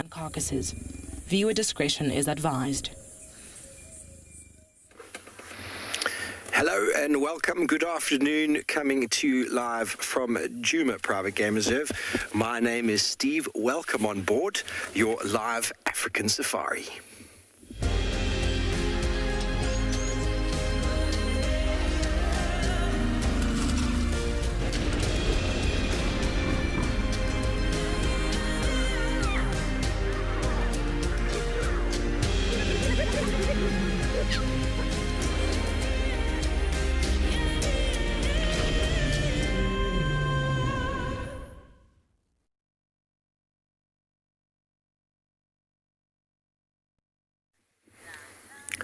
and carcasses. Viewer discretion is advised. Hello and welcome. Good afternoon. Coming to you live from Juba Private Game Reserve. My name is Steve. Welcome on board your live African safari.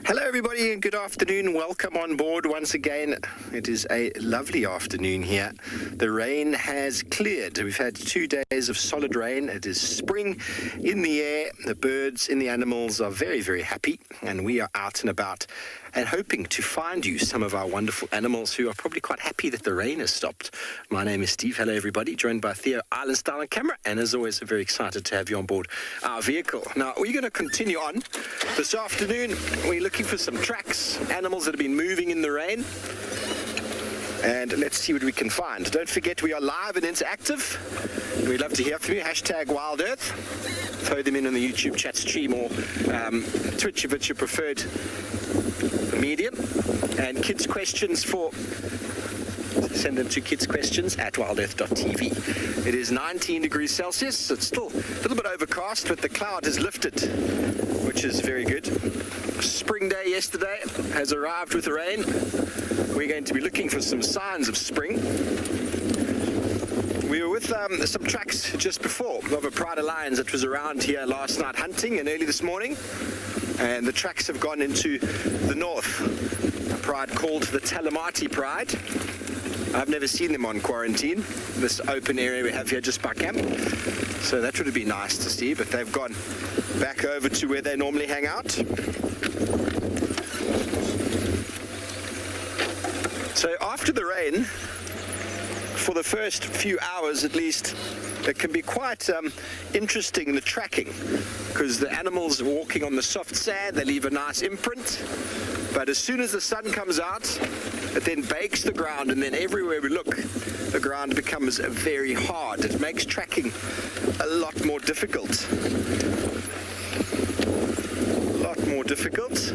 Hello everybody and good afternoon. Welcome on board once again. It is a lovely afternoon here. The rain has cleared. We've had 2 days of solid rain. It is spring in the air. The birds and the animals are very, very happy, and we are out and about and hoping to find you some of our wonderful animals who are probably quite happy that the rain has stopped. My name is Steve. Hello everybody, joined by Theo Island Style on camera, and as always, I'm very excited to have you on board our vehicle. Now, we're going to continue on. This afternoon, we're looking for some tracks, animals that have been moving in the rain, and let's see what we can find. Don't forget, we are live and interactive. We'd love to hear from you. Hashtag Wild Earth. Throw them in on the YouTube chat stream or Twitch if it's your preferred medium. And kids' questions send them to kidsquestions@wildearth.tv. It is 19 degrees Celsius. It's still a little bit overcast, but the cloud has lifted, which is very good. Spring day yesterday has arrived with the rain. We're going to be looking for some signs of spring. We were with some tracks just before of a pride of lions that was around here last night hunting and early this morning. And the tracks have gone into the north. A pride called the Talamati Pride. I've never seen them on quarantine, this open area we have here just by camp. So that would be nice to see, but they've gone back over to where they normally hang out. So after the rain, for the first few hours at least, it can be quite interesting, the tracking, because the animals are walking on the soft sand, they leave a nice imprint, but as soon as the sun comes out, it then bakes the ground, and then everywhere we look, the ground becomes very hard. It makes tracking a lot more difficult. A lot more difficult.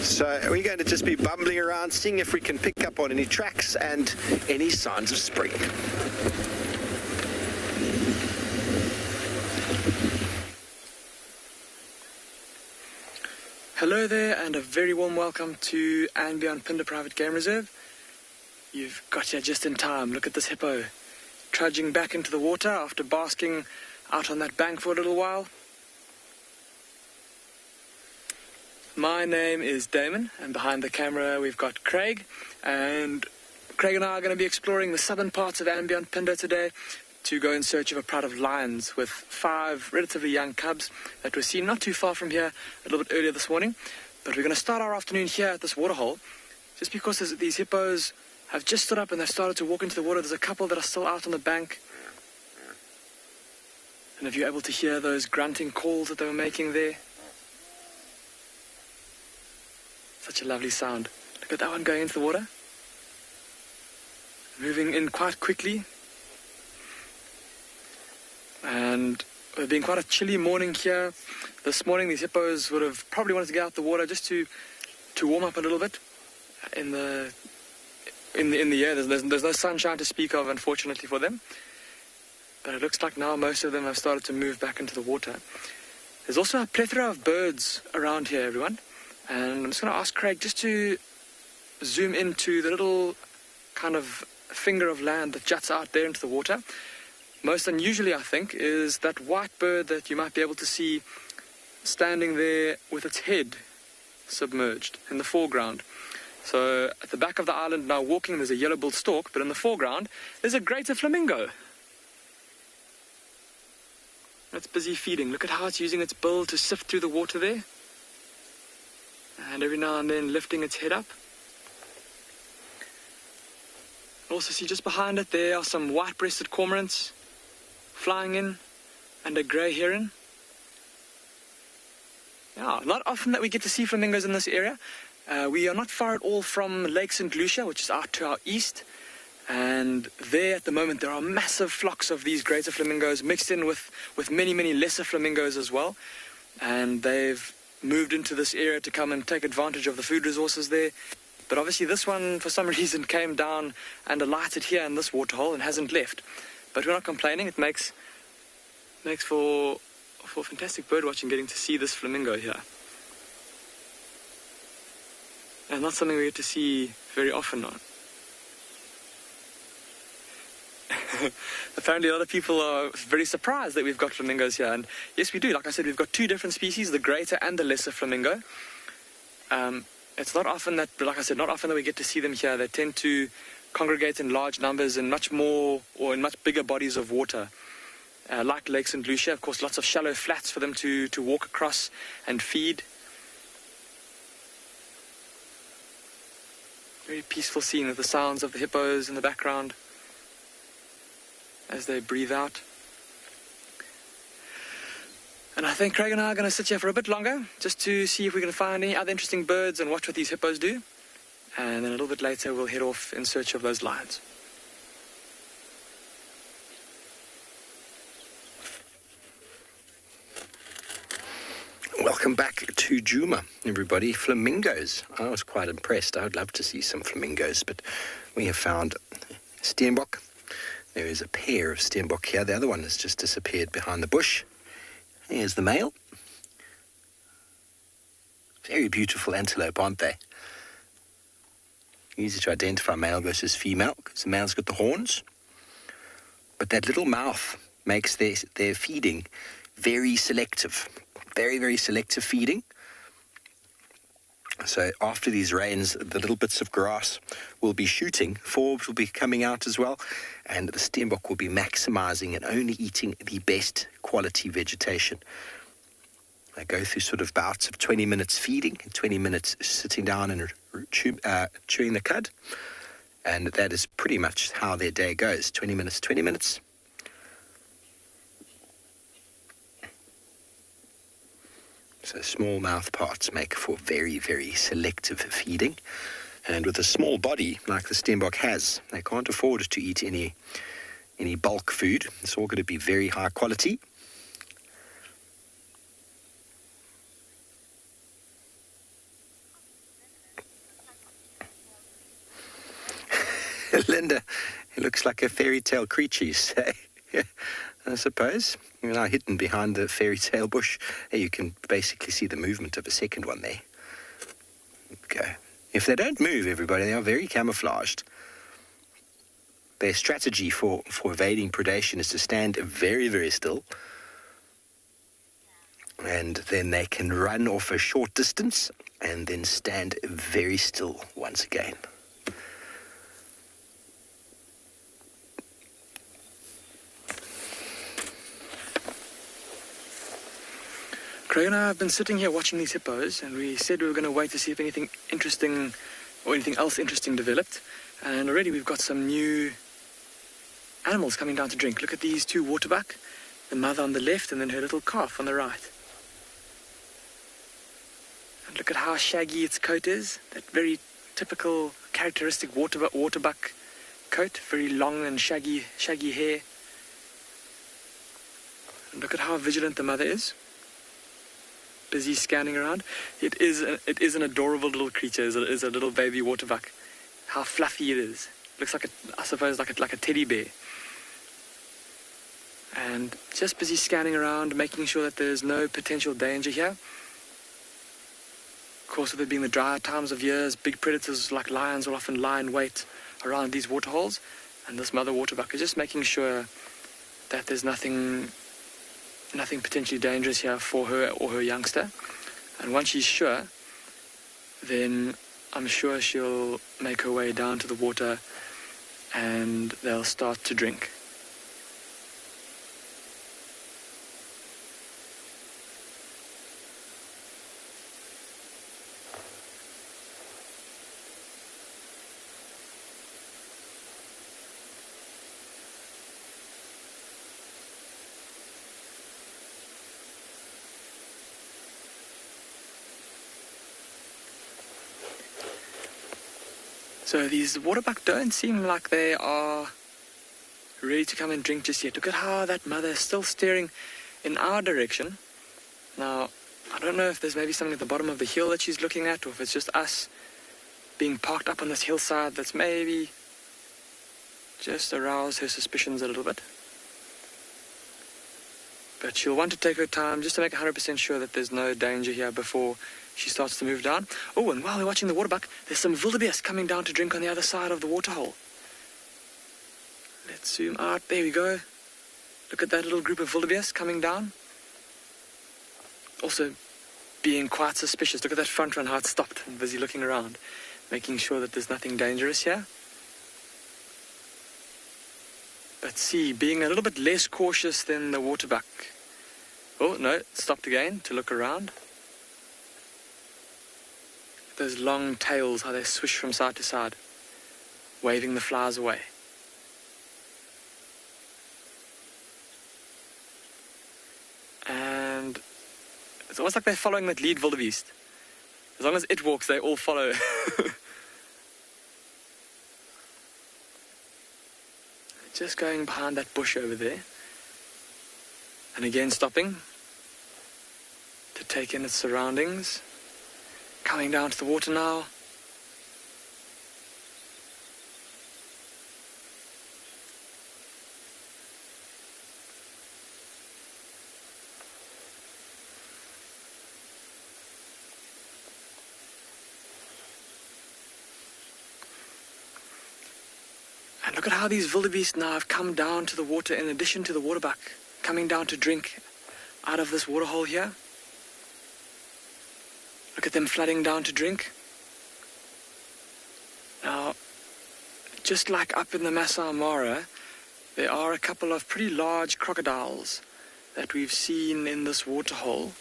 So we're going to just be bumbling around, seeing if we can pick up on any tracks and any signs of spring. Hello there, and a very warm welcome to and Beyond Pinder Private Game Reserve. You've got here just in time. Look at this hippo trudging back into the water after basking out on that bank for a little while. My name is Damon, and behind the camera we've got Craig, and Craig and I are going to be exploring the southern parts of Beyond Pinder today to go in search of a pride of lions with 5 relatively young cubs that were seen not too far from here a little bit earlier this morning. But we're going to start our afternoon here at this waterhole, just because these hippos have just stood up and they've started to walk into the water. There's a couple that are still out on the bank. And if you're able to hear those grunting calls that they were making there, such a lovely sound. Look at that one going into the water. Moving in quite quickly. And it being quite a chilly morning here this morning, these hippos would have probably wanted to get out the water just to warm up a little bit in the air. There's no sunshine to speak of, unfortunately for them. But it looks like now most of them have started to move back into the water. There's also a plethora of birds around here, everyone. And I'm just going to ask Craig just to zoom into the little kind of finger of land that juts out there into the water. Most unusually, I think, is that white bird that you might be able to see standing there with its head submerged in the foreground. So at the back of the island now walking, there's a yellow-billed stork, but in the foreground there's a greater flamingo. It's busy feeding. Look at how it's using its bill to sift through the water there. And every now and then lifting its head up. Also see just behind it there are some white-breasted cormorants. flying in, and a grey heron. Yeah, not often that we get to see flamingos in this area. We are not far at all from Lake St. Lucia, which is out to our east. And there at the moment there are massive flocks of these greater flamingos mixed in with many, many lesser flamingos as well. And they've moved into this area to come and take advantage of the food resources there. But obviously this one, for some reason, came down and alighted here in this waterhole and hasn't left. But we're not complaining. It makes for fantastic bird watching, getting to see this flamingo here. And not something we get to see very often on. Apparently a lot of people are very surprised that we've got flamingos here, and yes, we do. Like I said, we've got two different species, the greater and the lesser flamingo. It's not often that, like I said, not often that we get to see them here. They tend to congregate in large numbers in much more or in much bigger bodies of water. Like Lake St. Lucia, of course, lots of shallow flats for them to walk across and feed. Very peaceful scene with the sounds of the hippos in the background as they breathe out. And I think Craig and I are going to sit here for a bit longer just to see if we can find any other interesting birds and watch what these hippos do. And then a little bit later we'll head off in search of those lions. Welcome back to Juba, everybody. Flamingos. I was quite impressed. I would love to see some flamingos, but we have found steenbok. There is a pair of steenbok here. The other one has just disappeared behind the bush. Here's the male. Very beautiful antelope, aren't they? Easy to identify male versus female, because the male's got the horns. But that little mouth makes their feeding very selective. Very, very selective feeding. So after these rains, the little bits of grass will be shooting. Forbs will be coming out as well. And the steenbok will be maximizing and only eating the best quality vegetation. They go through sort of bouts of 20 minutes feeding, 20 minutes sitting down and chewing the cud. And that is pretty much how their day goes. 20 minutes, 20 minutes. So small mouth parts make for very, very selective feeding. And with a small body like the steenbok has, they can't afford to eat any bulk food. It's all going to be very high quality. Linda, it looks like a fairy tale creature, you say? I suppose. You're now hidden behind the fairy tale bush. You can basically see the movement of a second one there. Okay. If they don't move, everybody, they are very camouflaged. Their strategy for evading predation is to stand very, very still. And then they can run off a short distance and then stand very still once again. Craig and I have been sitting here watching these hippos, and we said we were going to wait to see if anything interesting or anything else interesting developed. And already we've got some new animals coming down to drink. Look at these two waterbuck, the mother on the left and then her little calf on the right. And look at how shaggy its coat is, that very typical characteristic waterbuck coat, very long and shaggy hair. And look at how vigilant the mother is. Busy scanning around. It is an adorable little creature. It is a little baby waterbuck. How fluffy it is. Looks like I suppose like a teddy bear. And just busy scanning around, making sure that there's no potential danger here. Of course, with it being the drier times of years, big predators like lions will often lie in wait around these waterholes. And this mother waterbuck is just making sure that there's nothing potentially dangerous here for her or her youngster. And once she's sure, then I'm sure she'll make her way down to the water and they'll start to drink. So these waterbuck don't seem like they are ready to come and drink just yet. Look at how that mother is still staring in our direction. Now, I don't know if there's maybe something at the bottom of the hill that she's looking at, or if it's just us being parked up on this hillside that's maybe just aroused her suspicions a little bit. But she'll want to take her time just to make 100% sure that there's no danger here before she starts to move down. Oh, and while we're watching the waterbuck, there's some wildebeest coming down to drink on the other side of the waterhole. Let's zoom out. There we go. Look at that little group of wildebeest coming down. Also being quite suspicious. Look at that front run, how it stopped and busy looking around, making sure that there's nothing dangerous here. But see, being a little bit less cautious than the waterbuck. Oh, no, it stopped again to look around. Those long tails, how they swish from side to side, waving the flies away. And it's almost like they're following that lead wildebeest. As long as it walks, they all follow. Just going behind that bush over there. And again stopping to take in its surroundings. Coming down to the water now. And look at how these wildebeest now have come down to the water in addition to the waterbuck, coming down to drink out of this waterhole here. Look at them flooding down to drink. Now, just like up in the Masai Mara, there are a couple of pretty large crocodiles that we've seen in this waterhole,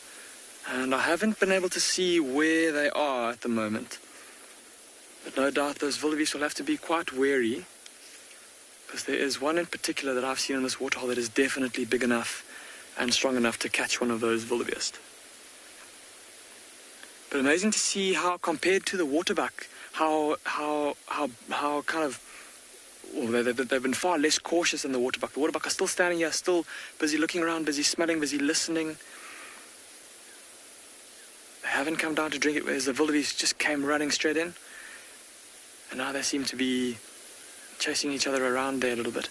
and I haven't been able to see where they are at the moment. But no doubt those wildebeest will have to be quite wary, because there is one in particular that I've seen in this waterhole that is definitely big enough and strong enough to catch one of those wildebeest. But amazing to see how, compared to the waterbuck, how kind of, well, they've been far less cautious than the waterbuck. The waterbuck are still standing here, still busy looking around, busy smelling, busy listening. They haven't come down to drink it, whereas the wildebeest just came running straight in. And now they seem to be chasing each other around there a little bit.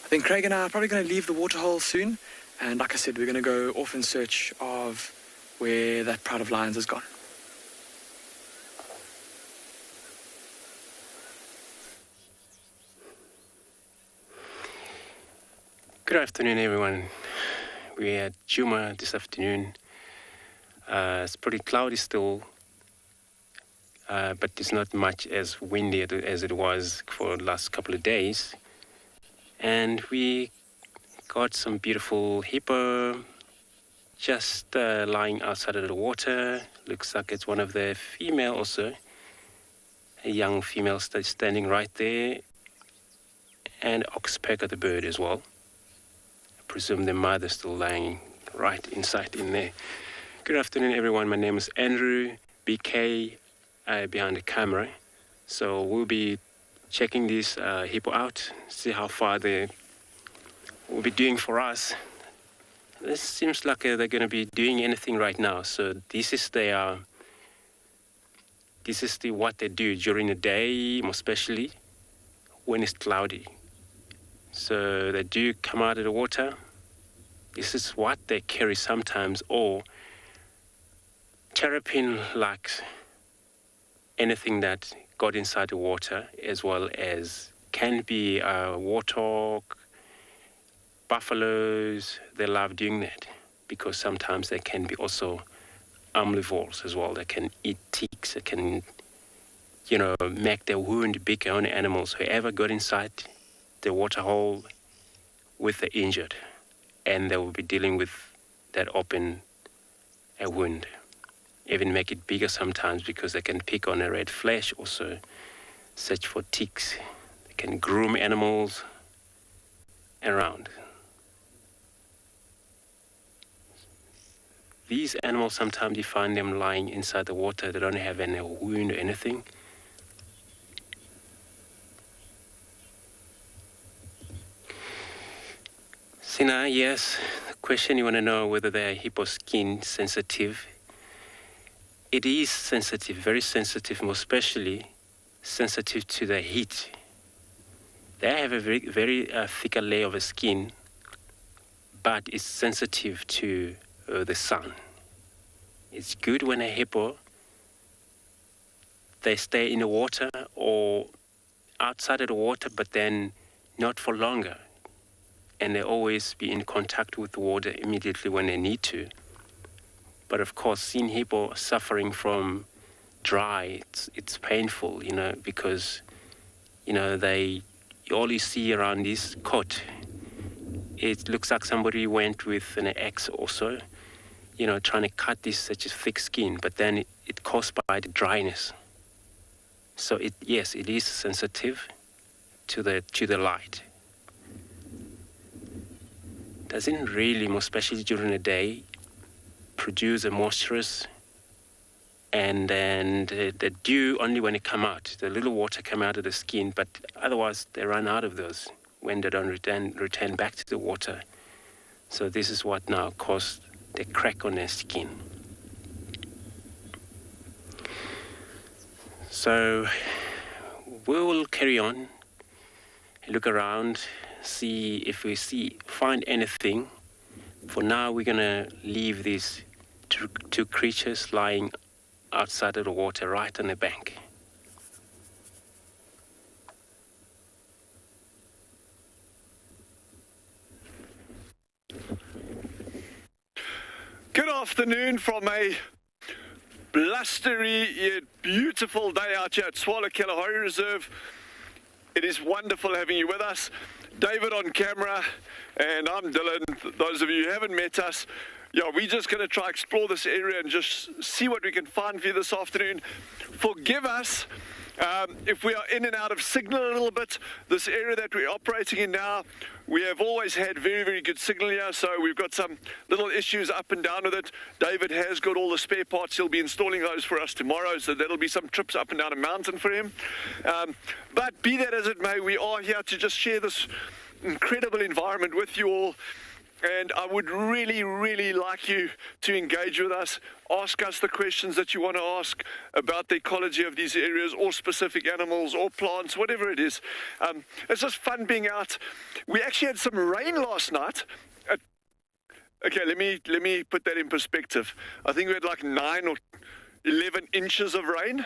I think Craig and I are probably going to leave the waterhole soon. And like I said, we're going to go off in search of where that pride of lions has gone. Good afternoon, everyone. We're at Juba this afternoon. It's pretty cloudy still, but it's not much as windy as it was for the last couple of days. And we got some beautiful hippo just lying outside of the water. Looks like it's one of the female also. A young female standing right there. And oxpecker the bird as well. I presume the mother still lying right inside in there. Good afternoon, everyone. My name is Andrew, BK, behind the camera. So we'll be checking this hippo out, see how far they will be doing for us. This seems like they're going to be doing anything right now. So this is what they do during the day, most especially when it's cloudy. So they do come out of the water. This is what they carry sometimes, or terrapin likes anything that got inside the water, as well as can be warthog, buffaloes. They love doing that because sometimes they can be also omnivores as well. They can eat ticks. They can, make their wound bigger on animals. Whoever got inside the waterhole with the injured, and they will be dealing with that open a wound. Even make it bigger sometimes because they can pick on a red flesh, also search for ticks. They can groom animals around. These animals, sometimes you find them lying inside the water. They don't have any wound or anything. Tina, yes. The question you want to know whether they're hippo skin sensitive. It is sensitive, very sensitive, most especially sensitive to the heat. They have a very thicker layer of a skin, but it's sensitive to the sun. It's good when a hippo, they stay in the water or outside of the water, but then not for longer. And they always be in contact with the water immediately when they need to. But of course, seeing hippo suffering from dry, it's painful, because, all you see around this coat, it looks like somebody went with an axe or so, trying to cut this such a thick skin, but then it's caused by the dryness. So yes, it is sensitive to the light. Doesn't really, most especially during the day, produce a moisturous, and then the dew only when it come out. The little water come out of the skin, but otherwise they run out of those when they don't return back to the water. So this is what now caused the crack on their skin. So we will carry on, look around, see if we find anything. For now, we're gonna leave these two creatures lying outside of the water, right on the bank. Good afternoon from a blustery yet beautiful day out here at Swallow Kalahari Reserve. It is wonderful having you with us. David on camera, and I'm Dylan. Those of you who haven't met us, we're just going to try explore this area and just see what we can find for you this afternoon. Forgive us if we are in and out of signal a little bit. This area that we're operating in now, we have always had very, very good signal here, so we've got some little issues up and down with it. David has got all the spare parts. He'll be installing those for us tomorrow, so that'll be some trips up and down a mountain for him. But be that as it may, we are here to just share this incredible environment with you all. And I would really, really like you to engage with us. Ask us the questions that you want to ask about the ecology of these areas, or specific animals or plants, whatever it is. It's just fun being out. We actually had some rain last night. Okay, let me put that in perspective. I think we had like 9 or 11 inches of rain.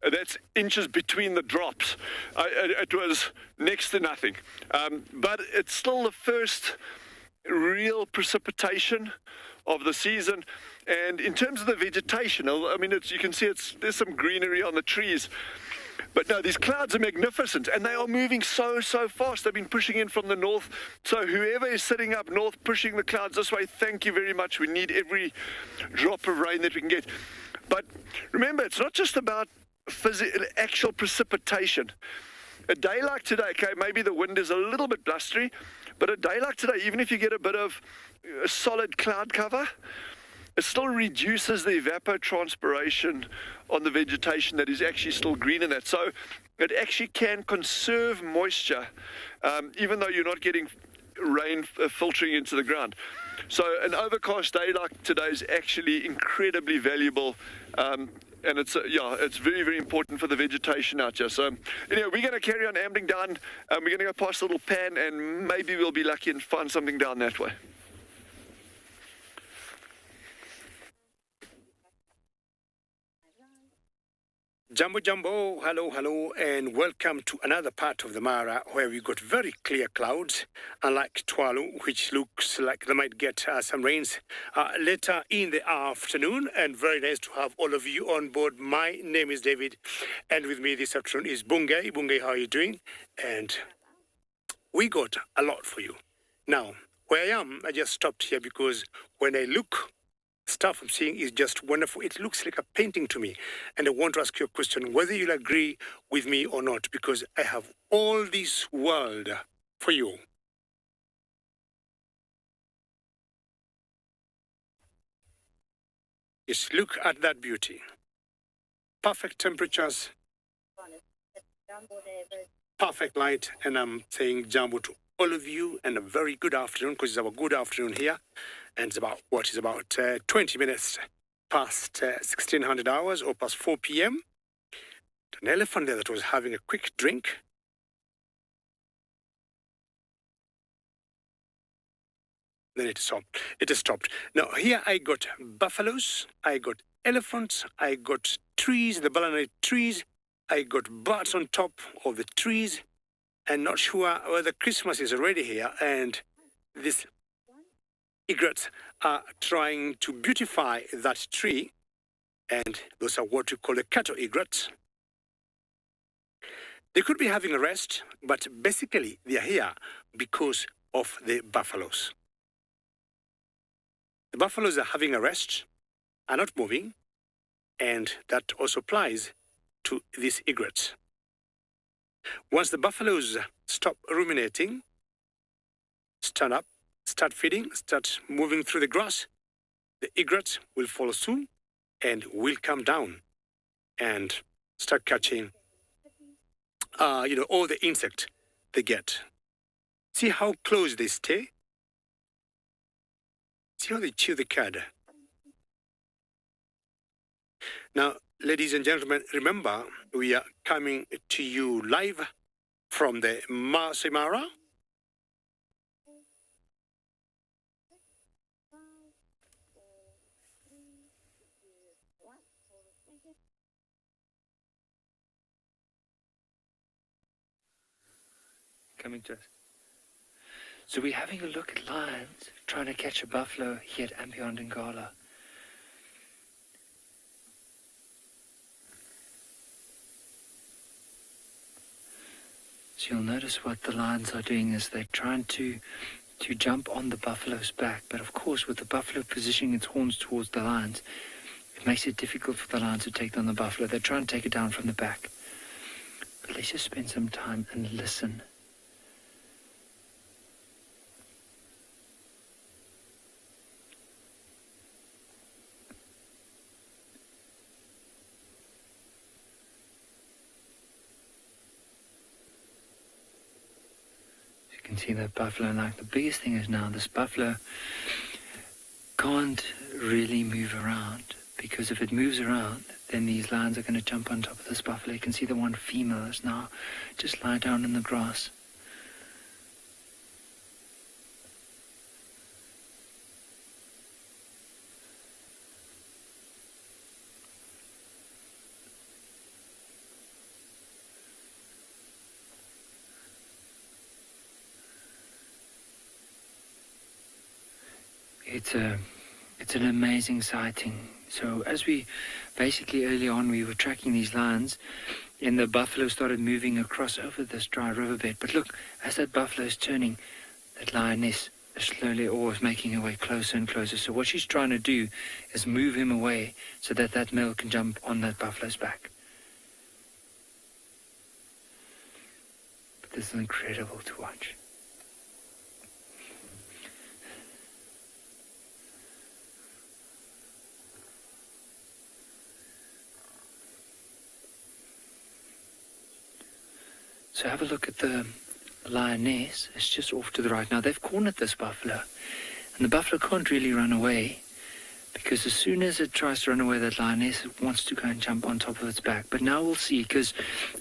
That's inches between the drops. It was next to nothing. But it's still the first real precipitation of the season. And in terms of the vegetation, I mean, you can see there's some greenery on the trees. But no, these clouds are magnificent, and they are moving so fast. They've been pushing in from the north. So whoever is sitting up north pushing the clouds this way, thank you very much. We need every drop of rain that we can get. But remember, it's not just about actual precipitation. A day like today, okay, maybe the wind is a little bit blustery, but a day like today, even if you get a bit of solid cloud cover, it still reduces the evapotranspiration on the vegetation that is actually still green in that. So it actually can conserve moisture, even though you're not getting rain filtering into the ground. So an overcast day like today is actually incredibly valuable, and it's very, very important for the vegetation out here. So anyway, we're going to carry on ambling down. We're going to go past a little pan, and maybe we'll be lucky and find something down that way. Jumbo Jumbo, hello, and welcome to another part of the Mara where we got very clear clouds, unlike Tualu, which looks like they might get some rains later in the afternoon. And very nice to have all of you on board. My name is David, and with me this afternoon is Bungay. Bungay, how are you doing? And we got a lot for you. Now, where I am, I just stopped here because when I look, stuff I'm seeing is just wonderful. It looks like a painting to me. And I want to ask you a question, whether you'll agree with me or not, because I have all this world for you. Just look at that beauty. Perfect temperatures, perfect light, and I'm saying jumbo to all of you, and a very good afternoon, because it's our good afternoon here, and it's about 20 minutes past 1600 hours or past 4 p.m. An elephant there that was having a quick drink. Then it stopped. It stopped. Now here I got buffaloes, I got elephants, I got trees, the banana trees, I got birds on top of the trees, and not sure whether Christmas is already here, and these egrets are trying to beautify that tree, and those are what we call the cattle egrets. They could be having a rest, but basically they are here because of the buffaloes. The buffaloes are having a rest, are not moving, and that also applies to these egrets. Once the buffaloes stop ruminating, stand up, start feeding, start moving through the grass, the egrets will follow suit and will come down and start catching, all the insect they get. See how close they stay? See how they chew the cud. Now, ladies and gentlemen, remember, we are coming to you live from the Masai Mara. Coming to us. So we're having a look at lions trying to catch a buffalo here at Ambion Ngala. So you'll notice what the lions are doing is they're trying to jump on the buffalo's back, but of course with the buffalo positioning its horns towards the lions, it makes it difficult for the lions to take down the buffalo. They're trying to take it down from the back. But let's just spend some time and listen. You can see that buffalo, like the biggest thing is now this buffalo can't really move around, because if it moves around then these lions are going to jump on top of this buffalo. You can see the one female is now just lie down in the grass. It's an amazing sighting. So as we basically early on we were tracking these lions, and the buffalo started moving across over this dry riverbed. But look, as that buffalo is turning, that lioness is slowly always making her way closer and closer. So what she's trying to do is move him away so that that male can jump on that buffalo's back. But this is incredible to watch. So have a look at the lioness. It's just off to the right. Now they've cornered this buffalo, and the buffalo can't really run away, because as soon as it tries to run away, that lioness wants to go and jump on top of its back. But now we'll see, because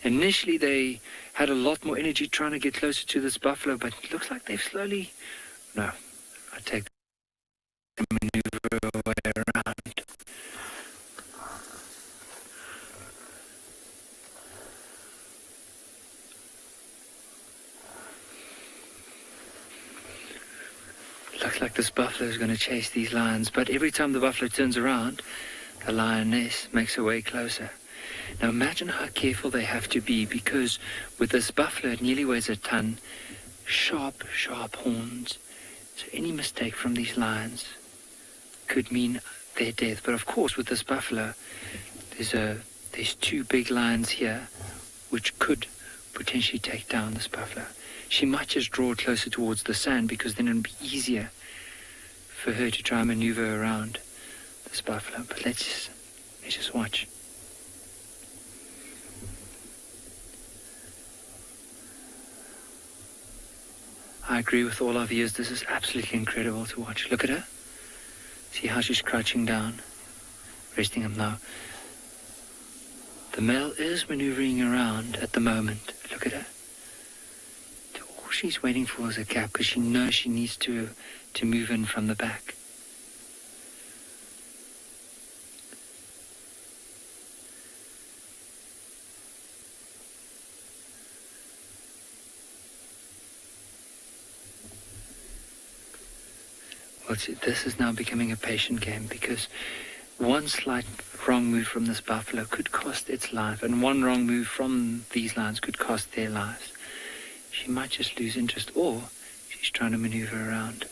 initially they had a lot more energy trying to get closer to this buffalo, but it looks like they've slowly... No, I take the maneuver away around. Looks like this buffalo is going to chase these lions, but every time the buffalo turns around, the lioness makes her way closer. Now imagine how careful they have to be, because with this buffalo, it nearly weighs a ton, sharp horns. So any mistake from these lions could mean their death. But of course, with this buffalo, there's two big lions here, which could potentially take down this buffalo. She might just draw closer towards the sand, because then it'll be easier for her to try and maneuver around this buffalo. But let's just watch. I agree with all our viewers. This is absolutely incredible to watch. Look at her. See how she's crouching down, resting him now. The male is maneuvering around at the moment. Look at her. All she's waiting for is a gap because she knows she needs to move in from the back. Well, see, this is now becoming a patient game because one slight wrong move from this buffalo could cost its life, and one wrong move from these lions could cost their lives. She might just lose interest, or she's trying to maneuver around.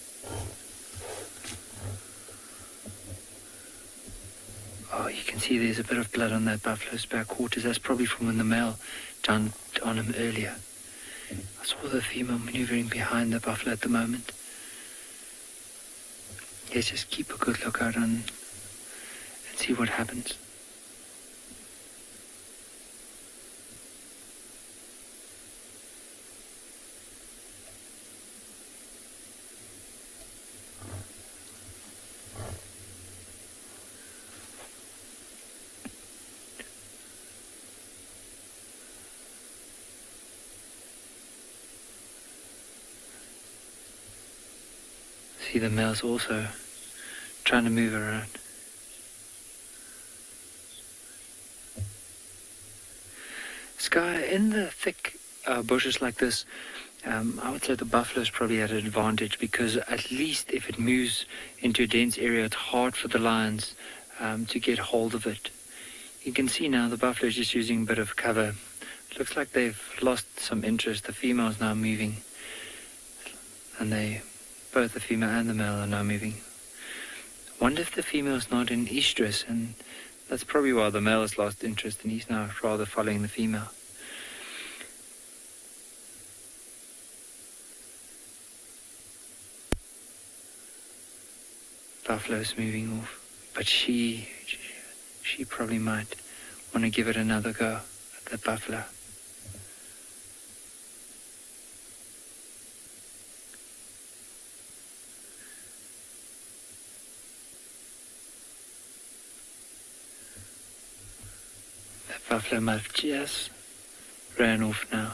Oh, you can see there's a bit of blood on that buffalo's back quarters. That's probably from when the male jumped on him earlier. I saw the female maneuvering behind the buffalo at the moment. Let's just keep a good lookout and see what happens. See, the male's also trying to move around. Sky, in the thick bushes like this, I would say the buffalo's probably at an advantage because at least if it moves into a dense area, it's hard for the lions to get hold of it. You can see now the buffalo's just using a bit of cover. Looks like they've lost some interest. The female's now moving, and both the female and the male are now moving. Wonder if the female's not in estrus, and that's probably why the male has lost interest and he's now rather following the female. Buffalo's moving off, but she probably might want to give it another go at the buffalo. Buffalo might have just ran off now.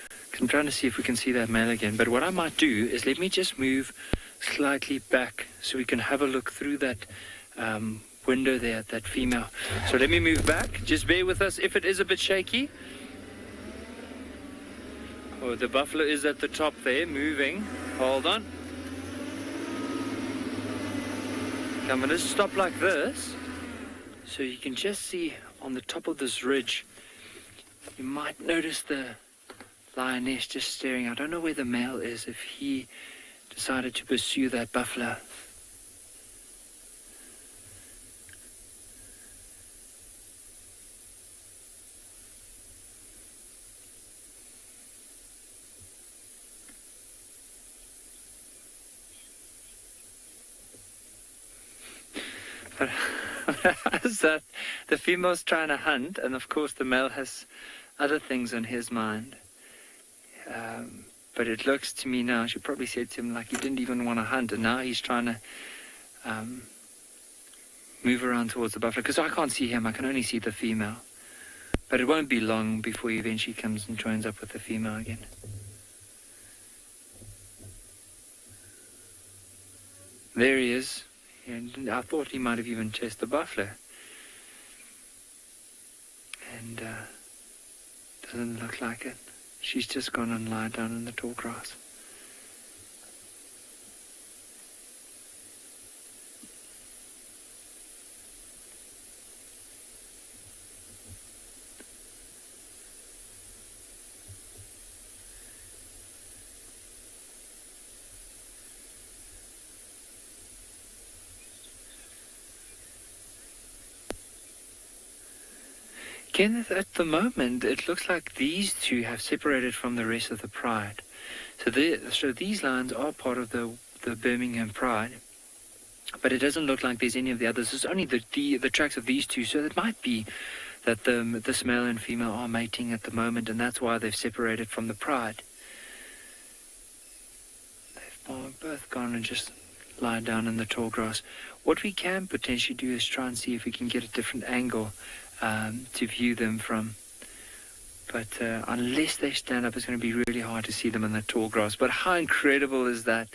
Because I'm trying to see if we can see that male again. But what I might do is let me just move slightly back so we can have a look through that window there at that female. So let me move back. Just bear with us if it is a bit shaky. Oh, the buffalo is at the top there, moving. Hold on. I'm going to stop like this so you can just see on the top of this ridge. You might notice the lioness just staring. I don't know where the male is, if he decided to pursue that buffalo. But that the female's trying to hunt, and of course the male has other things on his mind. But it looks to me now, she probably said to him like he didn't even want to hunt, and now he's trying to move around towards the buffalo, because I can't see him, I can only see the female. But it won't be long before he eventually comes and joins up with the female again. There he is. And I thought he might have even chased the buffalo. And doesn't look like it. She's just gone and lied down in the tall grass. Again, at the moment, it looks like these two have separated from the rest of the pride. So these lions are part of the Birmingham pride, but it doesn't look like there's any of the others. It's only the tracks of these two, so it might be that this male and female are mating at the moment, and that's why they've separated from the pride. are both gone and just lie down in the tall grass. What we can potentially do is try and see if we can get a different angle to view them from. But unless they stand up, it's going to be really hard to see them in the tall grass. But how incredible is that?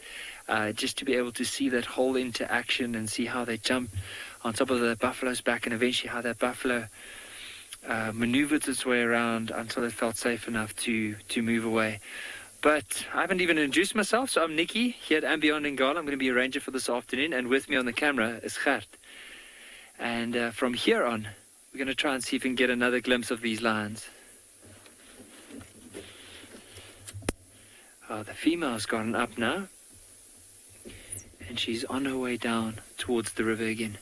Just to be able to see that whole interaction and see how they jump on top of the buffalo's back, and eventually how that buffalo maneuvered its way around until it felt safe enough to move away. But I haven't even introduced myself, so I'm Nikki here at Beyond Ngala. I'm going to be a ranger for this afternoon, and with me on the camera is Gert. And from here on, we're going to try and see if we can get another glimpse of these lions. Oh, the female's gotten up now, and she's on her way down towards the river again.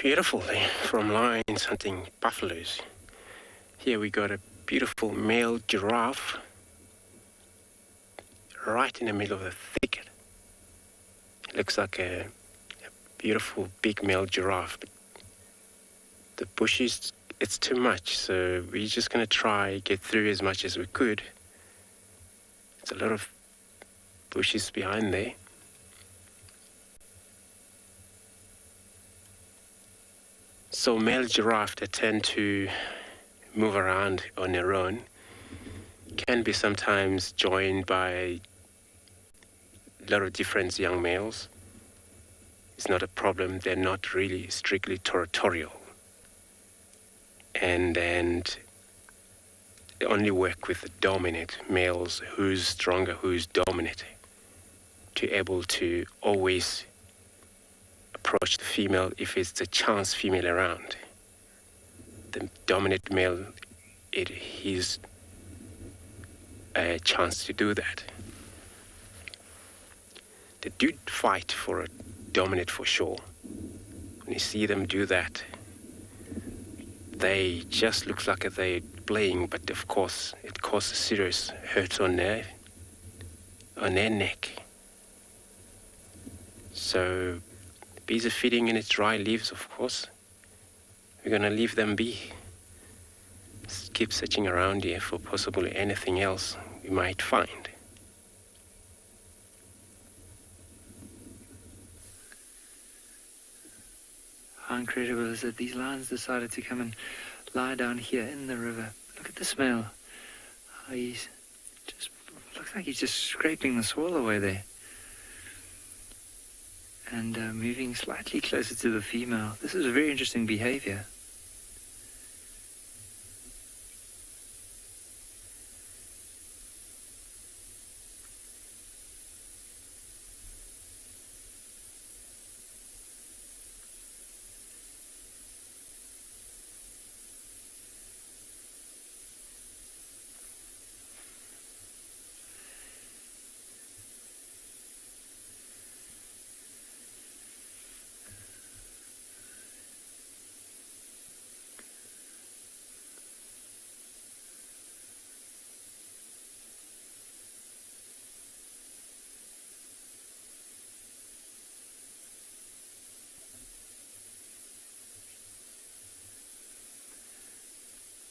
Beautiful from lions hunting buffaloes. Here we got a beautiful male giraffe right in the middle of the thicket. It looks like a beautiful big male giraffe, but the bushes, it's too much, so we're just going to try get through as much as we could. There's a lot of bushes behind there. So male giraffe that tend to move around on their own can be sometimes joined by a lot of different young males. It's not a problem. They're not really strictly territorial. And then they only work with the dominant males, who's stronger, who's dominant, to able to always approach the female if it's the chance female around. The dominant male, he's a chance to do that. They do fight for a dominant for sure. When you see them do that, they just look like they're playing, but of course it causes serious hurts on their neck. So bees are feeding in its dry leaves, of course. We're going to leave them be. Just keep searching around here for possibly anything else we might find. How incredible is it? These lions decided to come and lie down here in the river. Look at the smell. Oh, he's just, looks like he's just scraping the soil away there. And moving slightly closer to the female. This is a very interesting behavior.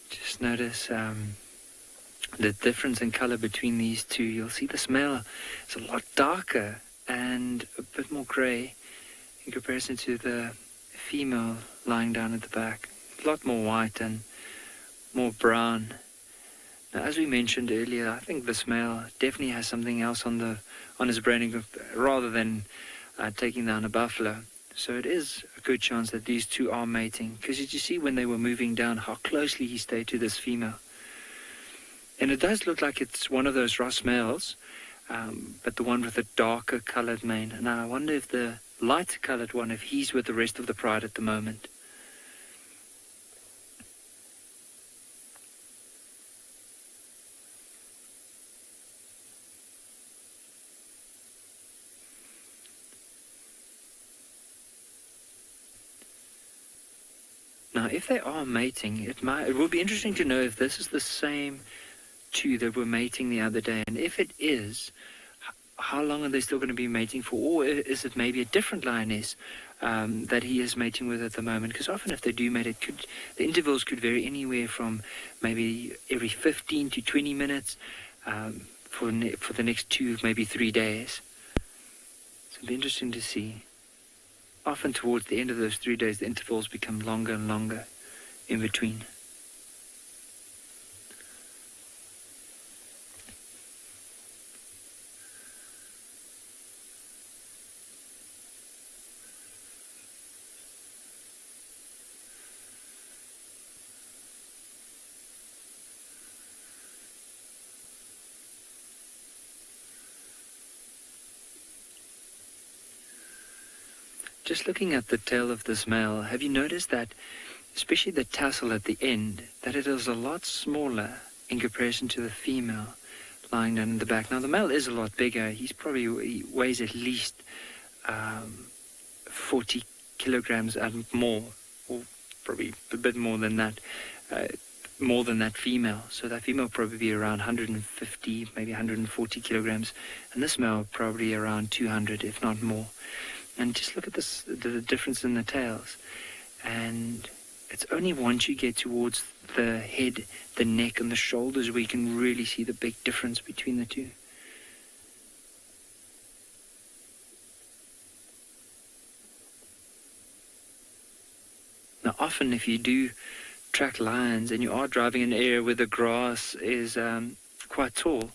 Just notice the difference in color between these two. You'll see the male is a lot darker and a bit more gray in comparison to the female lying down at the back. A lot more white and more brown. Now, as we mentioned earlier, I think this male definitely has something else on his brain rather than taking down a buffalo. So it is a good chance that these two are mating, because did you see when they were moving down how closely he stayed to this female? And it does look like it's one of those Ross males, but the one with the darker colored mane. And I wonder if the lighter colored one, if he's with the rest of the pride at the moment. Now, if they are mating, it will be interesting to know if this is the same two that were mating the other day? And if it is, how long are they still going to be mating for? Or is it maybe a different lioness that he is mating with at the moment? Because often if they do mate, the intervals could vary anywhere from maybe every 15 to 20 minutes for the next 2, maybe 3 days. So it'll be interesting to see. Often towards the end of those 3 days, the intervals become longer and longer in between. Just looking at the tail of this male, have you noticed that, especially the tassel at the end, that it is a lot smaller in comparison to the female lying down in the back? Now, the male is a lot bigger. He weighs at least 40 kilograms and more, or probably a bit more than that female. So that female probably be around 150, maybe 140 kilograms, and this male probably around 200, if not more. And just look at this, the difference in the tails. And it's only once you get towards the head, the neck, and the shoulders where you can really see the big difference between the two. Now, often if you do track lions and you are driving in an area where the grass is quite tall,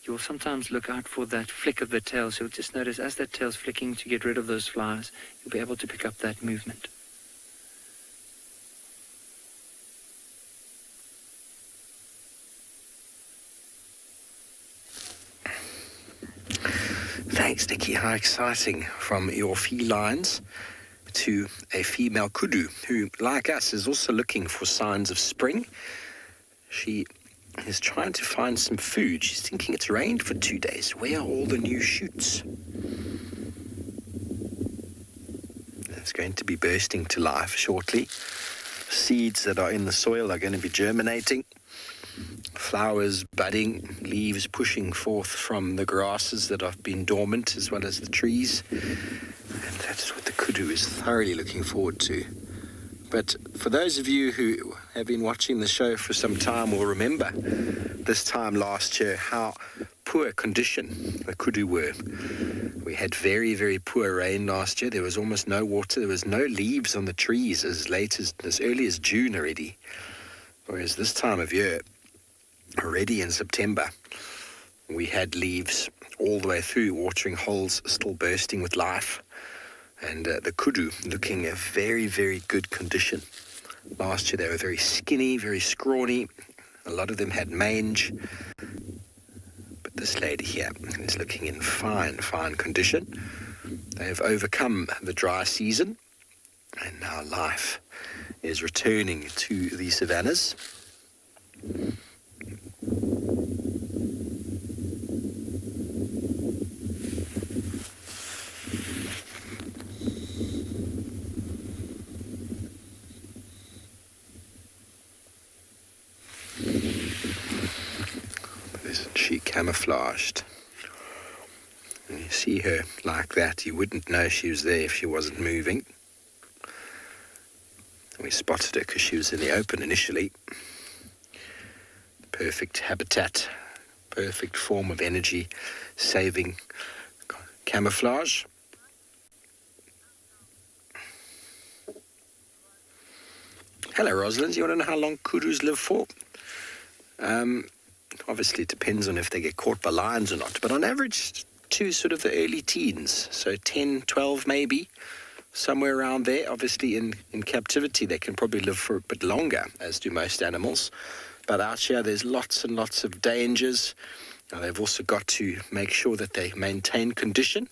you'll sometimes look out for that flick of the tail. So you'll just notice as that tail's flicking to get rid of those flies, you'll be able to pick up that movement. Thanks, Nikki. How exciting. From your felines to a female kudu who, like us, is also looking for signs of spring. She is trying to find some food. She's thinking it's rained for 2 days. Where are all the new shoots? It's going to be bursting to life shortly. Seeds that are in the soil are going to be germinating. Flowers budding, leaves pushing forth from the grasses that have been dormant, as well as the trees. And that's what the kudu is thoroughly looking forward to. But for those of you who have been watching the show for some time will remember this time last year how poor condition the kudu were. We had very, very poor rain last year. There was almost no water. There was no leaves on the trees as early as June already. Whereas this time of year, already in September, we had leaves all the way through, watering holes still bursting with life. And the kudu looking a very, very good condition. Last year they were very skinny, very scrawny. A lot of them had mange. But this lady here is looking in fine, fine condition. They have overcome the dry season. And now life is returning to the savannas. Isn't she camouflaged? When you see her like that, you wouldn't know she was there if she wasn't moving. We spotted her because she was in the open initially. Perfect habitat, perfect form of energy saving camouflage. Hello, Rosalind. You want to know how long kudus live for? Obviously, it depends on if they get caught by lions or not. But on average, to sort of the early teens. So 10, 12 maybe, somewhere around there. Obviously, in captivity, they can probably live for a bit longer, as do most animals. But out here, there's lots and lots of dangers. Now, they've also got to make sure that they maintain condition.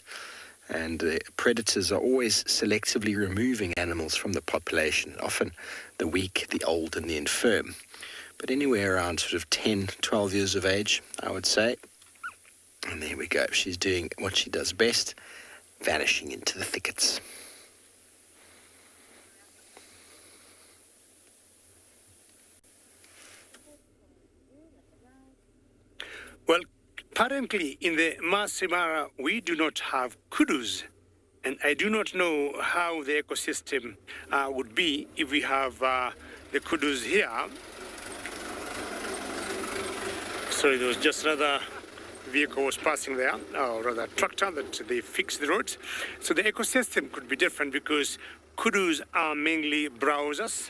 And the predators are always selectively removing animals from the population, often the weak, the old, and the infirm. But anywhere around sort of 10, 12 years of age, I would say. And there we go. She's doing what she does best, vanishing into the thickets. Well, apparently in the Masai Mara, we do not have kudus. And I do not know how the ecosystem would be if we have the kudus here. Sorry, there was just another vehicle was passing there, or rather a tractor that they fixed the roads. So the ecosystem could be different because kudus are mainly browsers.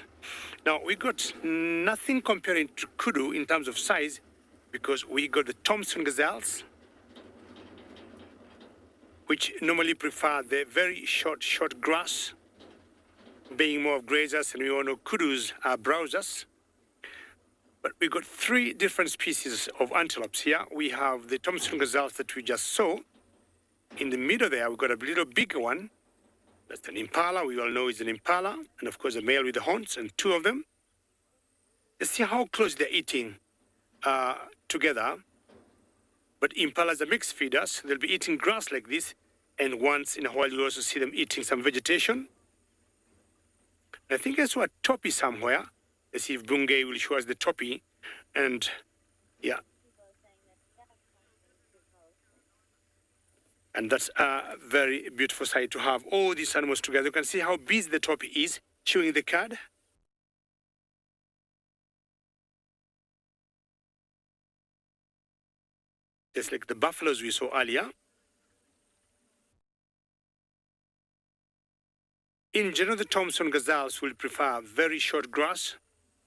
Now, we got nothing comparing to kudu in terms of size because we got the Thompson Gazelles, which normally prefer the very short grass, being more of grazers, and we all know kudus are browsers. But we got three different species of antelopes here. We have the Thompson Gazelles that we just saw. In the middle there, we've got a little bigger one. That's an Impala. We all know it's an Impala. And of course, a male with the horns, and two of them. Let's see how close they're eating together. But Impalas are mixed feeders. They'll be eating grass like this. And once in a while, you'll also see them eating some vegetation. I think I saw a topi somewhere. Let's see if Bungay will show us the topi. And yeah. And that's a very beautiful sight to have all these animals together. You can see how busy the topi is, chewing the cud. Just like the buffaloes we saw earlier. In general, the Thompson Gazelles will prefer very short grass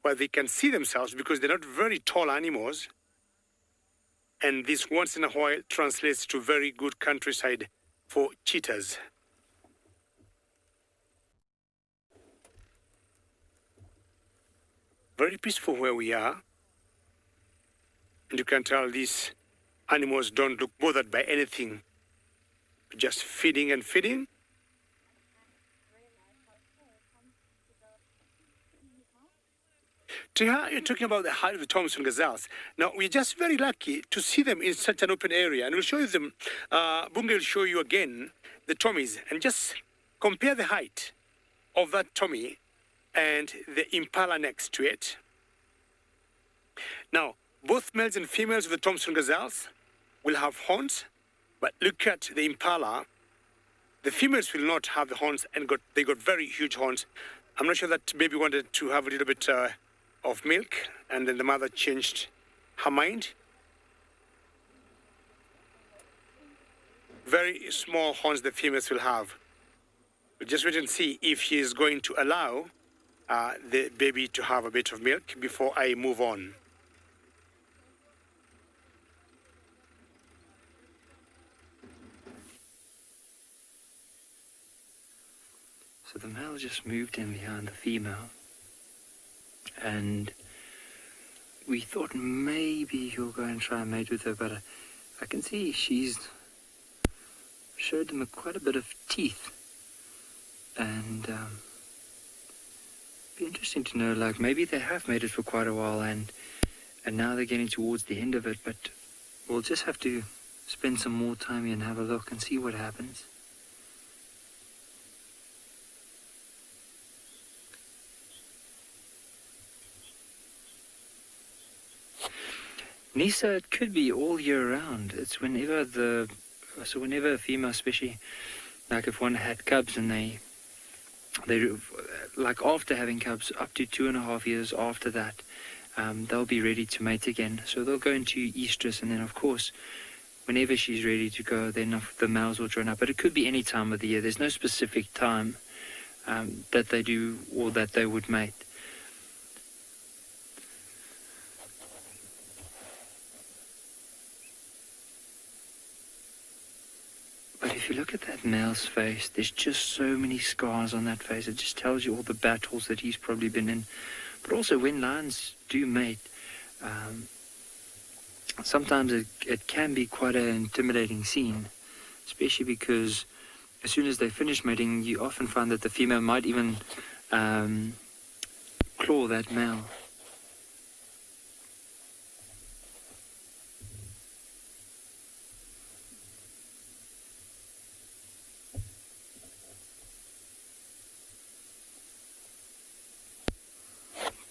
where they can see themselves because they're not very tall animals. And this once in a while translates to very good countryside for cheetahs. Very peaceful where we are. And you can tell these animals don't look bothered by anything. Just feeding and feeding. You're talking about the height of the Thompson Gazelles. Now, we're just very lucky to see them in such an open area. And we'll show you them. Bunga will show you again the Tommies. And just compare the height of that Tommy and the Impala next to it. Now, both males and females of the Thompson Gazelles will have horns. But look at the Impala. The females will not have the horns, and they got very huge horns. I'm not sure that baby wanted to have a little bit of milk, and then the mother changed her mind. Very small horns the females will have. We'll just wait and see if she is going to allow the baby to have a bit of milk before I move on. So the male just moved in behind the female. And we thought maybe he'll go and try and mate with her, but I can see she's showed them quite a bit of teeth. And be interesting to know, like, maybe they have mated for quite a while and now they're getting towards the end of it, but we'll just have to spend some more time here and have a look and see what happens. Nisa, it could be all year round. It's whenever a female, especially like if one had cubs and they like after having cubs up to 2.5 years after that, they'll be ready to mate again. So they'll go into estrus, and then of course, whenever she's ready to go, then the males will join up. But it could be any time of the year. There's no specific time that they do or that they would mate. But if you look at that male's face, there's just so many scars on that face. It just tells you all the battles that he's probably been in. But also when lions do mate, sometimes it can be quite an intimidating scene, especially because as soon as they finish mating, you often find that the female might even claw that male.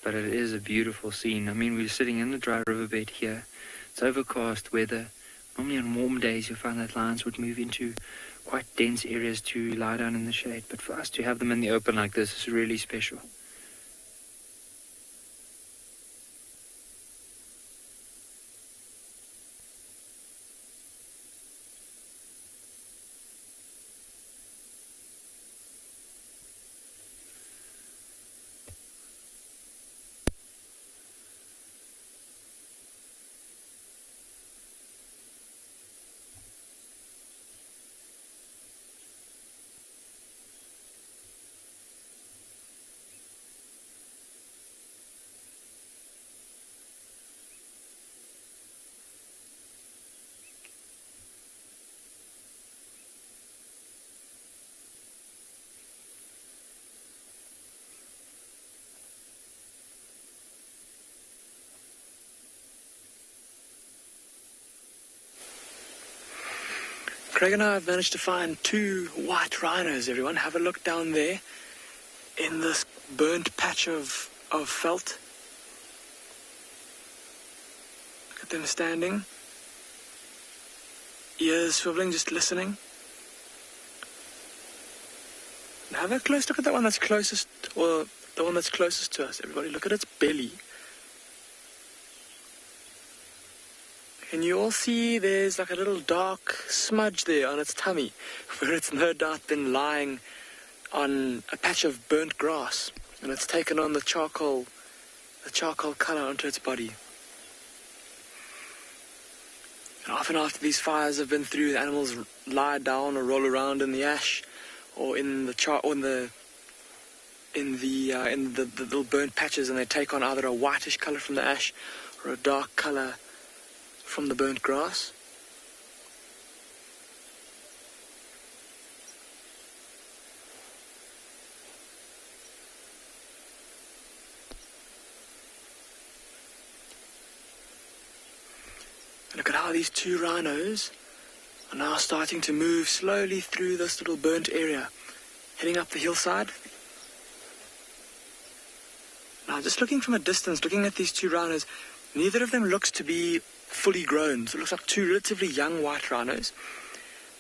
But it is a beautiful scene. I mean, we're sitting in the dry riverbed here. It's overcast weather. Normally on warm days you'll find that lions would move into quite dense areas to lie down in the shade. But for us to have them in the open like this is really special. Craig and I have managed to find 2 white rhinos, everyone. Have a look down there in this burnt patch of felt. Look at them standing. Ears swiveling, just listening. And have a close look at that one that's closest, or the one that's closest to us. Everybody, look at its belly. Can you all see there's like a little dark smudge there on its tummy, where it's no doubt been lying on a patch of burnt grass, and it's taken on the charcoal color onto its body. And often after these fires have been through, the animals lie down or roll around in the ash, or in the little burnt patches, and they take on either a whitish color from the ash or a dark color from the burnt grass. And look at how these 2 rhinos are now starting to move slowly through this little burnt area, heading up the hillside. Now, just looking from a distance, looking at these 2 rhinos, neither of them looks to be fully grown. So it looks like 2 relatively young white rhinos.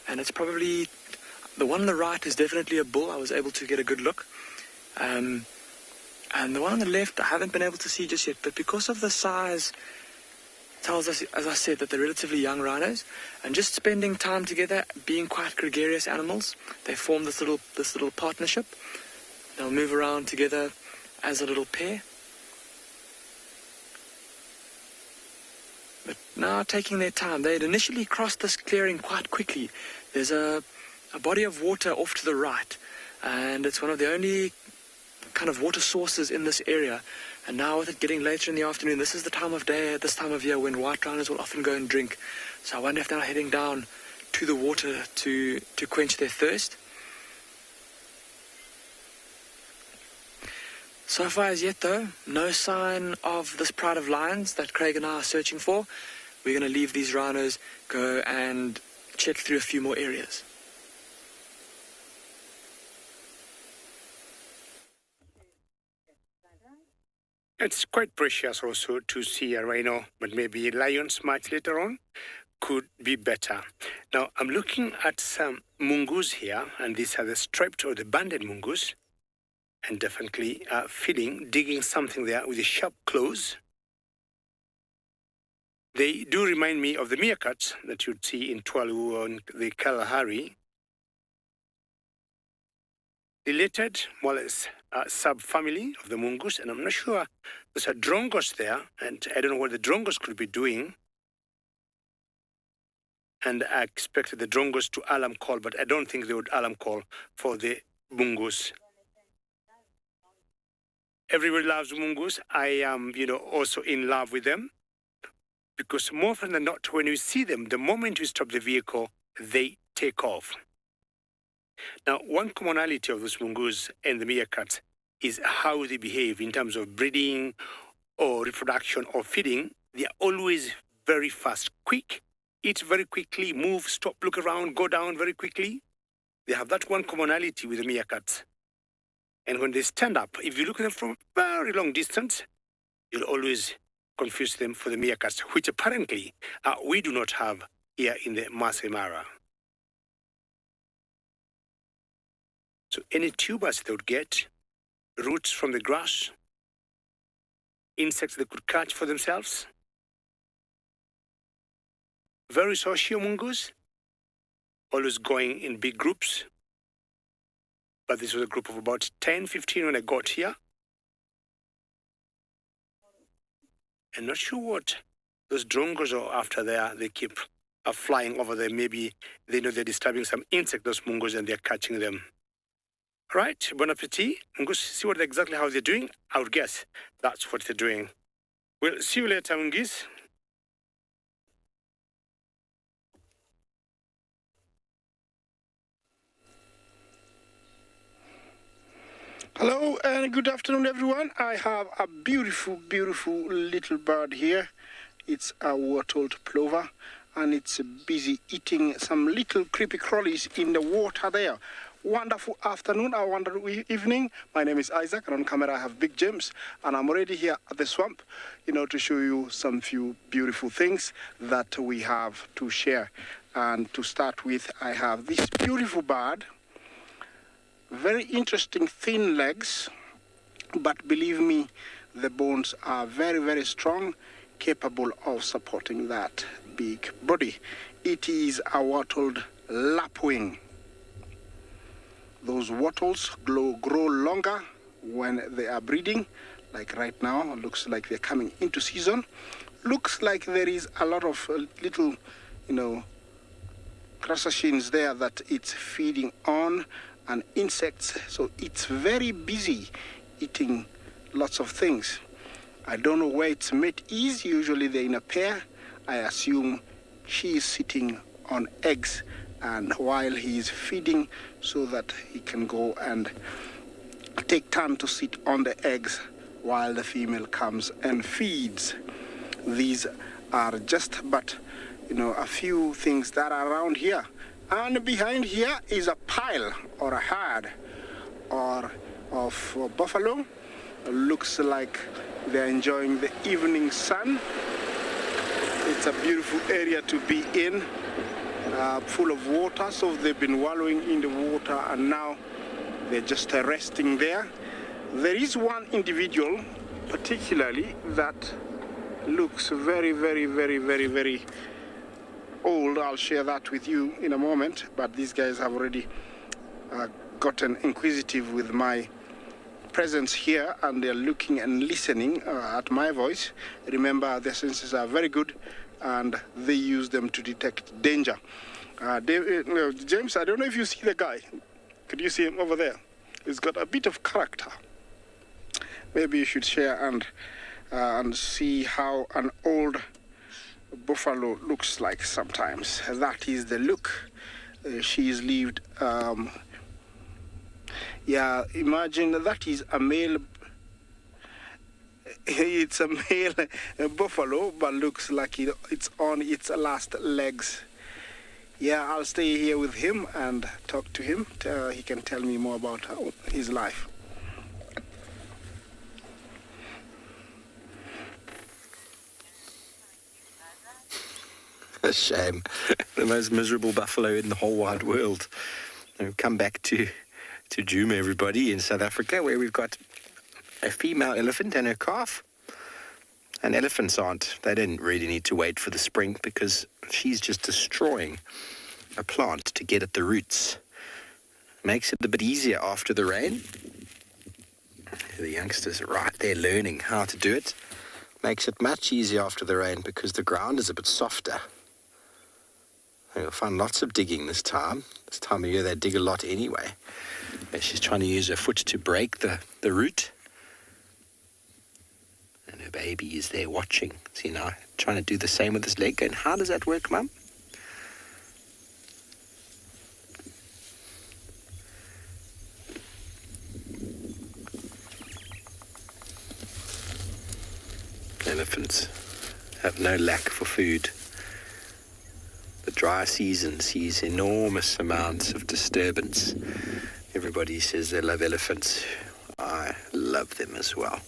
And it's probably, the one on the right is definitely a bull. I was able to get a good look. And the one on the left, I haven't been able to see just yet. But because of the size, tells us, as I said, that they're relatively young rhinos. And just spending time together, being quite gregarious animals, they form this little partnership. They'll move around together as a little pair. But now taking their time. They had initially crossed this clearing quite quickly. There's a body of water off to the right, and it's one of the only kind of water sources in this area. And now with it getting later in the afternoon, this is the time of day, this time of year, when white rhinos will often go and drink. So I wonder if they're heading down to the water to quench their thirst. So far as yet, though, no sign of this pride of lions that Craig and I are searching for. We're going to leave these rhinos go and check through a few more areas. It's quite precious also to see a rhino, but maybe lions much later on could be better. Now, I'm looking at some mongoose here, and these are the striped or the banded mongoose. And definitely feeding, digging something there with the sharp claws. They do remind me of the meerkats that you'd see in Tualu and the Kalahari. Related, more or less, subfamily of the mongoose, and I'm not sure there's a drongos there, and I don't know what the drongos could be doing. And I expected the drongos to alarm call, but I don't think they would alarm call for the mongoose. Everybody loves mongoose. I am, also in love with them, because more often than not, when you see them, the moment you stop the vehicle, they take off. Now, one commonality of those mongoose and the meerkats is how they behave in terms of breeding or reproduction or feeding. They are always very fast, quick, eat very quickly, move, stop, look around, go down very quickly. They have that one commonality with the meerkats. And when they stand up, if you look at them from a very long distance, you'll always confuse them for the meerkats, which apparently we do not have here in the Masai Mara. So any tubers they would get, roots from the grass, insects they could catch for themselves. Very social mongoose, always going in big groups. But this was a group of about 10, 15 when I got here. I'm not sure what those drongos are after there. They keep flying over there. Maybe they know they're disturbing some insect, those mongoose, and they're catching them. All right, bon appetit. Mongoose, see what exactly how they're doing? I would guess that's what they're doing. Well, see you later, mongoose. Hello and good afternoon, everyone. I have a beautiful, beautiful little bird here. It's a wattled plover, and it's busy eating some little creepy crawlies in the water there. Wonderful afternoon, a wonderful evening. My name is Isaac, and on camera I have Big James, and I'm already here at the swamp, to show you some few beautiful things that we have to share. And to start with, I have this beautiful bird. Very interesting thin legs, but believe me, the bones are very, very strong, capable of supporting that big body. It is a wattled lap wing. Those wattles grow longer when they are breeding, like right now. Looks like they're coming into season. Looks like there is a lot of little, crustaceans there that it's feeding on, and insects, so it's very busy eating lots of things. I don't know where its mate is. Usually they're in a pair. I assume she is sitting on eggs, and while he is feeding, so that he can go and take time to sit on the eggs while the female comes and feeds. These are just but a few things that are around here. And behind here is a pile or a herd of buffalo. Looks like they're enjoying the evening sun. It's a beautiful area to be in, full of water. So they've been wallowing in the water, and now they're just resting there. There is one individual particularly that looks very, very, very, very, very old. I'll share that with you in a moment, but these guys have already gotten inquisitive with my presence here, and they're looking and listening at my voice. Remember, their senses are very good, and they use them to detect danger. James, I don't know if you see the guy. Could you see him over there? He's got a bit of character. Maybe you should share and see how an old buffalo looks like sometimes. That is the look. She's lived. Imagine that is a male. It's a male buffalo, but looks like it's on its last legs. Yeah, I'll stay here with him and talk to him. He can tell me more about his life. A shame. The most miserable buffalo in the whole wide world. We've come back to Juba, everybody, in South Africa, where we've got a female elephant and her calf. And elephants they don't really need to wait for the spring, because she's just destroying a plant to get at the roots. Makes it a bit easier after the rain. The youngsters are right there learning how to do it. Makes it much easier after the rain because the ground is a bit softer. You'll find lots of digging this time. This time of year they dig a lot anyway. But she's trying to use her foot to break the root. And her baby is there watching. See now, trying to do the same with his leg. And how does that work, Mum? Elephants have no lack for food. The dry season sees enormous amounts of disturbance. Everybody says they love elephants. I love them as well.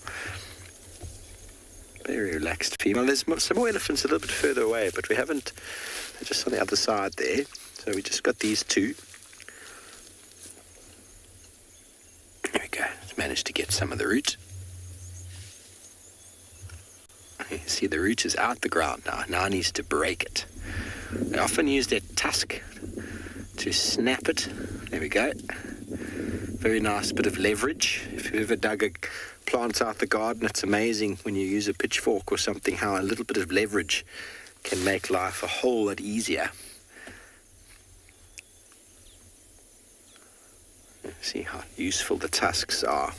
Very relaxed female. There's some more elephants a little bit further away, but we haven't. They're just on the other side there. So we just got these two. There we go. Managed to get some of the root. You can see the root is out the ground now. Now needs to break it. They often use their tusk to snap it. There we go. Very nice bit of leverage. If you've ever dug a plant out the garden, it's amazing when you use a pitchfork or something how a little bit of leverage can make life a whole lot easier. See how useful the tusks are.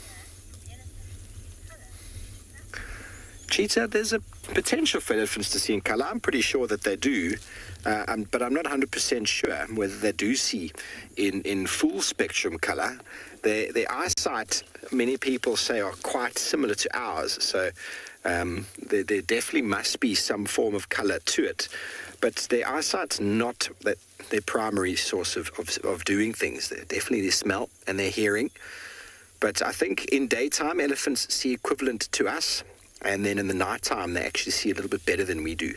Cheetah, there's a potential for elephants to see in colour. I'm pretty sure that they do, but I'm not 100% sure whether they do see in full spectrum colour. Their eyesight, many people say, are quite similar to ours, so there definitely must be some form of colour to it. But their eyesight's not their primary source of doing things. They're definitely their smell and their hearing. But I think in daytime, elephants see equivalent to us. And then in the nighttime, they actually see a little bit better than we do.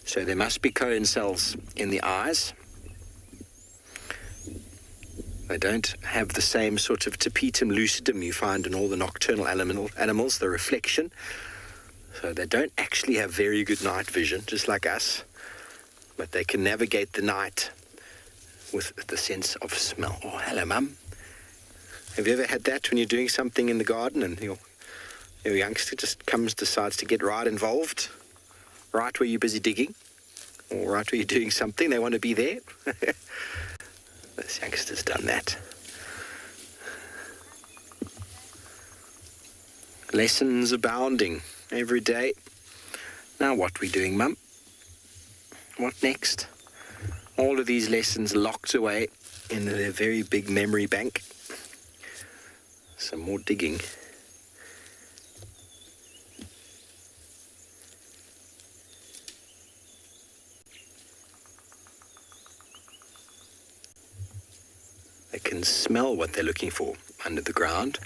So there must be cone cells in the eyes. They don't have the same sort of tapetum lucidum you find in all the nocturnal animals, the reflection. So they don't actually have very good night vision, just like us. But they can navigate the night with the sense of smell. Oh, hello, Mum. Have you ever had that when you're doing something in the garden and your youngster just decides to get right involved, right where you're busy digging, or right where you're doing something, they want to be there? This youngster's done that. Lessons abounding every day. Now what we doing, Mum? What next? All of these lessons locked away in their very big memory bank. Some more digging. They can smell what they're looking for under the ground.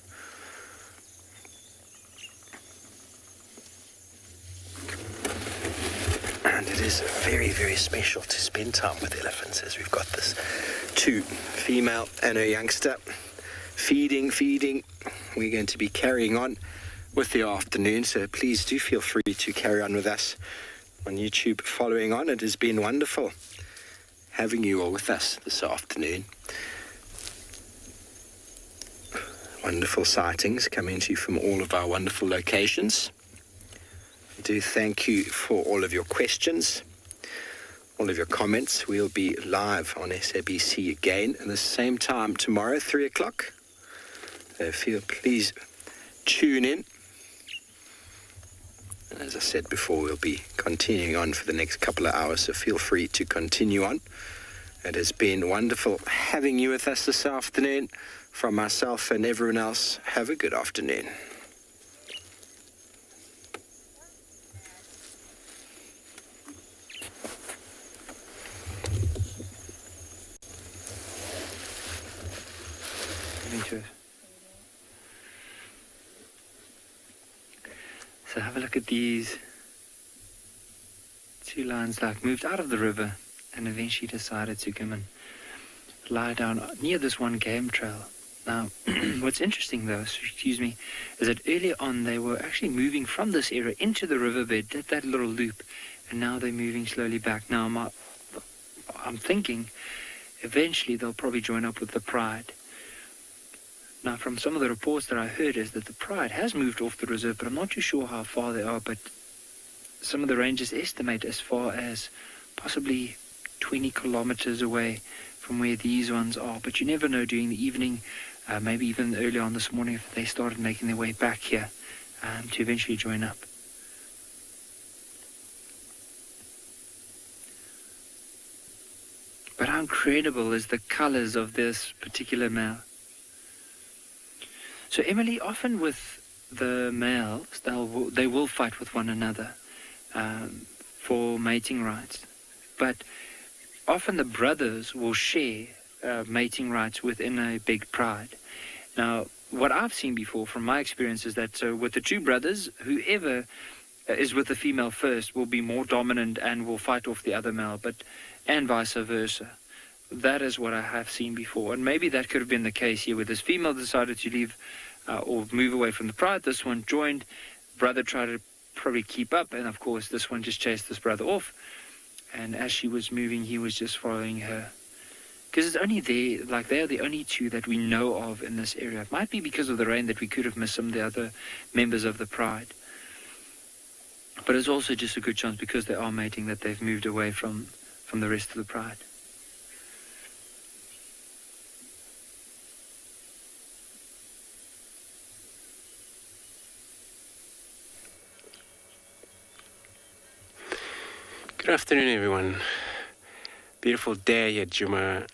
And it is very, very special to spend time with elephants, as we've got this two female and a youngster feeding. We're going to be carrying on with the afternoon, so please do feel free to carry on with us on YouTube following on. It has been wonderful having you all with us this afternoon. Wonderful sightings coming to you from all of our wonderful locations. I do thank you for all of your questions, all of your comments. We'll be live on SABC again at the same time tomorrow, 3 o'clock. Please tune in. And as I said before, we'll be continuing on for the next couple of hours, so feel free to continue on. It has been wonderful having you with us this afternoon. From myself and everyone else, have a good afternoon. So have a look at these two lions moved out of the river and eventually decided to come and lie down near this one game trail. Now, what's interesting though, is that earlier on they were actually moving from this area into the riverbed, did that little loop, and now they're moving slowly back. Now, I'm thinking eventually they'll probably join up with the pride. Now, from some of the reports that I heard is that the pride has moved off the reserve, but I'm not too sure how far they are, but some of the rangers estimate as far as possibly 20 kilometers away from where these ones are. But you never know, during the evening, maybe even early on this morning, if they started making their way back here to eventually join up. But how incredible is the colors of this particular male. So Emily, often with the males, they will fight with one another for mating rights. But often the brothers will share mating rights within a big pride. Now, what I've seen before from my experience is that with the two brothers, whoever is with the female first, will be more dominant and will fight off the other male, and vice versa. That is what I have seen before, and maybe that could have been the case here, where this female decided to leave or move away from the pride. This one joined, brother tried to probably keep up, and of course this one just chased this brother off, and as she was moving, he was just following her. Because it's only there, like they are the only two that we know of in this area. It might be because of the rain that we could have missed some of the other members of the pride. But it's also just a good chance, because they are mating, that they've moved away from the rest of the pride. Good afternoon, everyone. Beautiful day at Juba.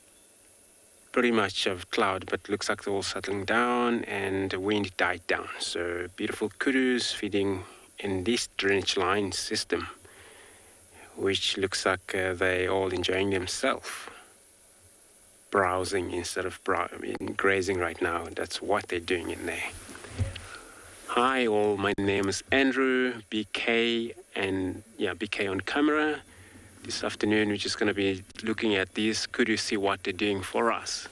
Pretty much of cloud, but looks like they're all settling down, and the wind died down. So beautiful kudus feeding in this drainage line system, which looks like they're all enjoying themselves. Browsing instead of grazing right now. That's what they're doing in there. Hi all, my name is Andrew, BK, and BK on camera. This afternoon we're just going to be looking at these kudu, see what they're doing for us.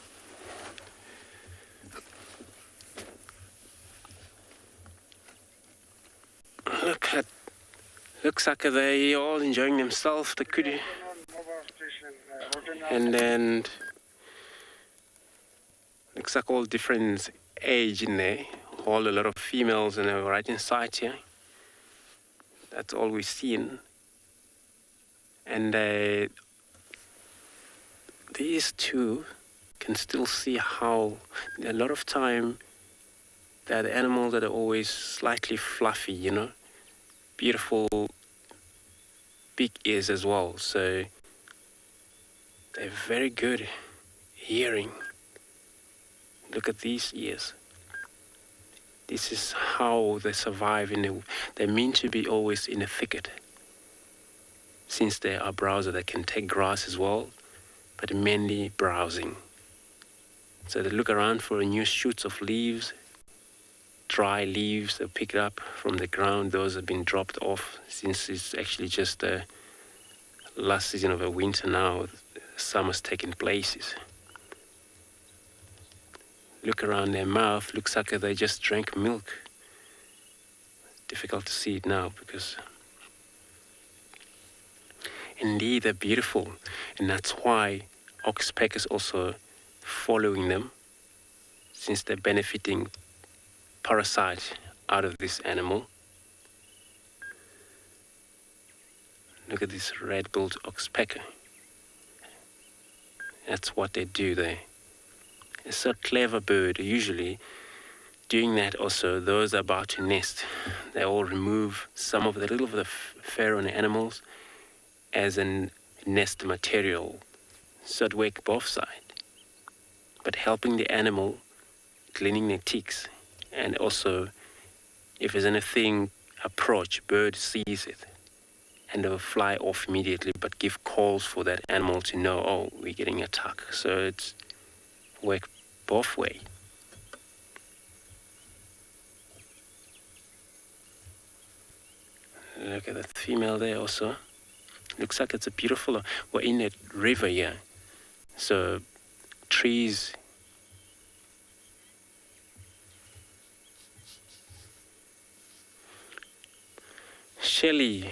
Looks like they're all enjoying themselves, the kudu. And then looks like all different age in there. A lot of females and right inside here. That's all we've seen. And these two can still see how a lot of time they're the animals that are always slightly fluffy, you know, beautiful big ears as well. So they're very good hearing. Look at these ears. This is how they survive they're meant to be always in a thicket. Since they are browsers, they can take grass as well, but mainly browsing. So they look around for new shoots of leaves, dry leaves. They pick it up from the ground. Those have been dropped off since it's actually just the last season of a winter now. Summer's taking places. Look around their mouth, looks like they just drank milk. Difficult to see it now because indeed they're beautiful, and that's why oxpecker is also following them, since they're benefiting parasite out of this animal. Look at this red-billed oxpecker. That's what they do there. It's a clever bird. Usually doing that also, those are about to nest. They all remove some of the little of the fur on the animals as a nest material. So it works both sides. But helping the animal, cleaning their ticks, and also if there's anything approach, bird sees it and they'll fly off immediately, but give calls for that animal to know, oh, we're getting attacked. So it's work both ways. Look at that female there also. Looks like it's a beautiful, we're in a river here. So trees. Shelley,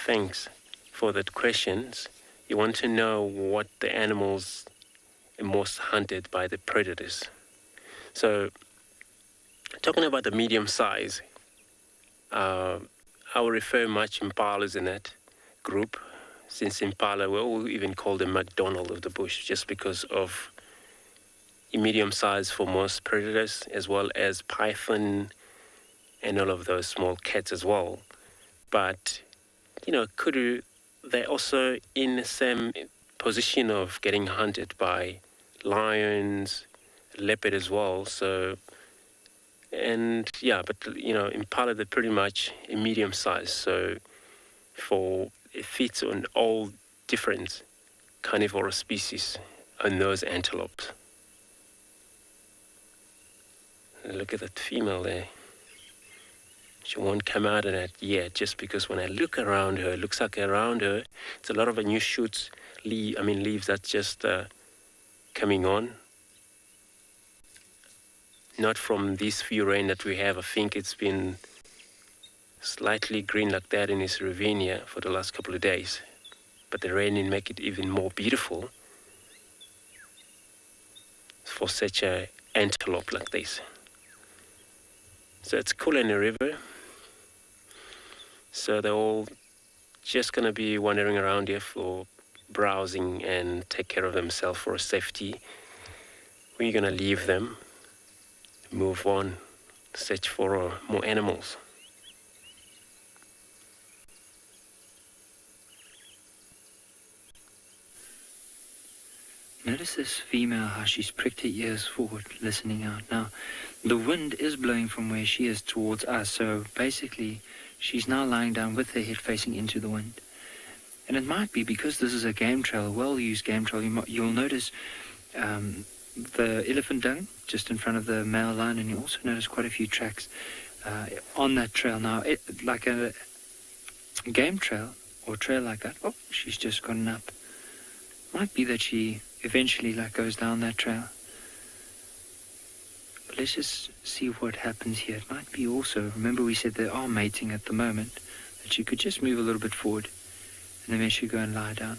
thanks for that questions. You want to know what the animals are most hunted by the predators. So, talking about the medium size, I will refer much Impalas in that group, since Impala, we'll even call them McDonald of the bush, just because of a medium size for most predators, as well as python and all of those small cats as well. But, you know, kudu, they're also in the same position of getting hunted by lions, leopard as well. So, and yeah, but, you know, Impala, they're pretty much a medium size. So it fits on all different carnivorous species on those antelopes. Look at that female there. She won't come out of that yet, just because when I look around her, it looks like around her, it's a lot of new shoots, leaves that's just coming on. Not from this few rain that we have. I think it's been slightly green like that in this ravine here for the last couple of days. But the rain will make it even more beautiful for such a antelope like this. So it's cool in the river. So they're all just going to be wandering around here for browsing and take care of themselves for safety. We're going to leave them, move on, search for more animals. Notice this female, how she's pricked her ears forward, listening out. Now, the wind is blowing from where she is towards us, so basically she's now lying down with her head facing into the wind. And it might be because this is a game trail, a well-used game trail, you'll notice the elephant dung just in front of the male lion, and you also notice quite a few tracks on that trail. Now, like a game trail or trail like that, oh, she's just gotten up. Might be that she eventually goes down that trail. But let's just see what happens here. It might be also, remember we said they are mating at the moment, that she could just move a little bit forward and then she go and lie down.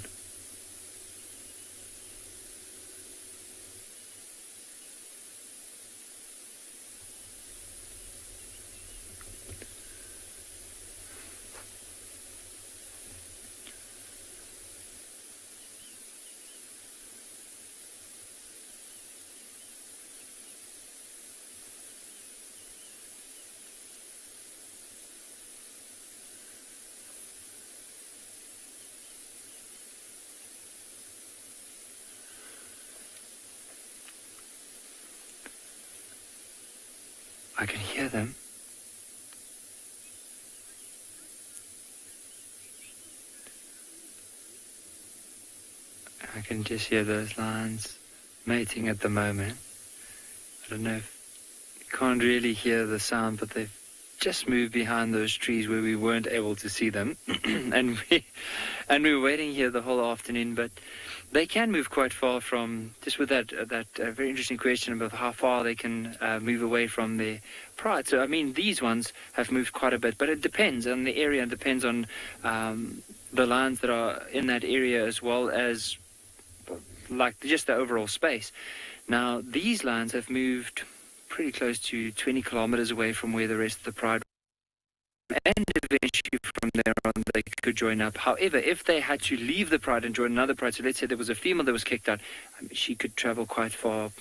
I can hear them. I can just hear those lions mating at the moment. I don't know if you can't really hear the sound, but they've just moved behind those trees where we weren't able to see them. and we were waiting here the whole afternoon, but they can move quite far from, just with that very interesting question about how far they can move away from their pride. So, I mean, these ones have moved quite a bit, but it depends on the area, and depends on the lions that are in that area, as well as just the overall space. Now, these lions have moved pretty close to 20 kilometers away from where the rest of the pride, and eventually from there on they could join up. However, if they had to leave the pride and join another pride, so let's say there was a female that was kicked out, she could travel quite far,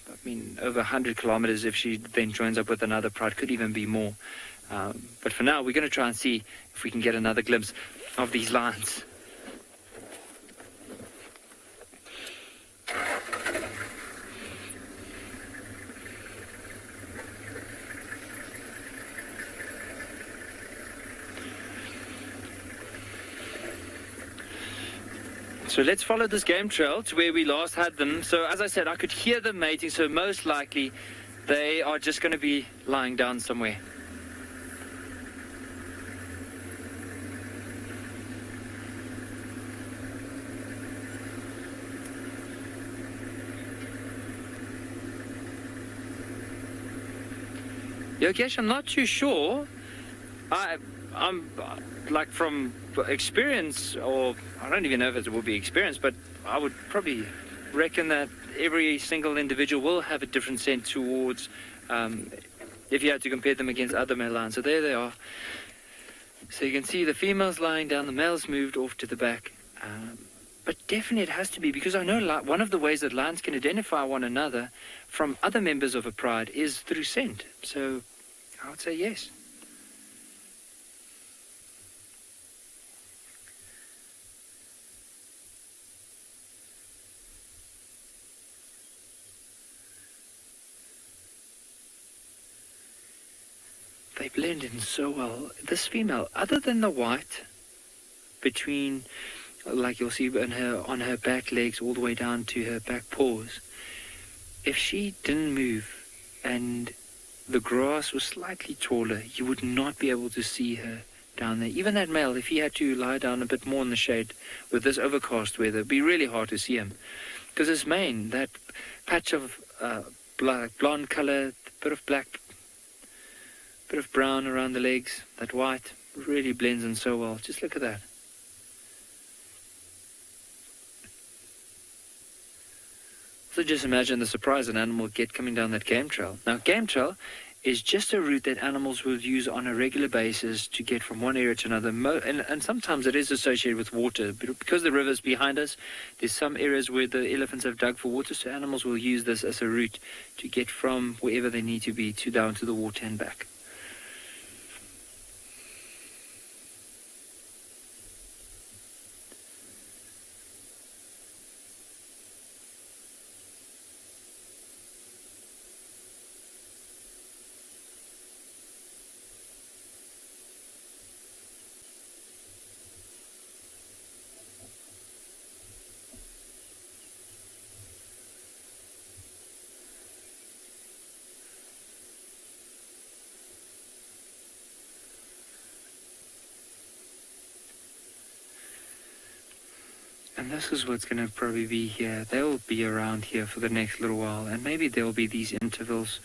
over 100 kilometers if she then joins up with another pride, could even be more. But for now, we're going to try and see if we can get another glimpse of these lions. So let's follow this game trail to where we last had them. So as I said, I could hear them mating, so most likely they are just going to be lying down somewhere. Yogesh, I'm not too sure. I'm from experience, or I don't even know if it will be experience, but I would probably reckon that every single individual will have a different scent towards, if you had to compare them against other male lions. So there they are. So you can see the females lying down, the males moved off to the back. But definitely it has to be, because I know one of the ways that lions can identify one another from other members of a pride is through scent. So I would say yes. They blend in so well. This female, other than the white between, like you'll see on her back legs all the way down to her back paws, if she didn't move and the grass was slightly taller, you would not be able to see her down there. Even that male, if he had to lie down a bit more in the shade with this overcast weather, it'd be really hard to see him. Because his mane, that patch of blonde color, bit of black, bit of brown around the legs, that white, really blends in so well. Just look at that. So just imagine the surprise an animal will get coming down that game trail. Now, game trail is just a route that animals will use on a regular basis to get from one area to another. And sometimes it is associated with water. But because the river's behind us, there's some areas where the elephants have dug for water, so animals will use this as a route to get from wherever they need to be to down to the water and back. And this is what's going to probably be here. They'll be around here for the next little while. And maybe there'll be these intervals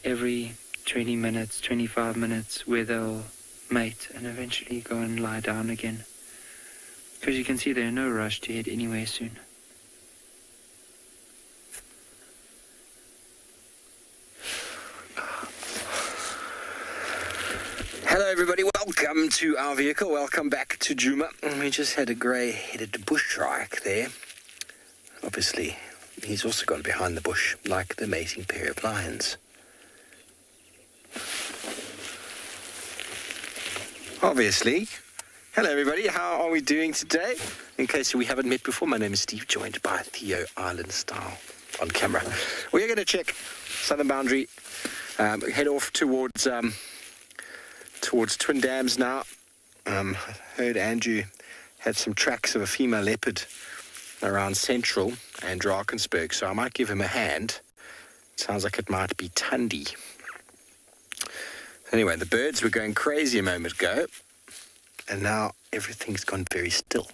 every 20 minutes, 25 minutes, where they'll mate and eventually go and lie down again. Because you can see they're in no rush to head anywhere soon. Hello everybody, welcome to our vehicle, welcome back to Juba. We just had a grey-headed bush shrike there. Obviously, he's also gone behind the bush like the mating pair of lions. Obviously. Hello everybody, how are we doing today? In case we haven't met before, my name is Steve, joined by Theo Island Style on camera. We're going to check southern boundary, head off towards Twin Dams now. I heard Andrew had some tracks of a female leopard around Central and Drakensberg, so I might give him a hand. Sounds like it might be Tundi. Anyway, the birds were going crazy a moment ago, and now everything's gone very still.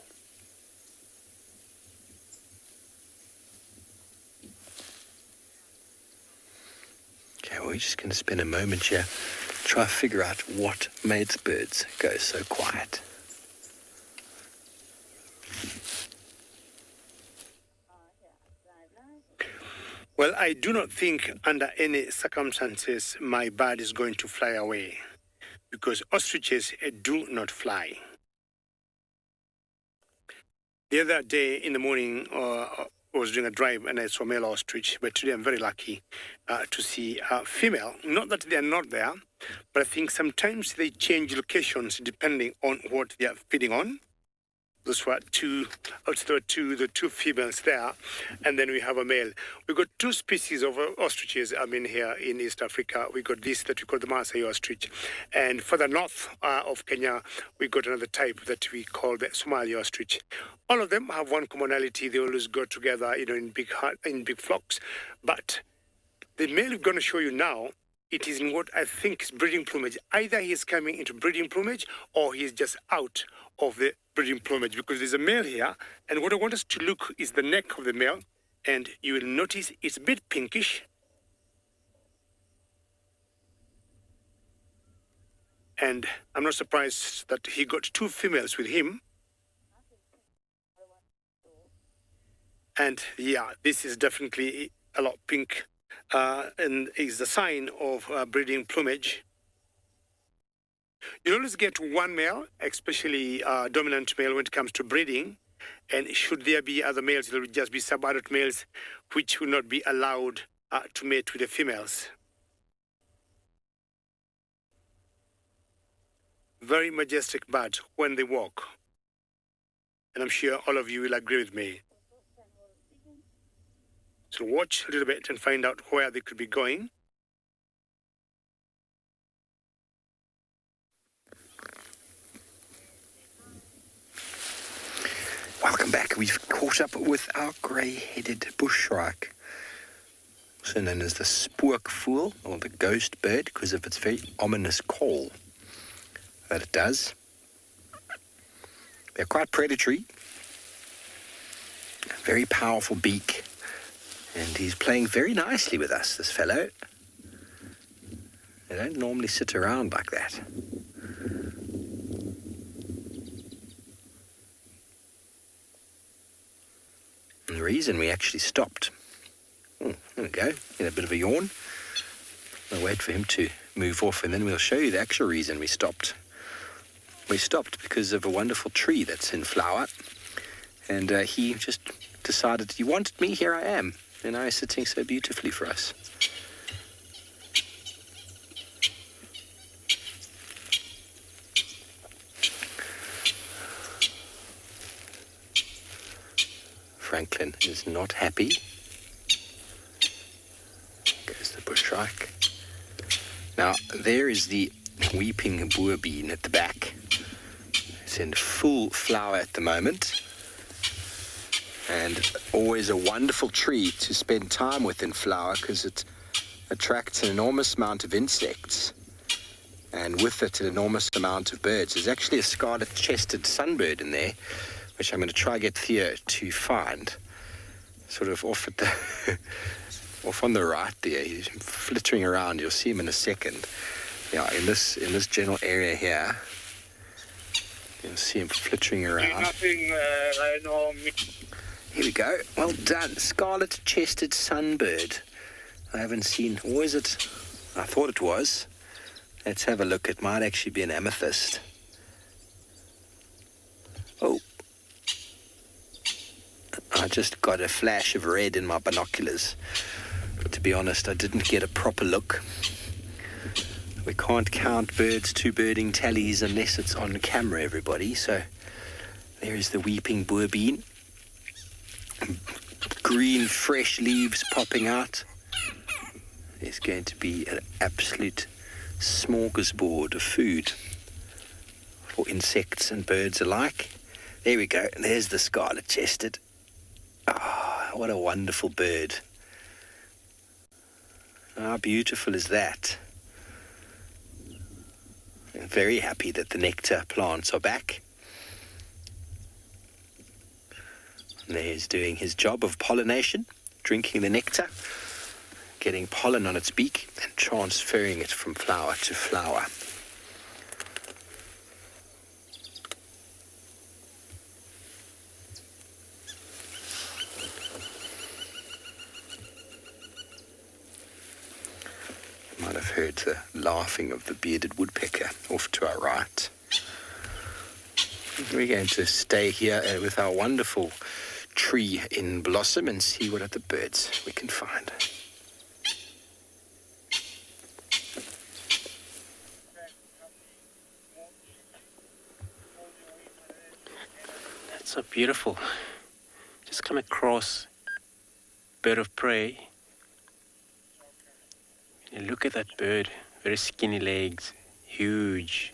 Okay, well, we're just going to spend a moment here, try to figure out what made the birds go so quiet. Well, I do not think under any circumstances my bird is going to fly away, because ostriches do not fly. The other day in the morning, I was doing a drive and I saw a male ostrich, but today I'm very lucky to see a female. Not that they are not there, but I think sometimes they change locations depending on what they are feeding on. Those were the two females there, and then we have a male. We got two species of ostriches. Here in East Africa, we got this that we call the Maasai ostrich, and further north of Kenya, we got another type that we call the Somali ostrich. All of them have one commonality: they always go together, in big flocks. But the male we're going to show you now, it is in what I think is breeding plumage. Either he is coming into breeding plumage or he is just out of the breeding plumage, because there's a male here, and what I want us to look is the neck of the male, and you will notice it's a bit pinkish. And I'm not surprised that he got two females with him. And yeah, this is definitely a lot pink, and is the sign of breeding plumage. You always get one male, especially dominant male when it comes to breeding. And should there be other males, there will just be subadult males which will not be allowed to mate with the females. Very majestic birds when they walk. And I'm sure all of you will agree with me. So watch a little bit and find out where they could be going. Welcome back. We've caught up with our grey-headed bush shrike. also known as the spookvoël, or the ghost bird, because of its very ominous call that it does. They're quite predatory. Very powerful beak. And he's playing very nicely with us, this fellow. They don't normally sit around like that. And the reason we actually stopped. Oh, there we go. Get a bit of a yawn. I'll wait for him to move off, and then we'll show you the actual reason we stopped. We stopped because of a wonderful tree that's in flower. And he just decided he wanted me, here I am. And I was sitting so beautifully for us. Franklin is not happy. Goes the bushrack. Now, there is the weeping boerbean at the back. It's in full flower at the moment. And always a wonderful tree to spend time with in flower because it attracts an enormous amount of insects. And with it, an enormous amount of birds. There's actually a scarlet-chested sunbird in there, which I'm going to try get Theo to find. Sort of off at the off on the right there. He's flittering around. You'll see him in a second. Yeah, in this general area here. You'll see him flittering around. Here we go. Well done. Scarlet-chested sunbird. I haven't seen... Or is it? I thought it was. Let's have a look. It might actually be an amethyst. Oh. I just got a flash of red in my binoculars. But to be honest, I didn't get a proper look. We can't count birds to birding tallies unless it's on camera, everybody. So there is the weeping boerbean. Green, fresh leaves popping out. There's going to be an absolute smorgasbord of food for insects and birds alike. There we go. There's the scarlet-chested. Ah, what a wonderful bird. How beautiful is that? I'm very happy that the nectar plants are back. And there's doing his job of pollination, drinking the nectar, getting pollen on its beak and transferring it from flower to flower. You might have heard the laughing of the bearded woodpecker off to our right. We're going to stay here with our wonderful tree in blossom and see what other birds we can find. That's so beautiful. Just come across bird of prey. And look at that bird. Very skinny legs, huge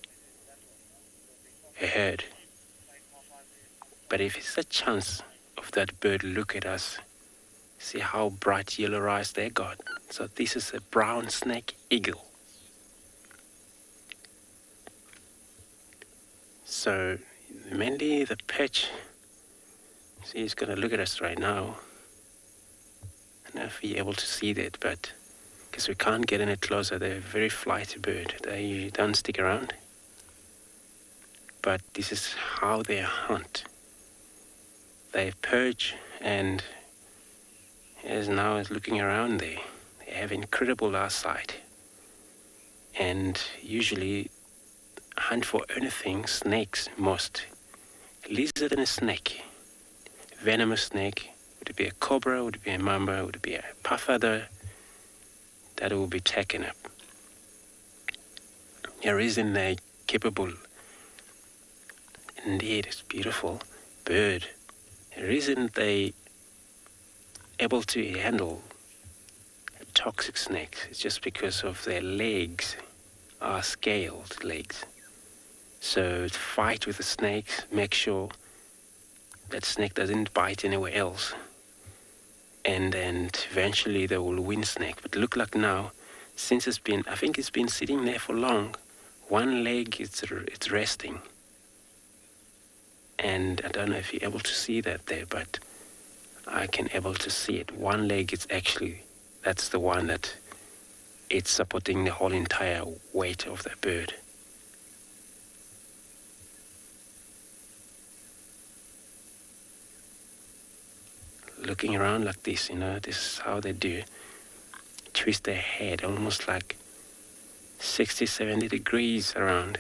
head. But if it's a chance of that bird look at us, see how bright yellow eyes they got. So this is a brown snake eagle. So mainly the perch, see, he's gonna look at us right now. I don't know if you're able to see that, but because we can't get any closer, they're a very flighty bird. They don't stick around. But this is how they hunt. They perch, and as now is looking around there, they have incredible eyesight. And usually hunt for anything, snakes most. Lizard and a snake. Venomous snake. Would it be a cobra? Would it be a mamba? Would it be a puffadder? That will be taken up. The reason they're capable, indeed, it's beautiful bird. The reason they able to handle toxic snakes is just because of their legs are scaled legs. So to fight with the snakes, make sure that snake doesn't bite anywhere else. and eventually they will win snake. But look like now, since I think it's been sitting there for long, one leg it's resting. And I don't know if you're able to see that there, but I can able to see it. One leg that's the one that it's supporting the whole entire weight of the bird. Looking around like this, this is how they do. Twist their head almost like 60, 70 degrees around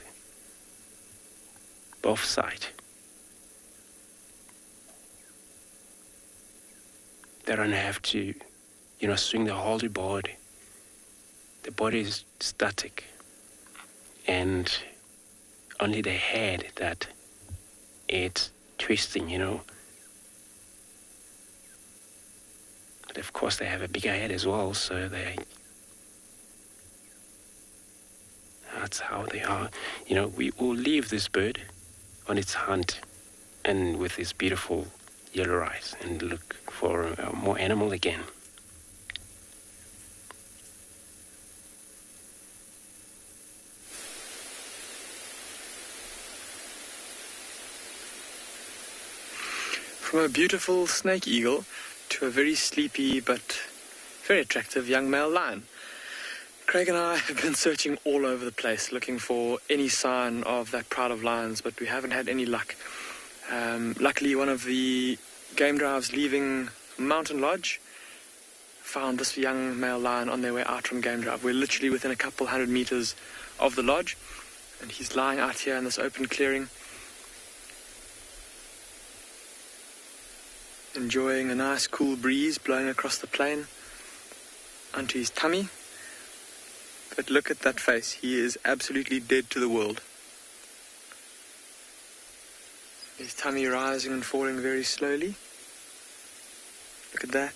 both sides. They don't have to, swing the whole body. The body is static, and only the head that it's twisting, But of course they have a bigger head as well, so that's how they are. We will leave this bird on its hunt and with its beautiful yellow eyes and look for more animal again. From a beautiful snake eagle to a very sleepy but very attractive young male lion. Craig and I have been searching all over the place looking for any sign of that pride of lions, but we haven't had any luck. Luckily, one of the game drives leaving Mountain Lodge found this young male lion on their way out from game drive. We're literally within a couple 100 meters of the lodge, and he's lying out here in this open clearing, enjoying a nice cool breeze blowing across the plain onto his tummy. But look at that face. He is absolutely dead to the world. His tummy rising and falling very slowly. Look at that.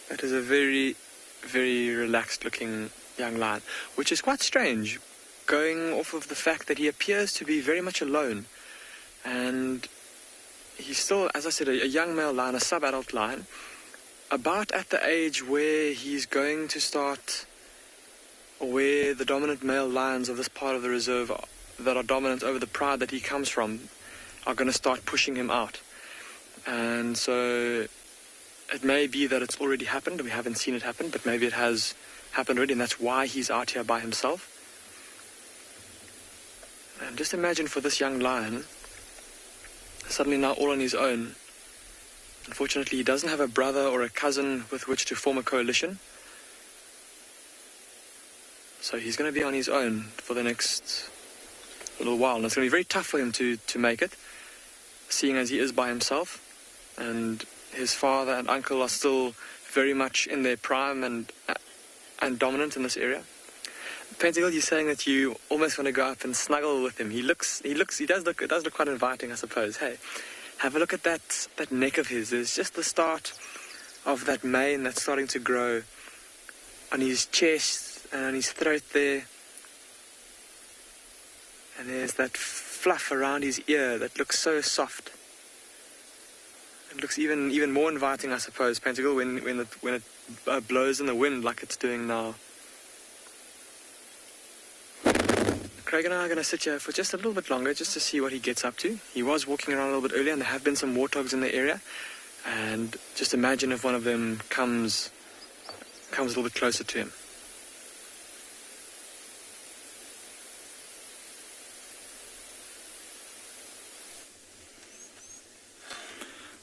That is a very, very relaxed looking young lion, which is quite strange, going off of the fact that he appears to be very much alone. And he's still, as I said, a young male lion, a sub-adult lion, about at the age where he's going to start, or where the dominant male lions of this part of the reserve that are dominant over the pride that he comes from are going to start pushing him out. And so it may be that it's already happened. We haven't seen it happen, but maybe it has happened already, and that's why he's out here by himself. And just imagine for this young lion, suddenly now all on his own. Unfortunately, he doesn't have a brother or a cousin with which to form a coalition. So he's going to be on his own for the next little while. And it's going to be very tough for him to make it, seeing as he is by himself. And his father and uncle are still very much in their prime and dominant in this area. Pentacle, you're saying that you almost want to go up and snuggle with him. He does look quite inviting, I suppose. Hey, have a look at that neck of his. There's just the start of that mane that's starting to grow on his chest and on his throat there. And there's that fluff around his ear that looks so soft. It looks even more inviting, I suppose, Pentacle, when it blows in the wind like it's doing now. Craig and I are going to sit here for just a little bit longer just to see what he gets up to. He was walking around a little bit earlier, and there have been some warthogs in the area. And just imagine if one of them comes a little bit closer to him.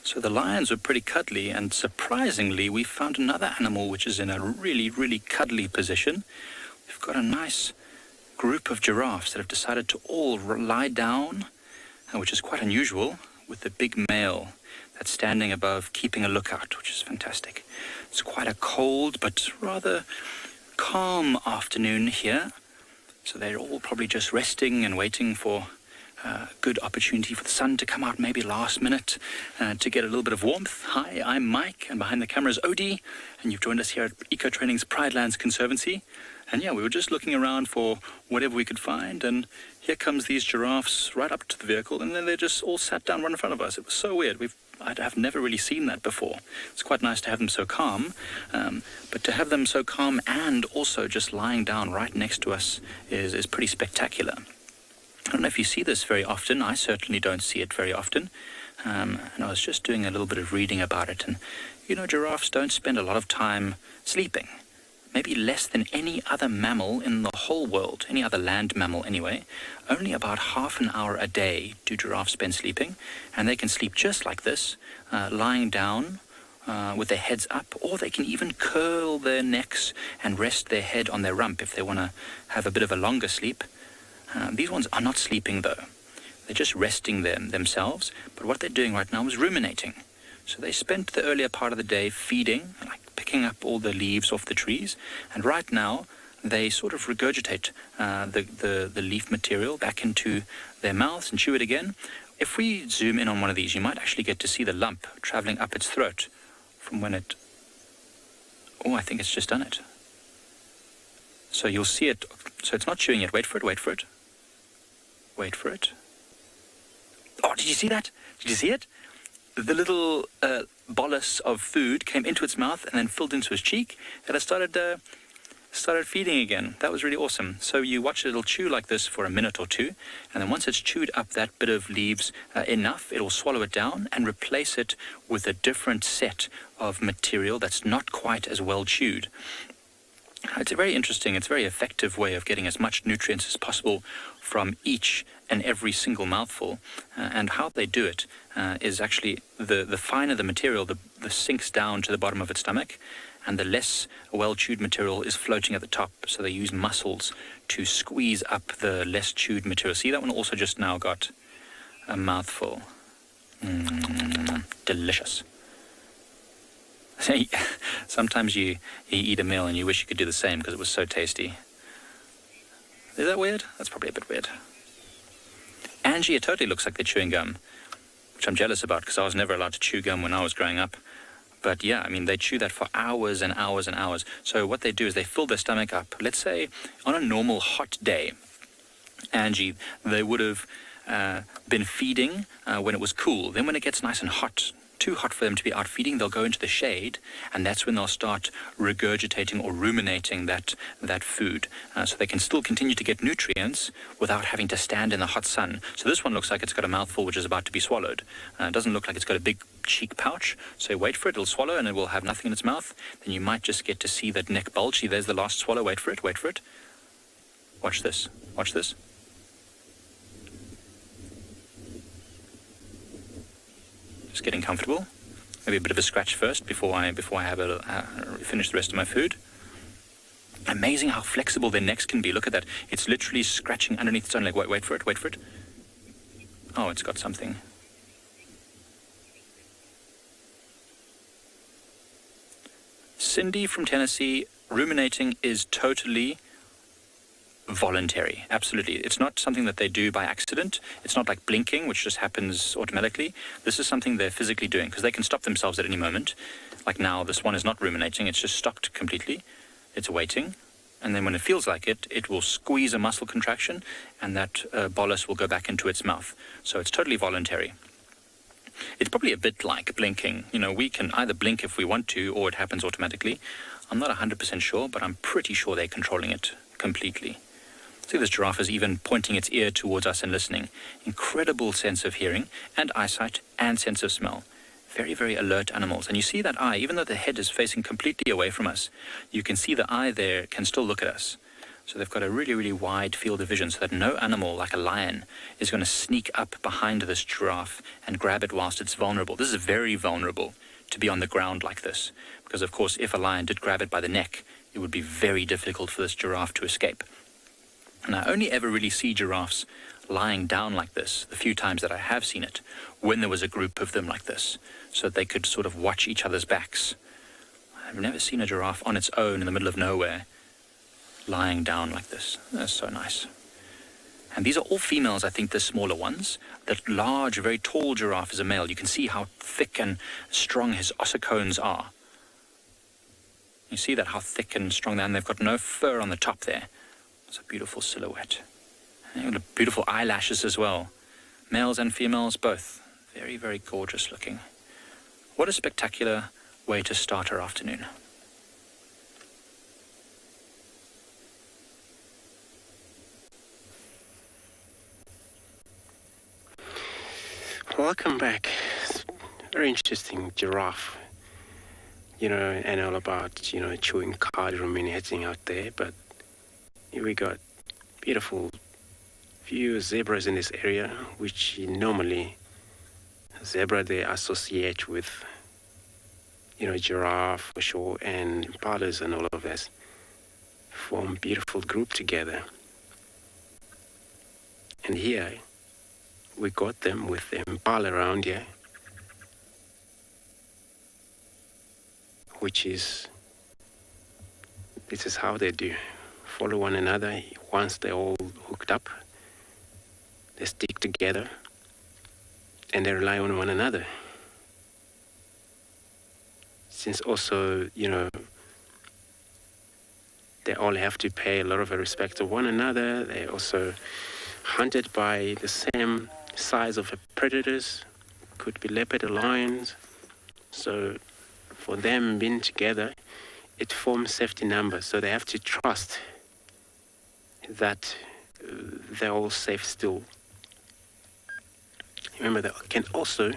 So the lions were pretty cuddly, and surprisingly we found another animal which is in a really, really cuddly position. We've got a nice group of giraffes that have decided to all lie down, which is quite unusual, with the big male that's standing above keeping a lookout, which is fantastic. It's quite a cold but rather calm afternoon here, so they're all probably just resting and waiting for a good opportunity for the sun to come out, maybe last minute, to get a little bit of warmth. Hi, I'm Mike, and behind the camera is Odie, and you've joined us here at Eco Training's Pride Lands Conservancy. And yeah, we were just looking around for whatever we could find, and here comes these giraffes right up to the vehicle, and then they just all sat down right in front of us. It was so weird. I've never really seen that before. It's quite nice to have them so calm, but to have them so calm and also just lying down right next to us is pretty spectacular. I don't know if you see this very often. I certainly don't see it very often. And I was just doing a little bit of reading about it, and giraffes don't spend a lot of time sleeping. Maybe less than any other mammal in the whole world, any other land mammal anyway. Only about half an hour a day do giraffes spend sleeping, and they can sleep just like this, lying down with their heads up, or they can even curl their necks and rest their head on their rump if they want to have a bit of a longer sleep. These ones are not sleeping though. They're just resting themselves, but what they're doing right now is ruminating. So they spent the earlier part of the day feeding, like picking up all the leaves off the trees, and right now they sort of regurgitate the leaf material back into their mouths and chew it again. If we zoom in on one of these, you might actually get to see the lump traveling up its throat from when it... Oh, I think it's just done it. So you'll see it. So it's not chewing yet. Wait for it, wait for it. Wait for it. Oh, did you see that? Did you see it? The little bolus of food came into its mouth and then filled into its cheek, and it started feeding again. That was really awesome. So you watch it, it'll chew like this for a minute or two, and then once it's chewed up that bit of leaves enough, it'll swallow it down and replace it with a different set of material that's not quite as well chewed. It's a very interesting, it's a very effective way of getting as much nutrients as possible from each and every single mouthful. And how they do it is actually the finer the material, the sinks down to the bottom of its stomach, and the less well-chewed material is floating at the top. So they use muscles to squeeze up the less chewed material. See, that one also just now got a mouthful. Delicious. Sometimes you eat a meal and you wish you could do the same because it was so tasty. Is that weird? That's probably a bit weird. Angie, it totally looks like they're chewing gum, which I'm jealous about because I was never allowed to chew gum when I was growing up. But yeah, I mean, they chew that for hours and hours and hours. So what they do is they fill their stomach up. Let's say on a normal hot day, Angie, they would have been feeding when it was cool. Then when it gets nice and hot, too hot for them to be out feeding, they'll go into the shade, and that's when they'll start regurgitating or ruminating that food, so they can still continue to get nutrients without having to stand in the hot sun. So this one looks like it's got a mouthful which is about to be swallowed. It doesn't look like it's got a big cheek pouch, so wait for it, it'll swallow and it will have nothing in its mouth. Then you might just get to see that neck bulge. See, there's the last swallow. Wait for it, wait for it. Watch this, watch this. Just getting comfortable. Maybe a bit of a scratch first before I finish the rest of my food. Amazing how flexible their necks can be. Look at that. It's literally scratching underneath its own leg. Wait for it, wait for it. Oh, it's got something. Cindy from Tennessee, ruminating is totally voluntary. Absolutely. It's not something that they do by accident. It's not like blinking, which just happens automatically. This is something they're physically doing because they can stop themselves at any moment. Like now, this one is not ruminating. It's just stopped completely. It's waiting. And then when it feels like it, it will squeeze a muscle contraction and that bolus will go back into its mouth. So it's totally voluntary. It's probably a bit like blinking. You know, we can either blink if we want to or it happens automatically. I'm not 100% sure, but I'm pretty sure they're controlling it completely. See, this giraffe is even pointing its ear towards us and listening. Incredible sense of hearing and eyesight and sense of smell. Very, very alert animals. And you see that eye, even though the head is facing completely away from us, you can see the eye there can still look at us. So they've got a really, really wide field of vision so that no animal like a lion is going to sneak up behind this giraffe and grab it whilst it's vulnerable. This is very vulnerable to be on the ground like this. Because, of course, if a lion did grab it by the neck, it would be very difficult for this giraffe to escape. And I only ever really see giraffes lying down like this, the few times that I have seen it, when there was a group of them like this, so that they could sort of watch each other's backs. I've never seen a giraffe on its own in the middle of nowhere, lying down like this. That's so nice. And these are all females, I think, the smaller ones. That large, very tall giraffe is a male. You can see how thick and strong his ossicones are. You see that, how thick and strong they are, and they've got no fur on the top there. It's a beautiful silhouette. And they've got beautiful eyelashes as well. Males and females both. Very, very gorgeous looking. What a spectacular way to start our afternoon. Welcome back. It's very interesting giraffe. And all about, chewing cud, ruminating out there. But here we got beautiful few zebras in this area, which normally zebra they associate with, giraffe for sure, and impalas and all of that form beautiful group together. And here we got them with the impala around here, this is how they do. Follow one another. Once they're all hooked up, they stick together and they rely on one another. Since also, they all have to pay a lot of respect to one another. They're also hunted by the same size of predators. Could be leopard or lions. So for them being together, it forms safety numbers. So they have to trust that they're all safe still. Remember, they can also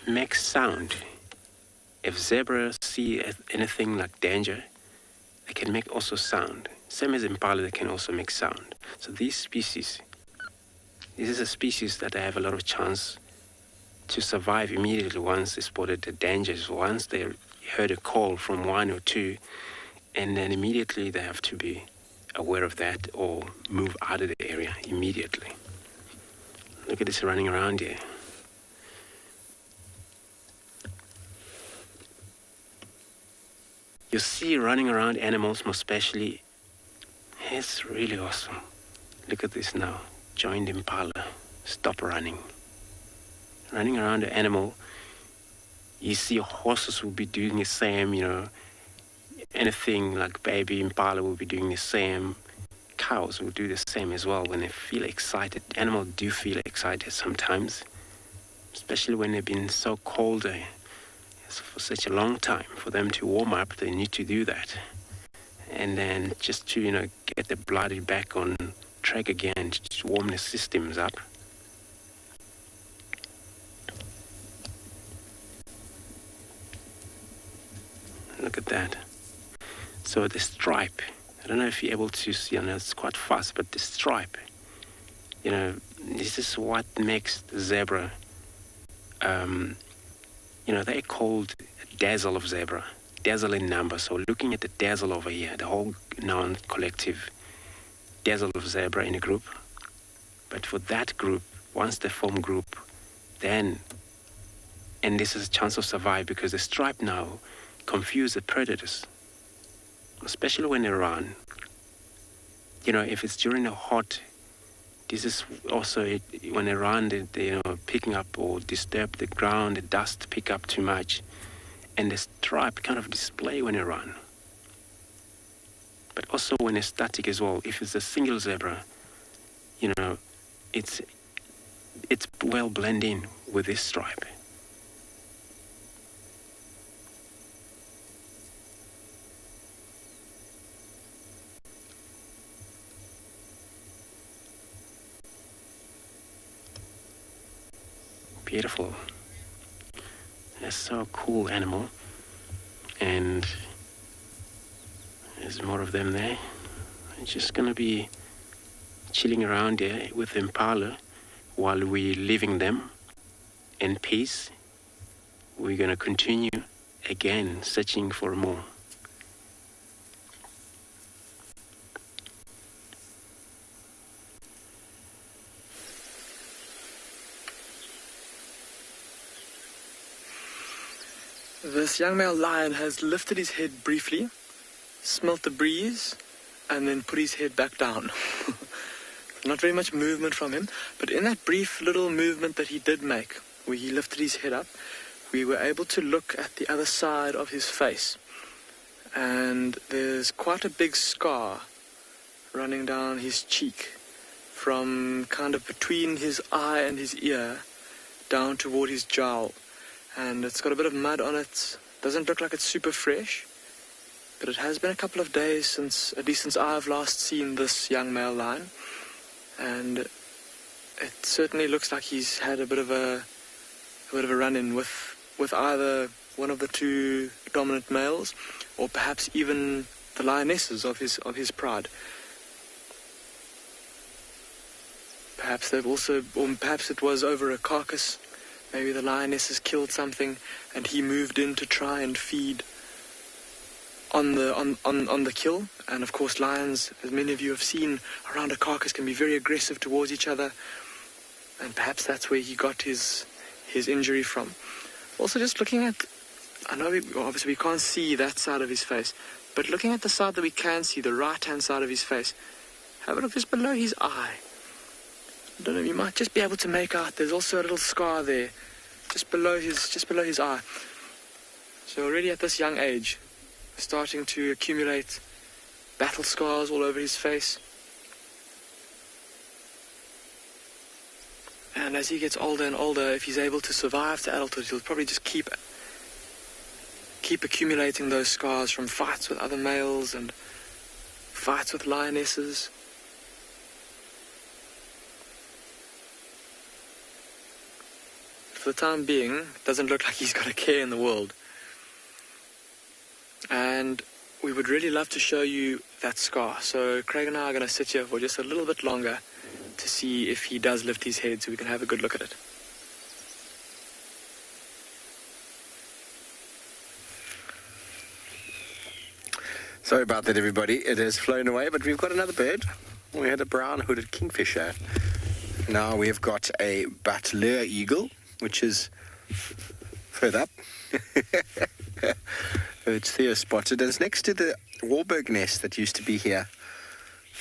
make sound. If zebras see anything like danger, they can make also sound. Same as impala, they can also make sound. So this is a species that they have a lot of chance to survive immediately once they spotted the dangers. Once they heard a call from one or two, and then immediately they have to be aware of that or move out of the area immediately. Look at this running around here. You see running around animals, most especially, it's really awesome. Look at this now. Joined impala. Stop running. Running around the animal, you see horses will be doing the same, anything like baby impala will be doing the same. Cows will do the same as well when they feel excited. Animals do feel excited sometimes, especially when they've been so cold for such a long time. For them to warm up, they need to do that. And then just to, get the blood back on track again, to warm the systems up. Look at that. So the stripe, I don't know if you're able to see, I know it's quite fast, but the stripe, this is what makes the zebra, they're called dazzle of zebra, dazzle in number. So looking at the dazzle over here, the whole noun collective, dazzle of zebra in a group. But for that group, once they form group, then, and this is a chance of survive because the stripe now confuse the predators, especially when they run. If it's during the hot, this is also when they run, they picking up or disturb the ground, the dust pick up too much, and the stripe kind of display when they run. But also when it's static as well. If it's a single zebra, it's well blend in with this stripe. Beautiful. That's so cool animal. And there's more of them there. I'm just gonna be chilling around here with impala while we're leaving them in peace. We're gonna continue again searching for more. This young male lion has lifted his head briefly, smelt the breeze, and then put his head back down. Not very much movement from him, but in that brief little movement that he did make, where he lifted his head up, we were able to look at the other side of his face. and there's quite a big scar running down his cheek from kind of between his eye and his ear down toward his jowl, and it's got a bit of mud on it. Doesn't look like it's super fresh, but it has been a couple of days since I've last seen this young male lion, and it certainly looks like he's had a bit of a run-in with either one of the two dominant males, or perhaps even the lionesses of his pride. Perhaps perhaps it was over a carcass. Maybe the lioness has killed something, and he moved in to try and feed on the kill. And of course, lions, as many of you have seen around a carcass, can be very aggressive towards each other, and perhaps that's where he got his injury from. Also, just looking at, I know obviously we can't see that side of his face, but looking at the side that we can see, the right-hand side of his face, have a look just below his eye. I don't know, you might just be able to make out there's also a little scar there, just below his eye. So already at this young age, starting to accumulate battle scars all over his face. And as he gets older and older, if he's able to survive to adulthood, he'll probably just keep accumulating those scars from fights with other males and fights with lionesses. For the time being, it doesn't look like he's got a care in the world. And we would really love to show you that scar. So Craig and I are going to sit here for just a little bit longer to see if he does lift his head so we can have a good look at it. Sorry about that, everybody. It has flown away, but we've got another bird. We had a brown hooded kingfisher. Now we've got a Batler Eagle, which is further up. It's there spotted, and it's next to the Wahlberg nest that used to be here.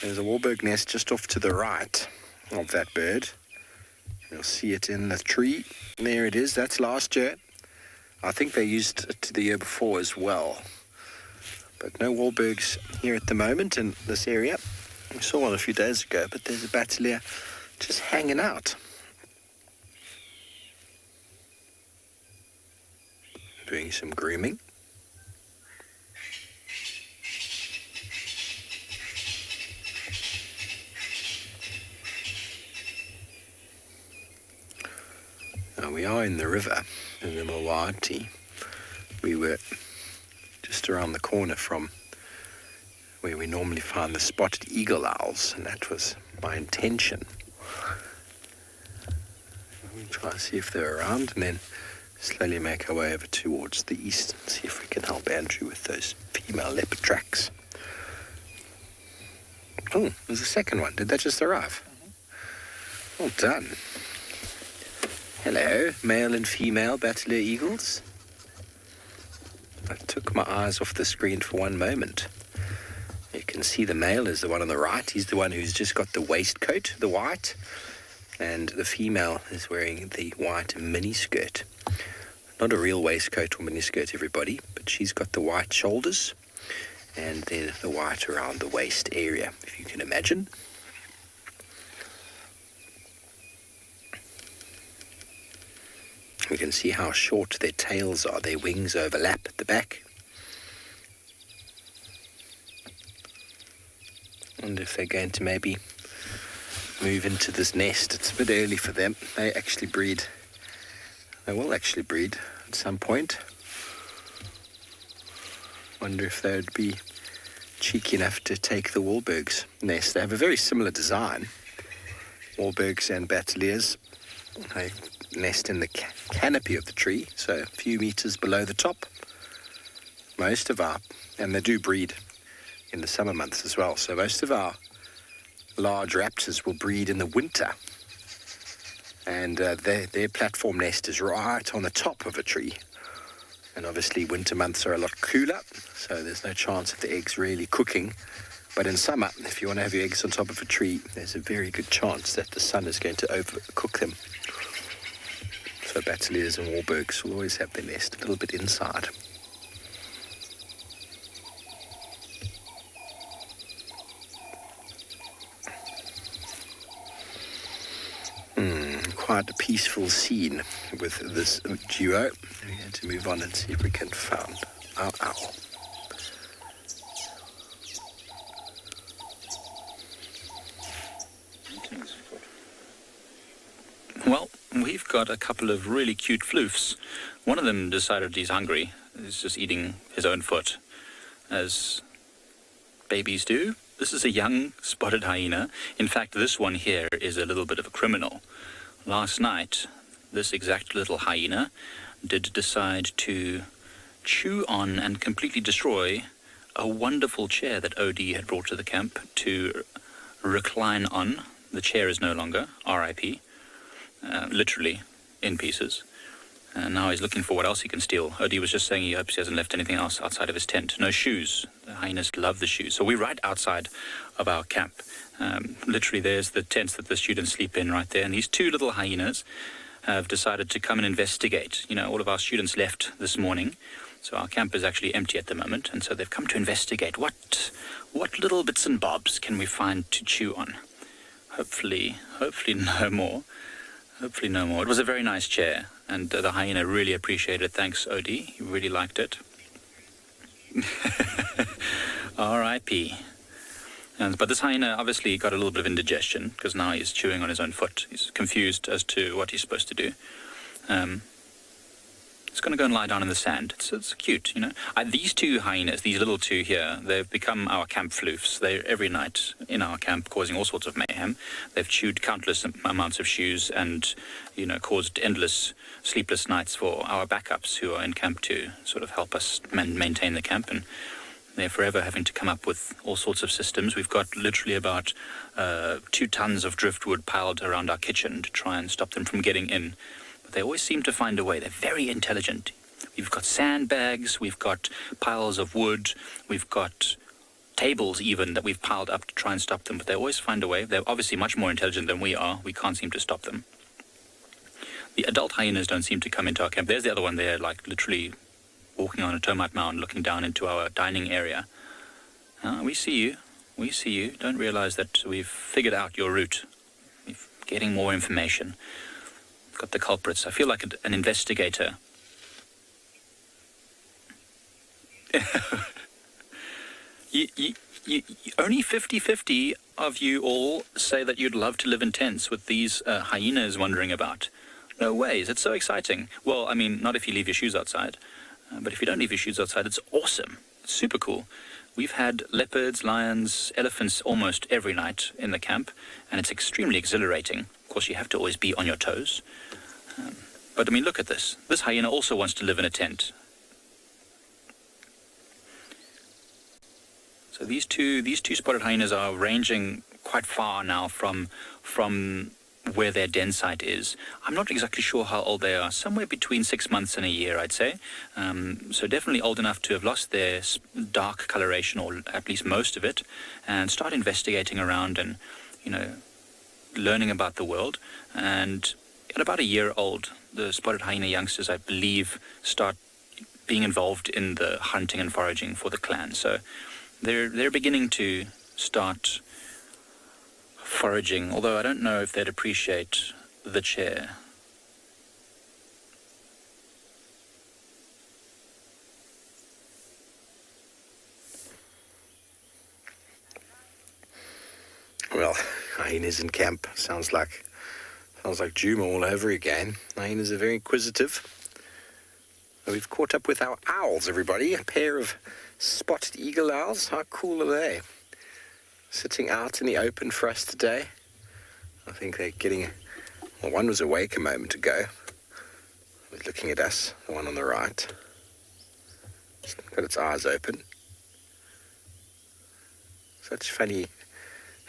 There's a Wahlberg nest just off to the right of that bird. You'll see it in the tree. There it is. That's last year. I think they used it the year before as well. But no Wahlbergs here at the moment in this area. We saw one a few days ago, but there's a Batler just hanging out. Doing some grooming. Now we are in the river in the Milwaukee. We were just around the corner from where we normally find the spotted eagle owls, and that was my intention. We'll try and see if they're around, and then slowly make our way over towards the east and see if we can help Andrew with those female leopard tracks. Oh, there's a second one. Did that just arrive? Mm-hmm. Well done. Hello, male and female Batler eagles. I took my eyes off the screen for one moment. You can see the male is the one on the right. He's the one who's just got the waistcoat, the white, and the female is wearing the white miniskirt. Not a real waistcoat or miniskirt, everybody, but she's got the white shoulders and then the white around the waist area, if you can imagine. We can see how short their tails are. Their wings overlap at the back. I wonder if they're going to maybe move into this nest. It's a bit early for them. They actually breed. They will actually breed at some point. Wonder if they would be cheeky enough to take the Wahlberg's nest. They have a very similar design. Wahlbergs and Batlers. They nest in the canopy of the tree, so a few meters below the top. Most of our, and they do breed in the summer months as well, so most of our large raptors will breed in the winter. And their platform nest is right on the top of a tree. And obviously winter months are a lot cooler, so there's no chance of the eggs really cooking. But in summer, if you want to have your eggs on top of a tree, there's a very good chance that the sun is going to overcook them. So Batlers and Wahlbergs will always have their nest a little bit inside. quite a peaceful scene with this duo. We had to move on and see if we can find our owl. Well, we've got a couple of really cute floofs. One of them decided he's hungry. He's just eating his own foot, as babies do. This is a young spotted hyena. In fact, this one here is a little bit of a criminal. Last night, this exact little hyena did decide to chew on and completely destroy a wonderful chair that OD had brought to the camp to recline on. The chair is no longer, RIP, literally in pieces. And now he's looking for what else he can steal. OD was just saying he hopes he hasn't left anything else outside of his tent. No shoes. The hyenas love the shoes. So we're right outside of our camp. Literally, there's the tents that the students sleep in right there. And these two little hyenas have decided to come and investigate. You know, all of our students left this morning, so our camp is actually empty at the moment. And so they've come to investigate what little bits and bobs can we find to chew on. Hopefully no more. Hopefully no more. It was a very nice chair, and the hyena really appreciated it. Thanks, OD. He really liked it. R.I.P. But this hyena obviously got a little bit of indigestion, because now he's chewing on his own foot. He's confused as to what he's supposed to do. It's going to go and lie down in the sand. It's cute, you know. These two hyenas, these little two here, they've become our camp floofs. They're every night in our camp causing all sorts of mayhem. They've chewed countless amounts of shoes and, you know, caused endless sleepless nights for our backups who are in camp to sort of help us maintain the camp. And they're forever having to come up with all sorts of systems. We've got literally about 2 tons of driftwood piled around our kitchen to try and stop them from getting in. But they always seem to find a way. They're very intelligent. We've got sandbags, we've got piles of wood, we've got tables even that we've piled up to try and stop them, but they always find a way. They're obviously much more intelligent than we are. We can't seem to stop them. The adult hyenas don't seem to come into our camp. There's the other one there, like literally walking on a termite mound, looking down into our dining area. We see you. We see you. Don't realize that we've figured out your route. We're getting more information. Got the culprits. I feel like an investigator. you only 50-50 of you all say that you'd love to live in tents with these hyenas wandering about. No ways. It's so exciting. Well, I mean, not if you leave your shoes outside. But if you don't leave your shoes outside, it's awesome. It's super cool. We've had leopards, lions, elephants almost every night in the camp, and it's extremely exhilarating. Of course, you have to always be on your toes. But, I mean, look at this. This hyena also wants to live in a tent. So these two spotted hyenas are ranging quite far now from where their den site is. I'm not exactly sure how old they are. Somewhere between 6 months and a year, I'd say. So definitely old enough to have lost their dark coloration, or at least most of it, and start investigating around and, you know, learning about the world. And at about a year old, the spotted hyena youngsters, I believe, start being involved in the hunting and foraging for the clan. So they're beginning to start foraging, although I don't know if they'd appreciate the chair. Well, hyenas in camp sounds like Juba all over again. Hyenas are very inquisitive. We've caught up with our owls, everybody. A pair of spotted eagle owls. How cool are they? Sitting out in the open for us today. I think they're getting... Well, one was awake a moment ago. It was looking at us, the one on the right. It's got its eyes open. Such funny...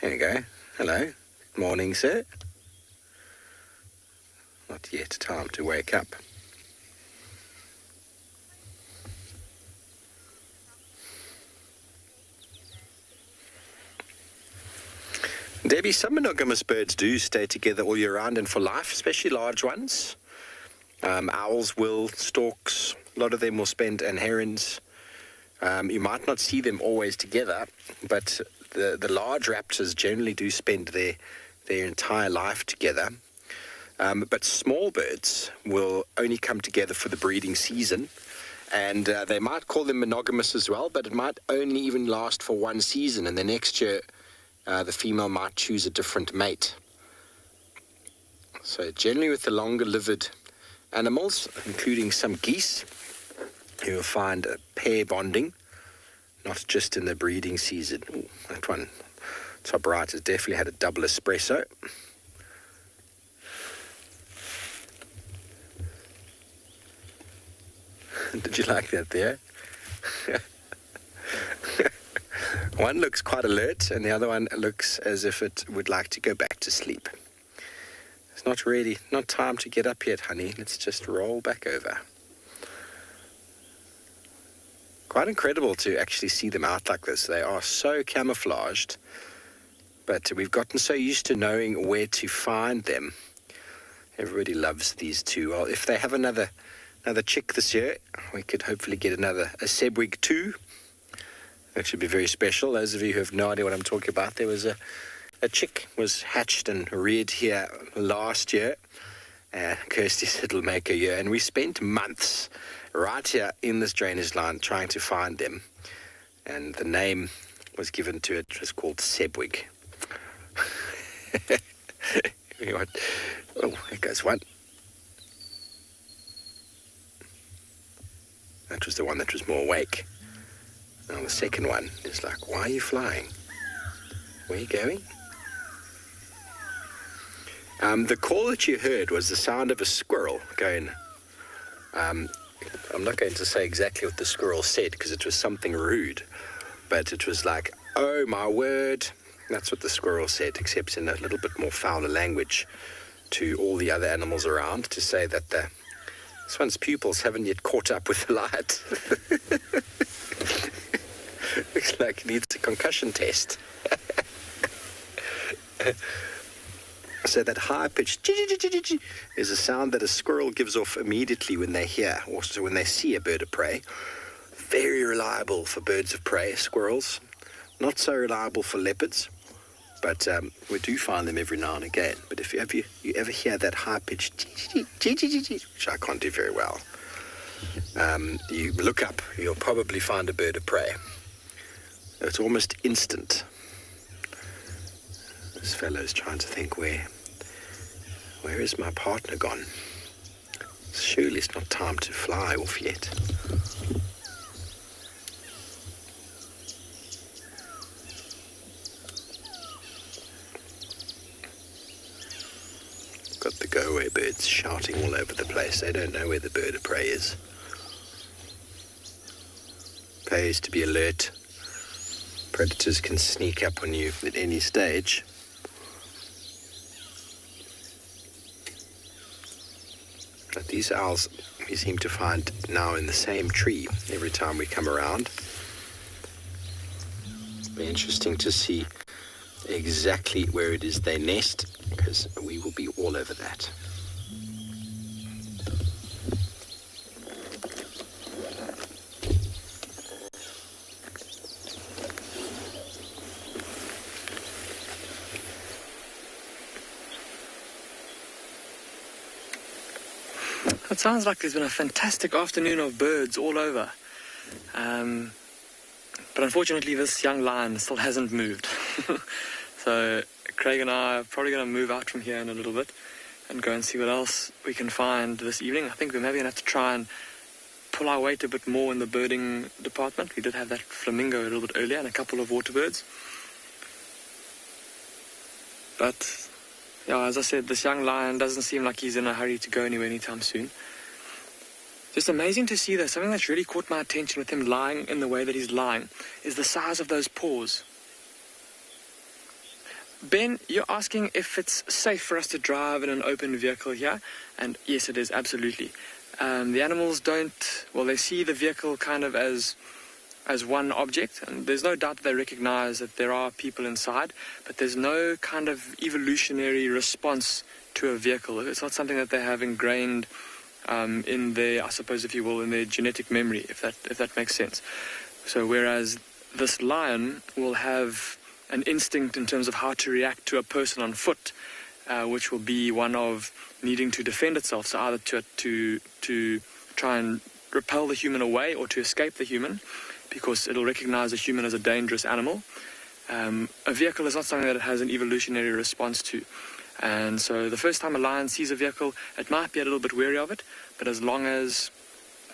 There you go. Hello. Good morning, sir. Not yet time to wake up. Debbie, some monogamous birds do stay together all year round and for life, especially large ones. Owls will, storks, a lot of them will spend, and herons. You might not see them always together, but the large raptors generally do spend their entire life together. But small birds will only come together for the breeding season. And they might call them monogamous as well, but it might only even last for one season. And the next year, the female might choose a different mate. So generally with the longer-lived animals, including some geese, you will find a pair bonding, not just in the breeding season. Ooh, that one, top right, has definitely had a double espresso. Did you like that there? One looks quite alert, and the other one looks as if it would like to go back to sleep. It's not time to get up yet, honey. Let's just roll back over. Quite incredible to actually see them out like this. They are so camouflaged, but we've gotten so used to knowing where to find them. Everybody loves these two. Well, if they have another chick this year, we could hopefully get a Sebwig too. That should be very special. Those of you who have no idea what I'm talking about, there was a chick was hatched and reared here last year. Kirsty said it'll make a year, and we spent months right here in this drainage line trying to find them, and the name was given to it. It was called Sebwig. Oh, there goes one. That was the one that was more awake. Now the second one is like, why are you flying? Where are you going? The call that you heard was the sound of a squirrel going. I'm not going to say exactly what the squirrel said because it was something rude, but it was like, oh my word. That's what the squirrel said, except in a little bit more fouler language to all the other animals around, to say that this one's pupils haven't yet caught up with the light. Looks like it needs a concussion test. So that high-pitched is a sound that a squirrel gives off immediately when they hear, or so when they see a bird of prey. Very reliable for birds of prey, squirrels. Not so reliable for leopards, but we do find them every now and again. But if you ever hear that high-pitched which I can't do very well, you look up, you'll probably find a bird of prey. It's almost instant. This fellow's trying to think, where is my partner gone? Surely it's not time to fly off yet. Got the go-away birds shouting all over the place. They don't know where the bird of prey is. Pays to be alert. Predators can sneak up on you at any stage. But these owls we seem to find now in the same tree every time we come around. It'll be interesting to see exactly where it is they nest, because we will be all over that. It sounds like there's been a fantastic afternoon of birds all over. But unfortunately, this young lion still hasn't moved. So Craig and I are probably going to move out from here in a little bit and go and see what else we can find this evening. I think we're maybe going to have to try and pull our weight a bit more in the birding department. We did have that flamingo a little bit earlier and a couple of water birds. But yeah, as I said, this young lion doesn't seem like he's in a hurry to go anywhere anytime soon. Just amazing to see, though. Something that's really caught my attention with him lying in the way that he's lying is the size of those paws. Ben, you're asking if it's safe for us to drive in an open vehicle here, and yes, it is, absolutely. The animals they see the vehicle kind of as one object, and there's no doubt that they recognize that there are people inside, but there's no kind of evolutionary response to a vehicle. It's not something that they have ingrained in their, I suppose, if you will, in their genetic memory, if that makes sense. So whereas this lion will have an instinct in terms of how to react to a person on foot, which will be one of needing to defend itself, so either to try and repel the human away or to escape the human, because it'll recognize a human as a dangerous animal. A vehicle is not something that it has an evolutionary response to. And so the first time a lion sees a vehicle, it might be a little bit wary of it, but as long as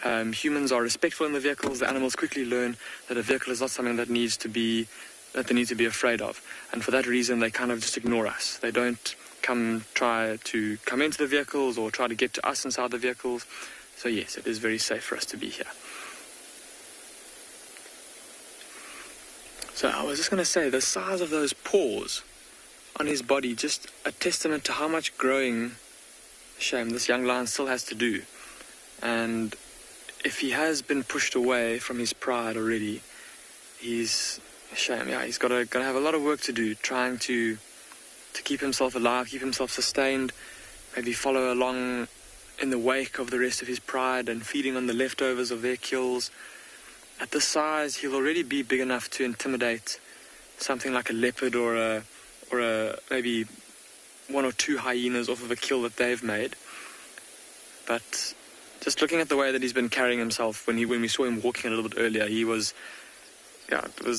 humans are respectful in the vehicles, the animals quickly learn that a vehicle is not something that they need to be afraid of. And for that reason, they kind of just ignore us. They don't try to come into the vehicles or try to get to us inside the vehicles. So yes, it is very safe for us to be here. So I was just going to say, the size of those paws on his body, just a testament to how much growing shame this young lion still has to do. And if he has been pushed away from his pride already, he's got to have a lot of work to do, trying to keep himself alive, keep himself sustained, maybe follow along in the wake of the rest of his pride and feeding on the leftovers of their kills. At this size, he'll already be big enough to intimidate something like a leopard or a maybe one or two hyenas off of a kill that they've made. But just looking at the way that he's been carrying himself, when we saw him walking a little bit earlier, it was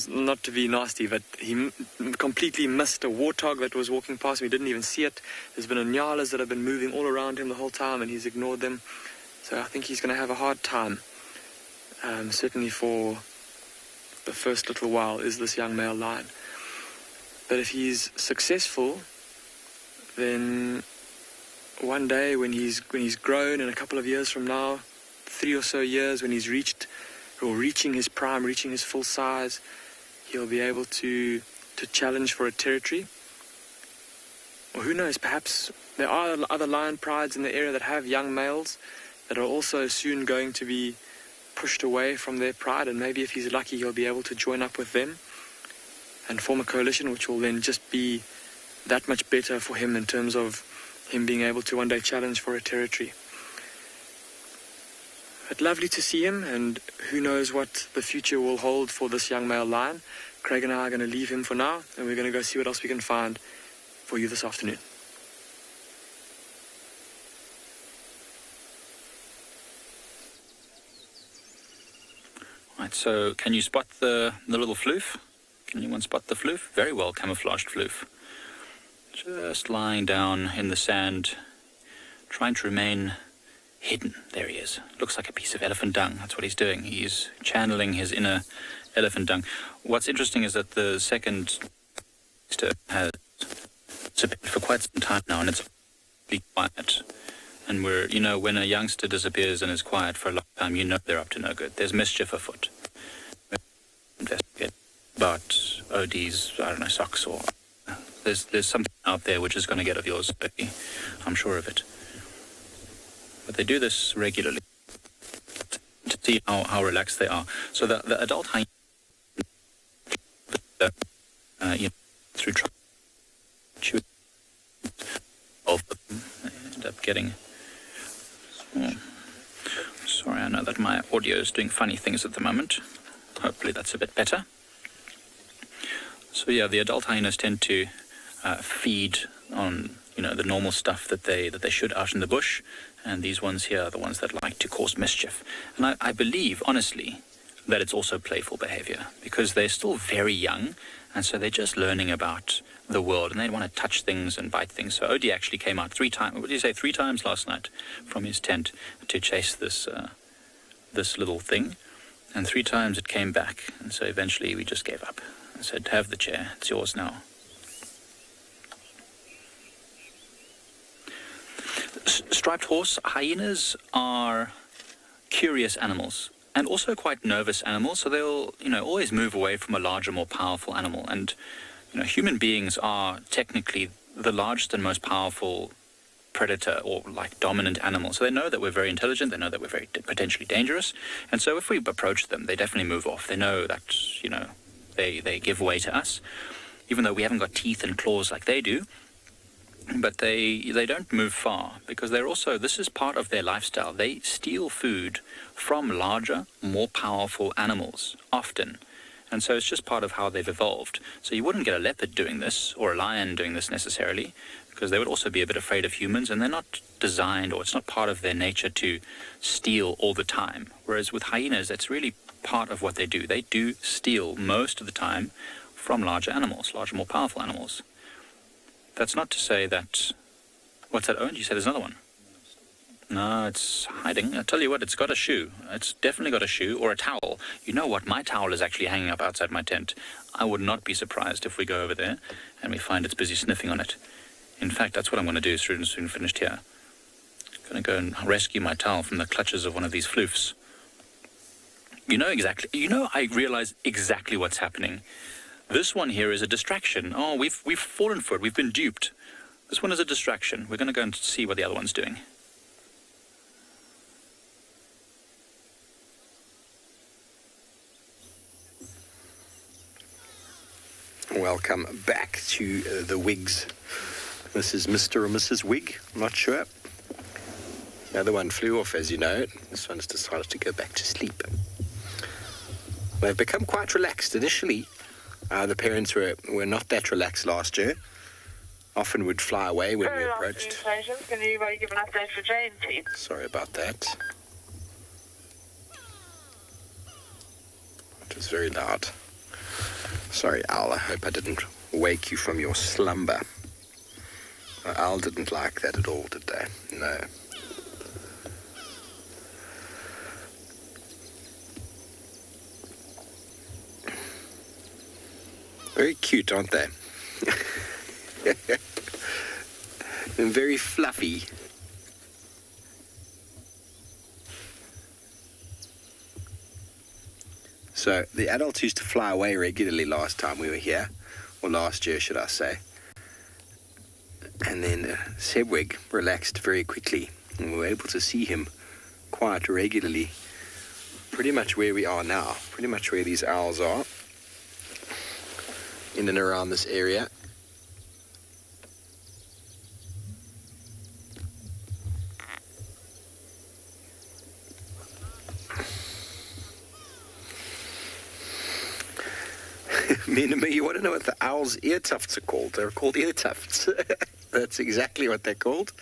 not to be nasty, but he completely missed a warthog that was walking past him. He didn't even see it. There's been Inyalas that have been moving all around him the whole time, and he's ignored them. So I think he's going to have a hard time. Certainly for the first little while is this young male lion. But if he's successful, then one day when he's grown, in a couple of years from now, 3 or so years, when he's reaching his prime, reaching his full size, he'll be able to challenge for a territory. Or who knows, perhaps there are other lion prides in the area that have young males that are also soon going to be pushed away from their pride, and maybe if he's lucky, he'll be able to join up with them and form a coalition, which will then just be that much better for him in terms of him being able to one day challenge for a territory. But lovely to see him, and who knows what the future will hold for this young male lion. Craig and I are going to leave him for now, and we're going to go see what else we can find for you this afternoon. Right, so can you spot the little floof? Can anyone spot the floof? Very well camouflaged floof. Just lying down in the sand, trying to remain hidden. There he is. Looks like a piece of elephant dung. That's what he's doing. He's channeling his inner elephant dung. What's interesting is that the second has disappeared for quite some time now, and it's really quiet. And when a youngster disappears and is quiet for a long time, they're up to no good. There's mischief afoot. Investigate about OD's, socks, or there's something out there which is going to get of yours, Becky. I'm sure of it. But they do this regularly to see how relaxed they are. So the adult hyena, through chewing, both of them end up getting. Sorry, I know that my audio is doing funny things at the moment. Hopefully that's a bit better. So yeah, the adult hyenas tend to feed on the normal stuff that they should out in the bush, and these ones here are the ones that like to cause mischief. And I believe, honestly, that it's also playful behavior, because they're still very young, and so they're just learning about the world, and they want to touch things and bite things. So Odie actually came out 3 times, what did you say, 3 times last night from his tent to chase this little thing, and 3 times it came back, and so eventually we just gave up and said, have the chair, it's yours now. Striped horse, hyenas are curious animals and also quite nervous animals, so they'll always move away from a larger, more powerful animal. And human beings are technically the largest and most powerful predator or dominant animal, so they know that we're very intelligent, they know that we're very potentially dangerous, and so if we approach them, they definitely move off. They know that they give way to us, even though we haven't got teeth and claws like they do. But they don't move far, because this is part of their lifestyle. They steal food from larger, more powerful animals, often. And so it's just part of how they've evolved. So you wouldn't get a leopard doing this, or a lion doing this necessarily, because they would also be a bit afraid of humans, and they're not designed, or it's not part of their nature to steal all the time. Whereas with hyenas, that's really part of what they do. They do steal most of the time from larger animals, larger, more powerful animals. That's not to say that... What's that, Owen? You said there's another one. No, it's hiding. I tell you what, it's got a shoe. It's definitely got a shoe or a towel. You know what? My towel is actually hanging up outside my tent. I would not be surprised if we go over there and we find it's busy sniffing on it. In fact, that's what I'm going to do as soon as we're finished here. I'm going to go and rescue my towel from the clutches of one of these floofs. I realize exactly what's happening. This one here is a distraction. Oh, we've fallen for it. We've been duped. This one is a distraction. We're going to go and see what the other one's doing. Welcome back to the Wigs. This is Mr. or Mrs. Wig, I'm not sure. The other one flew off, as you know. This one's decided to go back to sleep. They've become quite relaxed. Initially, the parents were not that relaxed last year. Often would fly away when we approached. Can you give an update for Jane, please? Sorry about that. It was very loud. Sorry, Al, I hope I didn't wake you from your slumber. Al didn't like that at all, did they? No. Very cute, aren't they? And very fluffy. So the adults used to fly away regularly last time we were here, or last year, should I say. And then Sebwig relaxed very quickly, and we were able to see him quite regularly, pretty much where we are now, pretty much where these owls are, in and around this area. Minima, you want to know what the owl's ear tufts are called? They're called ear tufts. That's exactly what they're called.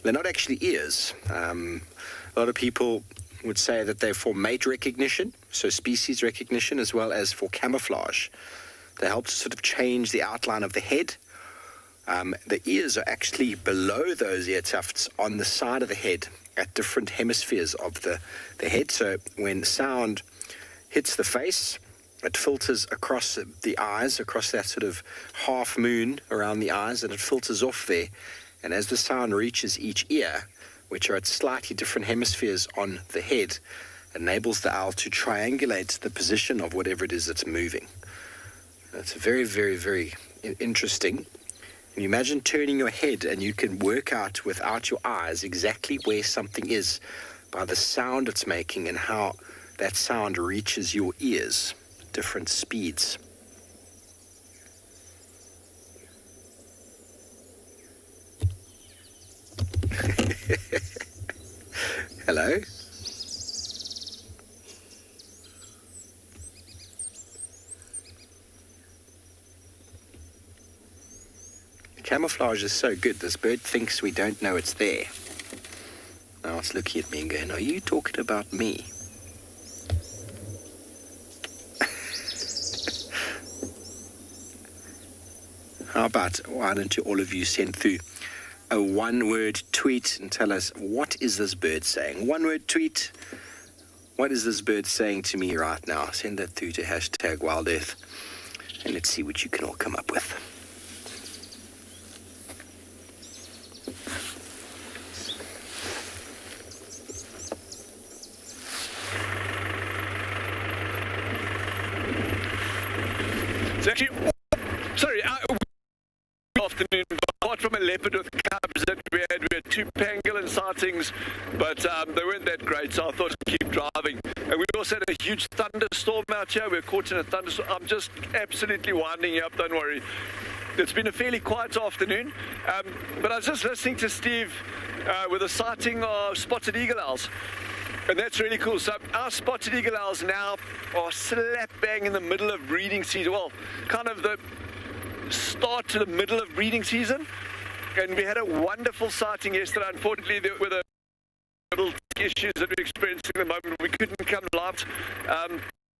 They're not actually ears. A lot of people would say that they're for mate recognition, so species recognition, as well as for camouflage. They help to sort of change the outline of the head. The ears are actually below those ear tufts on the side of the head at different hemispheres of the head. So when sound hits the face, it filters across the eyes, across that sort of half moon around the eyes, and it filters off there. And as the sound reaches each ear, which are at slightly different hemispheres on the head, it enables the owl to triangulate the position of whatever it is that's moving. It's very, very, very interesting. And you imagine turning your head and you can work out without your eyes exactly where something is by the sound it's making and how that sound reaches your ears. Different speeds. Hello? The camouflage is so good, this bird thinks we don't know it's there. Now it's looking at me and going, are you talking about me? How about, why don't you all of you send through a one-word tweet and tell us, what is this bird saying? One-word tweet. What is this bird saying to me right now? Send that through to #WildEarth, and let's see what you can all come up with. It's actually, sorry, afternoon, apart from a leopard with cubs that we had 2 pangolin sightings, but they weren't that great, so I thought I'd keep driving. And we also had a huge thunderstorm out here. We were caught in a thunderstorm. I'm just absolutely winding you up, don't worry. It's been a fairly quiet afternoon, but I was just listening to Steve with a sighting of spotted eagle owls. And that's really cool. So our spotted eagle owls now are slap bang in the middle of breeding season. Well, kind of the start to the middle of breeding season. And we had a wonderful sighting yesterday. Unfortunately, there were the little issues that we're experiencing at the moment. We couldn't come live.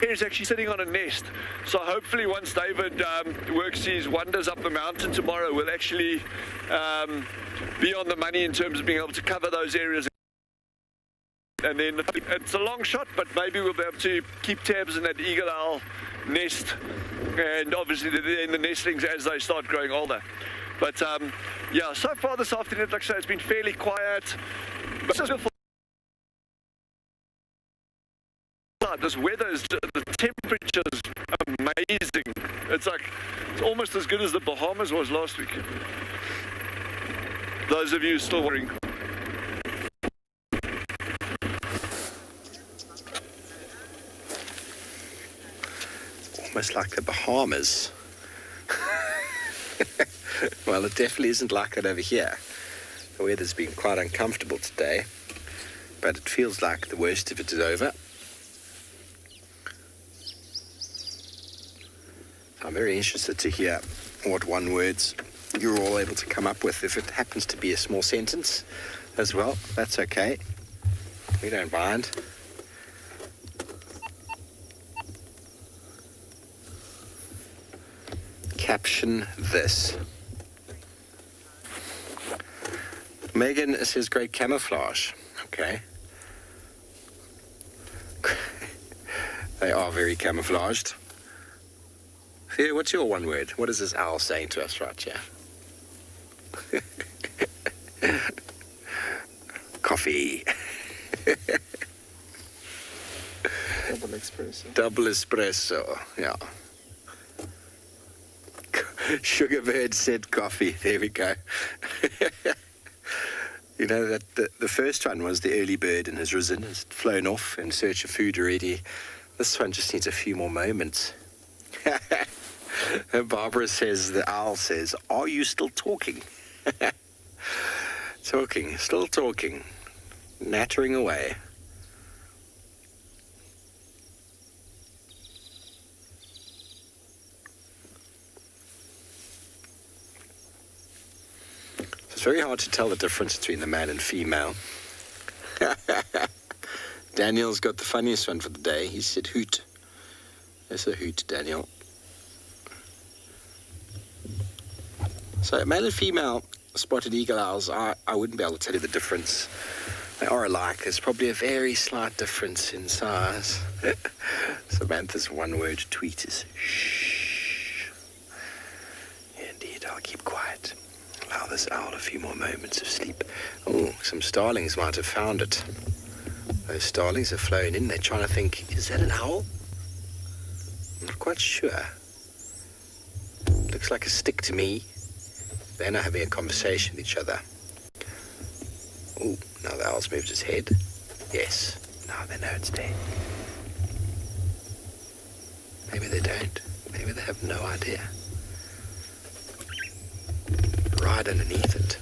He's actually sitting on a nest. So hopefully once David works his wonders up the mountain tomorrow, we'll actually be on the money in terms of being able to cover those areas. And then it's a long shot, but maybe we'll be able to keep tabs on that eagle owl nest. And obviously in the nestlings as they start growing older. But yeah, so far this afternoon, like I say, it's been fairly quiet. But this weather is, the temperature is amazing. It's almost as good as the Bahamas was last week. Those of you still wondering. Almost like the Bahamas. Well, it definitely isn't like it over here. The weather's been quite uncomfortable today, but it feels like the worst of it is over. I'm very interested to hear what one words you're all able to come up with. If it happens to be a small sentence as well, that's okay. We don't mind. Caption this. Megan says great camouflage. Okay. They are very camouflaged. Theo, what's your one word? What is this owl saying to us right here? Coffee. Double espresso. Double espresso, yeah. Sugarbird said coffee. There we go. You know, that the first one was the early bird and has risen, has flown off in search of food already. This one just needs a few more moments. Barbara says, the owl says, are you still talking? Talking, still talking, nattering away. It's very hard to tell the difference between the male and female. Daniel's got the funniest one for the day. He said hoot. There's a hoot, Daniel. So male and female spotted eagle owls, I wouldn't be able to tell you the difference. They are alike. There's probably a very slight difference in size. Samantha's one-word tweet is shh. Indeed, I'll keep quiet. Allow this owl a few more moments of sleep. Oh, some starlings might have found it. Those starlings have flown in. They're trying to think, is that an owl? I'm not quite sure. Looks like a stick to me. They're now having a conversation with each other. Oh, now the owl's moved his head. Yes, now they know it's dead. Maybe they don't. Maybe they have no idea. Right underneath it.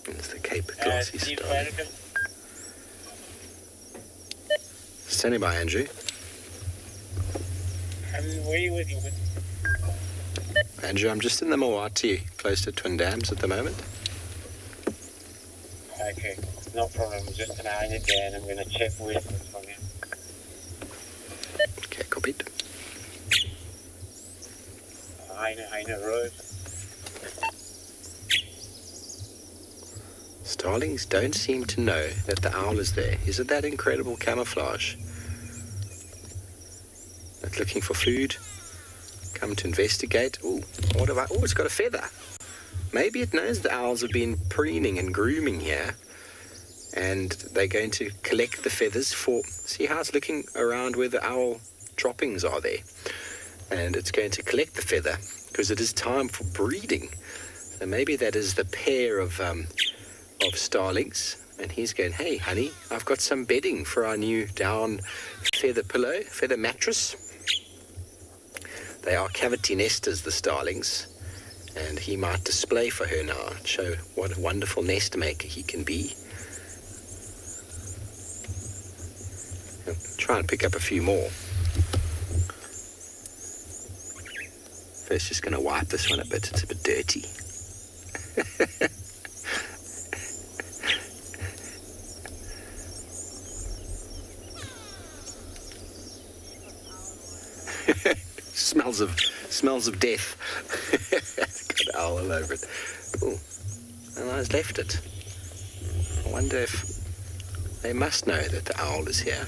There's the Cape Glossy Starling. Standing by, Andrew. Where are you with you? Andrew, I'm just in the Moati, close to Twin Dams at the moment. Okay, no problem. Just an eye there, and I'm going to check with it from you. Okay, copied. Hyena Road. Starlings don't seem to know that the owl is there. Is it that incredible camouflage? It's looking for food. Come to investigate. Oh, what have I? Oh, it's got a feather. Maybe it knows the owls have been preening and grooming here, and they're going to collect the feathers for. See how it's looking around where the owl droppings are there, and it's going to collect the feather because it is time for breeding. So maybe that is the pair of starlings, and he's going, hey, honey, I've got some bedding for our new down feather mattress. They are cavity nesters, the starlings, And he might display for her now, show what a wonderful nest maker he can be. I'll try and pick up a few more. First, just going to wipe this one a bit. It's a bit dirty. smells of death. It's got an owl all over it. Oh, and I just left it. I wonder if they must know that the owl is here,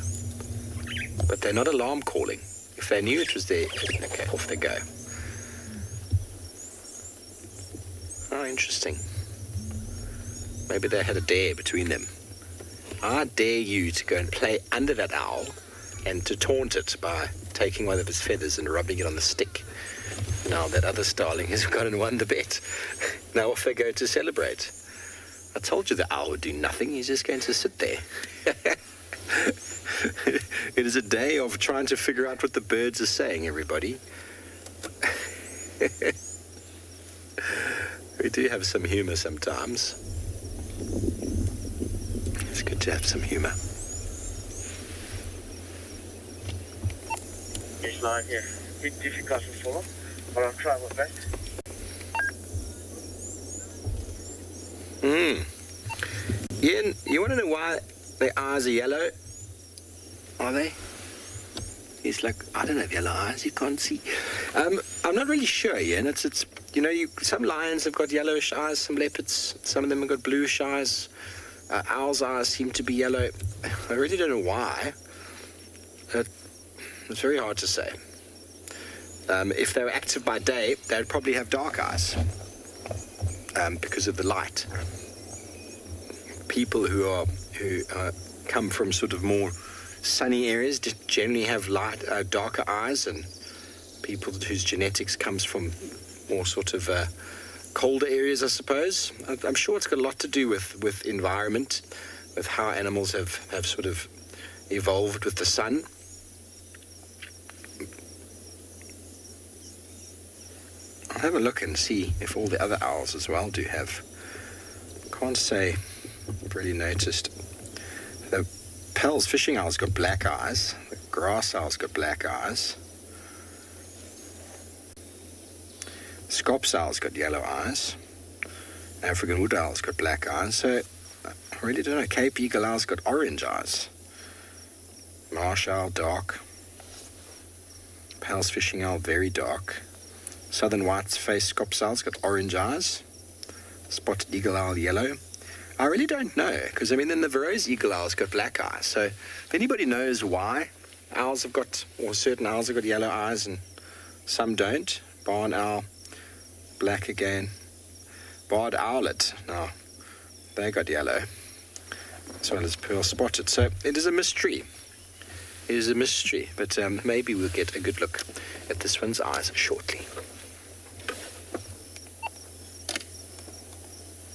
but they're not alarm calling. If they knew it was there, okay, off they go. Oh, interesting. Maybe they had a dare between them. I dare you to go and play under that owl and to taunt it by taking one of his feathers and rubbing it on the stick. Now that other starling has gone and won the bet. Now off they go to celebrate. I told you the owl would do nothing. He's just going to sit there. It is a day of trying to figure out what the birds are saying, everybody. We do have some humor sometimes. It's good to have some humor. It's not here. Bit difficult to follow, but I'll try my best. Ian, you want to know why their eyes are yellow? Are they? He's like, I don't have yellow eyes, you can't see. I'm not really sure, Ian. It's you know, some lions have got yellowish eyes, some leopards, some of them have got bluish eyes. Owls' eyes seem to be yellow. I really don't know why. It's very hard to say. If they were active by day, they'd probably have dark eyes because of the light. People who come from sort of more sunny areas generally have darker eyes, and people whose genetics comes from more sort of colder areas, I suppose. I'm sure it's got a lot to do with environment, with how animals have sort of evolved with the sun. I'll have a look and see if all the other owls as well do have. Can't say I've really noticed. The Pell's fishing owl's got black eyes. The grass owl's got black eyes. Scops owl's got yellow eyes. African wood owl's got black eyes. So I really don't know. Cape eagle owl's got orange eyes. Marsh owl dark. Pell's fishing owl very dark. Southern white-faced Scops owl's got orange eyes. Spotted eagle owl yellow. I really don't know, because I mean then the Verreaux's eagle owl's got black eyes. So if anybody knows why owls have got, or certain owls have got yellow eyes and some don't. Barn owl, black again. Barred owlet, now they got yellow, as well as pearl spotted. So it is a mystery. It is a mystery, but maybe we'll get a good look at this one's eyes shortly.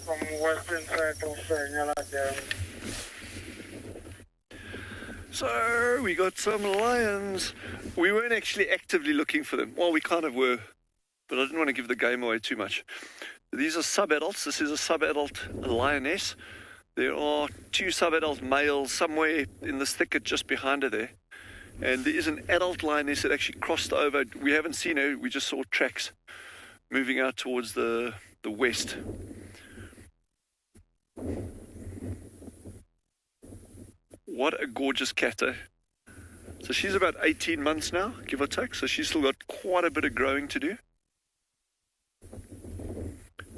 From western side of Australia, there. So we got some lions. We weren't actually actively looking for them. Well, we kind of were, but I didn't want to give the game away too much. These are sub-adults. This is a sub-adult lioness. There are 2 sub-adult males somewhere in this thicket just behind her there. And there is an adult lioness that actually crossed over. We haven't seen her. We just saw tracks moving out towards the west. What a gorgeous cat, eh? So she's about 18 months now, give or take. So she's still got quite a bit of growing to do.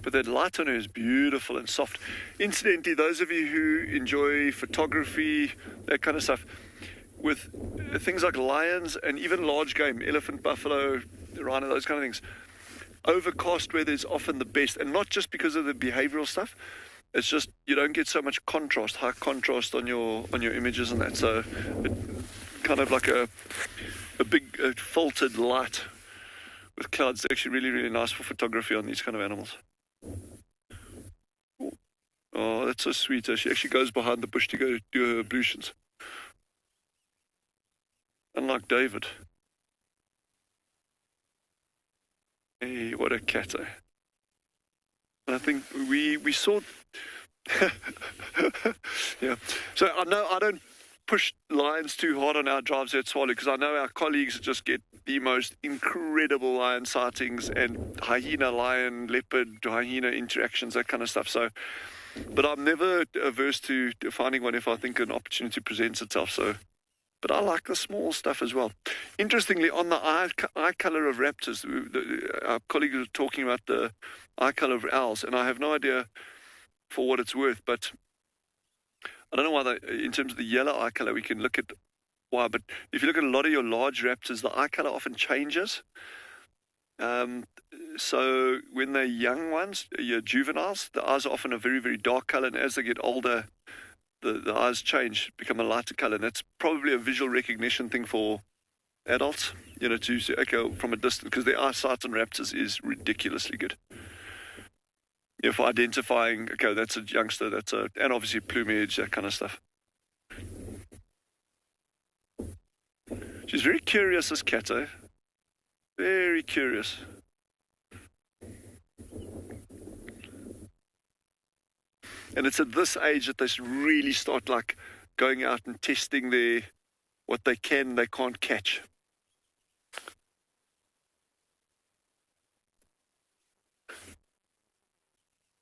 But that light on her is beautiful and soft. Incidentally, those of you who enjoy photography, that kind of stuff, with things like lions and even large game, elephant, buffalo, rhino, those kind of things, overcast weather is often the best. And not just because of the behavioral stuff. It's just you don't get so much contrast, high contrast on your images and that. So it, kind of like a big filtered light with clouds is actually really, really nice for photography on these kind of animals. Oh, that's so sweet. She actually goes behind the bush to go do her ablutions. Unlike David. Hey, what a cat, eh? I think we saw. Yeah. So I know I don't push lions too hard on our drives at Swallow because I know our colleagues just get the most incredible lion sightings and hyena, lion, leopard, hyena interactions, that kind of stuff. So, but I'm never averse to finding one if I think an opportunity presents itself. So, but I like the small stuff as well. Interestingly, on the eye color of raptors, our colleagues were talking about the eye color of owls, and I have no idea for what it's worth, but I don't know why in terms of the yellow eye color, we can look at why, but if you look at a lot of your large raptors, the eye color often changes. So when they're young ones, your juveniles, the eyes are often a very, very dark color, and as they get older, the eyes change, become a lighter color, and that's probably a visual recognition thing for adults, to say, okay, from a distance, because their eyesight on raptors is ridiculously good. For identifying, okay, that's a youngster, and obviously plumage, that kind of stuff. She's very curious, this cat, eh? Very curious. And it's at this age that they really start like going out and testing what they can and they can't catch.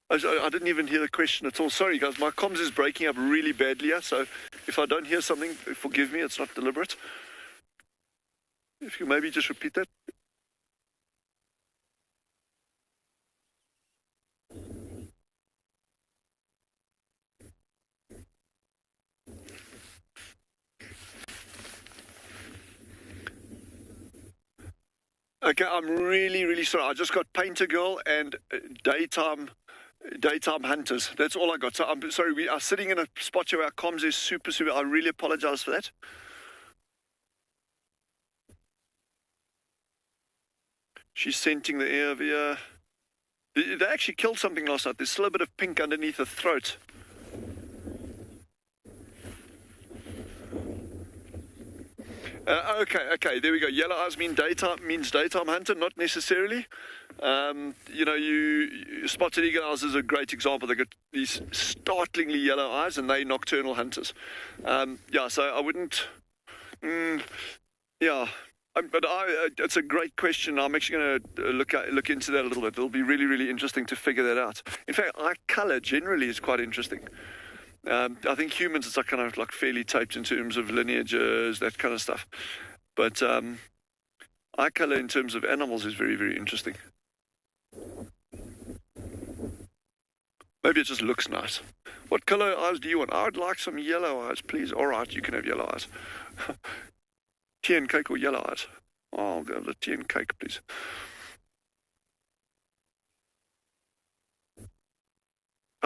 I didn't even hear the question at all. Sorry, guys, my comms is breaking up really badly here, so if I don't hear something, forgive me, it's not deliberate. If you maybe just repeat that. Okay, I'm really, really sorry. I just got Painter Girl and Daytime Hunters. That's all I got. So I'm sorry, we are sitting in a spot where our comms is super. I really apologize for that. She's scenting the air over here. They actually killed something last night. There's still a bit of pink underneath the throat. Okay, there we go. Yellow eyes means daytime hunter, not necessarily. Spotted eagle owls is a great example. They've got these startlingly yellow eyes, and they're nocturnal hunters. So I wouldn't. But it's a great question. I'm actually going to look into that a little bit. It'll be really, really interesting to figure that out. In fact, eye color generally is quite interesting. I think humans, it's kind of like fairly taped in terms of lineages, that kind of stuff. But eye color in terms of animals is very, very interesting. Maybe it just looks nice. What color eyes do you want? I would like some yellow eyes, please. All right, you can have yellow eyes. Tea and cake or yellow eyes? Oh, I'll go with the tea and cake, please.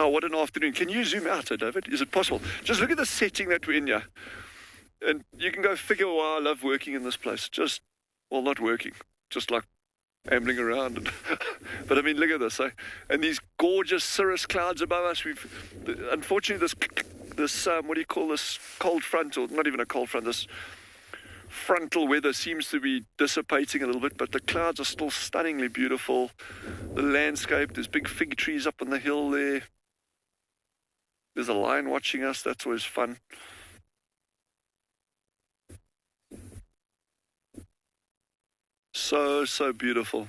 Oh, what an afternoon. Can you zoom out, David? Is it possible? Just look at the setting that we're in here. And you can go figure why I love working in this place. Not working, just like ambling around. But I mean, look at this, eh? And these gorgeous cirrus clouds above us. Unfortunately, this what do you call this, cold front, or not even a cold front, this frontal weather seems to be dissipating a little bit, but the clouds are still stunningly beautiful. The landscape, there's big fig trees up on the hill there. There's a lion watching us. That's always fun. So beautiful.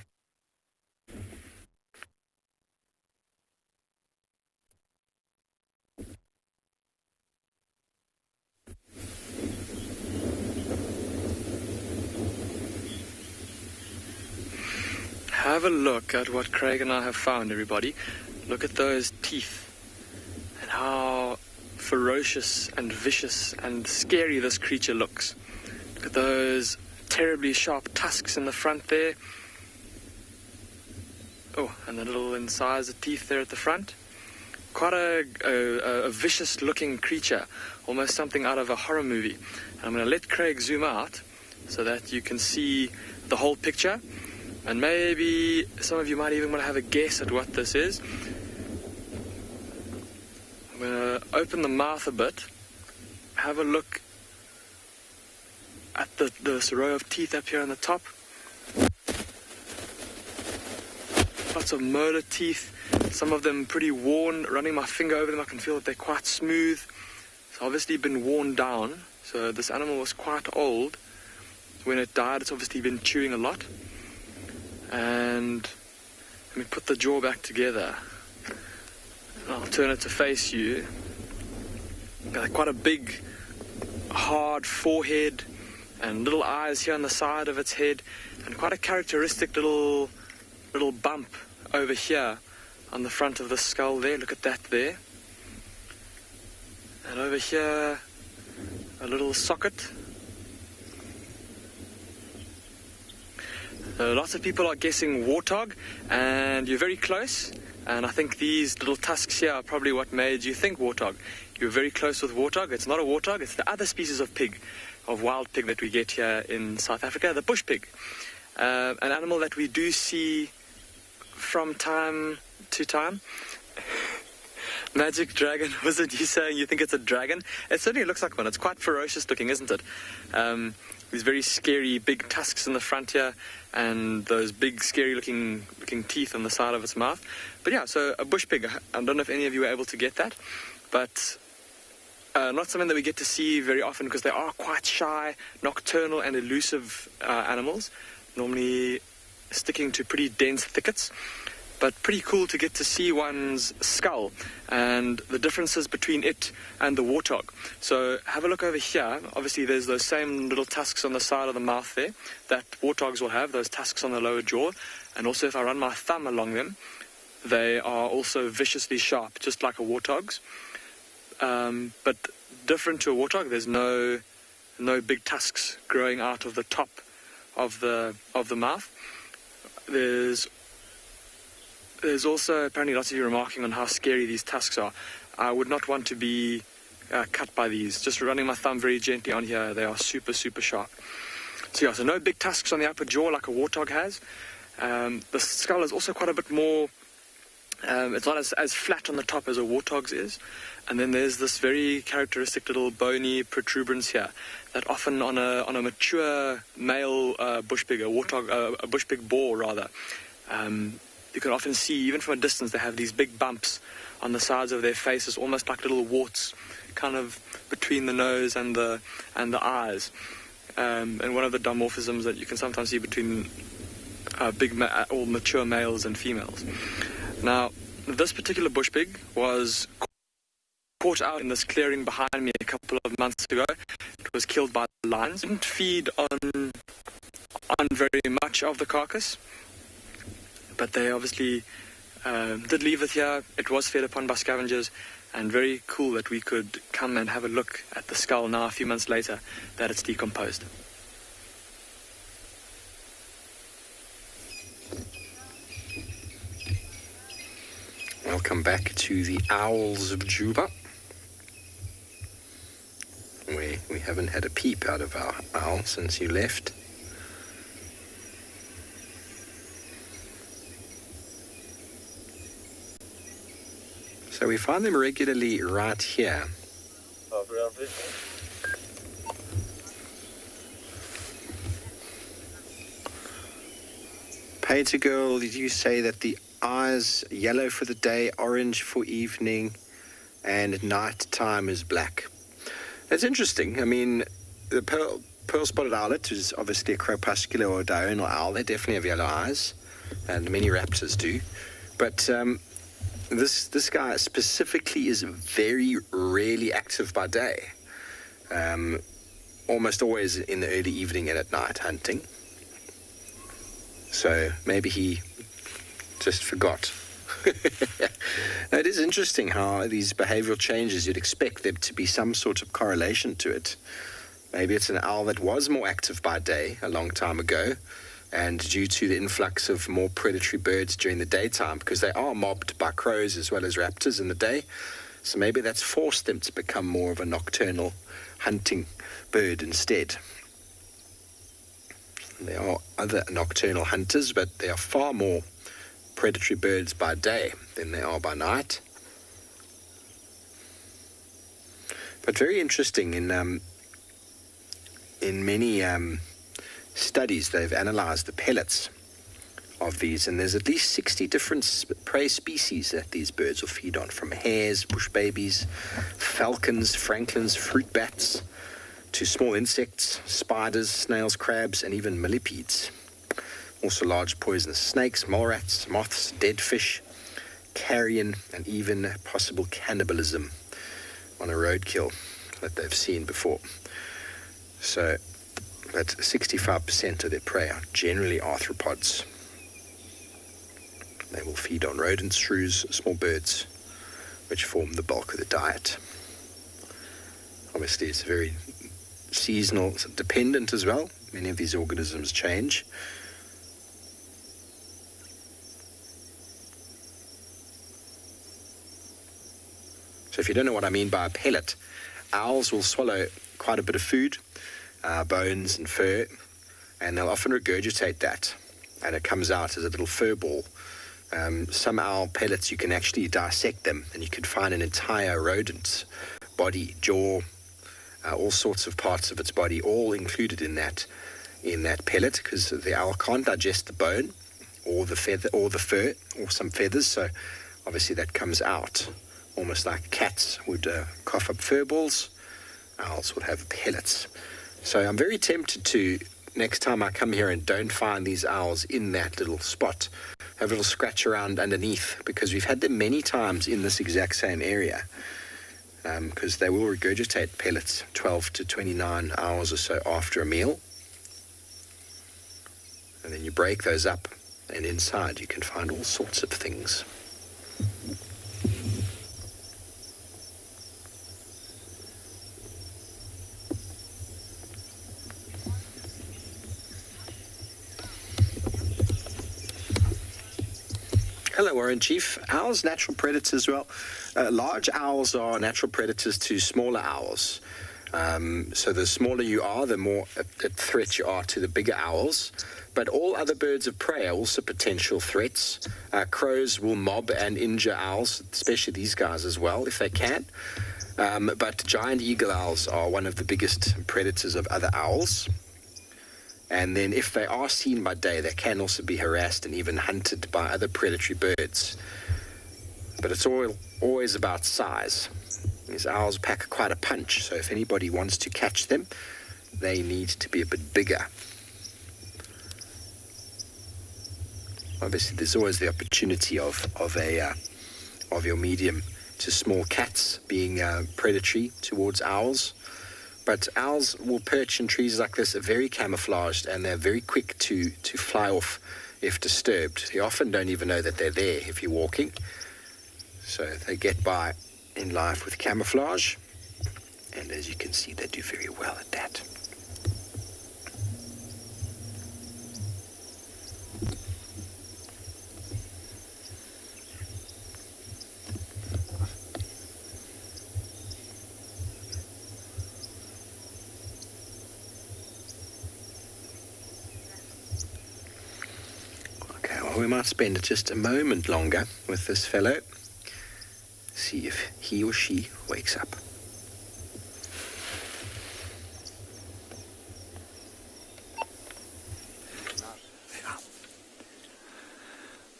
Have a look at what Craig and I have found, everybody. Look at those teeth and how ferocious and vicious and scary this creature looks. Look at those terribly sharp tusks in the front there. Oh, and the little incisor teeth there at the front. Quite a vicious looking creature, almost something out of a horror movie. And I'm going to let Craig zoom out so that you can see the whole picture. And maybe some of you might even want to have a guess at what this is. I'm going to open the mouth a bit. Have a look at this row of teeth up here on the top. Lots of molar teeth, Some of them pretty worn. Running my finger over them, I can feel that they're quite smooth. It's obviously been worn down. So this animal was quite old. When it died, it's obviously been chewing a lot. And let me put the jaw back together. I'll turn it to face you. Got quite a big, hard forehead and little eyes here on the side of its head, and quite a characteristic little bump over here on the front of the skull there. Look at that there. And over here, a little socket. Lots of people are guessing warthog, and you're very close. And I think these little tusks here are probably what made you think warthog. You're very close with warthog. It's not a warthog, it's the other species of pig, of wild pig that we get here in South Africa, the bush pig. An animal that we do see from time to time. Magic dragon, was it you saying you think it's a dragon? It certainly looks like one. It's quite ferocious looking, isn't it? These very scary big tusks in the front here, and those big scary looking teeth on the side of its mouth. But yeah, so a bush pig. I don't know if any of you were able to get that, but not something that we get to see very often, because they are quite shy, nocturnal and elusive animals, normally sticking to pretty dense thickets. But pretty cool to get to see one's skull and the differences between it and the warthog. So have a look over here. Obviously there's those same little tusks on the side of the mouth there that warthogs will have, those tusks on the lower jaw. And also if I run my thumb along them, they are also viciously sharp, just like a warthog's. But different to a warthog, there's no big tusks growing out of the top of the mouth. There's also apparently lots of you remarking on how scary these tusks are. I would not want to be cut by these. Just running my thumb very gently on here, they are super, super sharp. So yeah, so no big tusks on the upper jaw like a warthog has. The skull is also quite a bit more, it's not as flat on the top as a warthog's is. And then there's this very characteristic little bony protuberance here that often on a mature male bush pig, a bush pig boar rather, you can often see, even from a distance, they have these big bumps on the sides of their faces, almost like little warts, kind of between the nose and the eyes. And one of the dimorphisms that you can sometimes see between or mature males and females. Now, this particular bush pig was caught out in this clearing behind me a couple of months ago. It was killed by lions. Didn't feed on very much of the carcass, but they obviously did leave it here. It was fed upon by scavengers, and very cool that we could come and have a look at the skull now a few months later that it's decomposed. Welcome back to the Owls of Juba, where we haven't had a peep out of our owl since you left. So we find them regularly right here. Painter Girl, did you say that the eyes yellow for the day, orange for evening, and at night time is black? That's interesting. I mean, the pearl-spotted owlet is obviously a crepuscular or diurnal owl. They definitely have yellow eyes, and many raptors do. But this guy specifically is very rarely active by day. Almost always in the early evening and at night hunting. So maybe he just forgot. Now, it is interesting how these behavioral changes, you'd expect there to be some sort of correlation to it. Maybe it's an owl that was more active by day a long time ago, and due to the influx of more predatory birds during the daytime, because they are mobbed by crows as well as raptors in the day, so maybe that's forced them to become more of a nocturnal hunting bird instead. There are other nocturnal hunters, but they are far more predatory birds by day than they are by night. But very interesting, in many studies they've analysed the pellets of these, and there's at least 60 different prey species that these birds will feed on, from hares, bush babies, falcons, francolins, fruit bats, to small insects, spiders, snails, crabs, and even millipedes. Also large poisonous snakes, mole rats, moths, dead fish, carrion, and even possible cannibalism on a roadkill that they've seen before. So, but 65% of their prey are generally arthropods. They will feed on rodents, shrews, small birds, which form the bulk of the diet. Obviously, it's very seasonal dependent as well. Many of these organisms change. So if you don't know what I mean by a pellet, owls will swallow quite a bit of food, bones and fur, and they'll often regurgitate that, and it comes out as a little fur ball. Some owl pellets, you can actually dissect them, and you can find an entire rodent's body, jaw, all sorts of parts of its body, all included in that pellet, because the owl can't digest the bone or the feather or the fur or some feathers. So obviously that comes out, almost like cats would cough up fur balls. Owls would have pellets. So I'm very tempted to, next time I come here and don't find these owls in that little spot, have a little scratch around underneath, because we've had them many times in this exact same area, because they will regurgitate pellets 12 to 29 hours or so after a meal. And then you break those up, and inside you can find all sorts of things. Hello, Warren Chief. Owls, natural predators as well. Large owls are natural predators to smaller owls. So the smaller you are, the more a threat you are to the bigger owls. But all other birds of prey are also potential threats. Crows will mob and injure owls, especially these guys as well, if they can. But giant eagle owls are one of the biggest predators of other owls. And then if they are seen by day, they can also be harassed and even hunted by other predatory birds. But it's always about size. These owls pack quite a punch, so if anybody wants to catch them, they need to be a bit bigger. Obviously, there's always the opportunity of your medium to small cats being predatory towards owls. But owls will perch in trees like this, are very camouflaged, and they're very quick to fly off if disturbed. You often don't even know that they're there if you're walking. So they get by in life with camouflage, and as you can see, they do very well at that. We might spend just a moment longer with this fellow, see if he or she wakes up.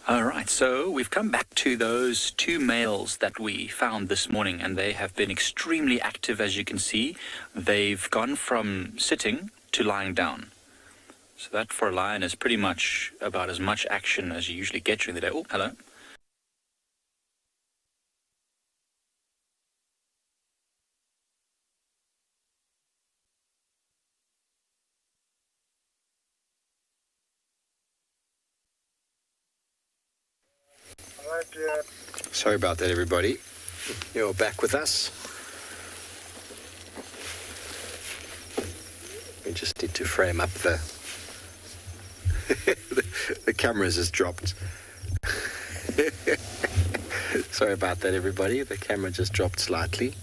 All right, so we've come back to those two males that we found this morning, and they have been extremely active, as you can see. They've gone from sitting to lying down. So that for a lion is pretty much about as much action as you usually get during the day. Oh, hello. Sorry about that, everybody. You're back with us. We just need to frame up the the camera's just dropped. Sorry about that, everybody. The camera just dropped slightly.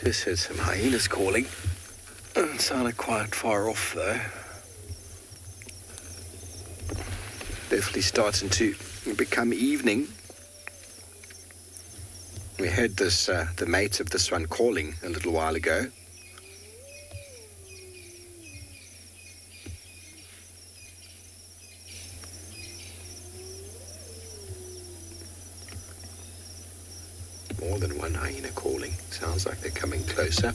Just heard some hyenas calling. It sounded quite far off, though. Definitely starting to become evening. We heard this, the mate of this one calling a little while ago. more than one hyena calling. Sounds like they're coming closer.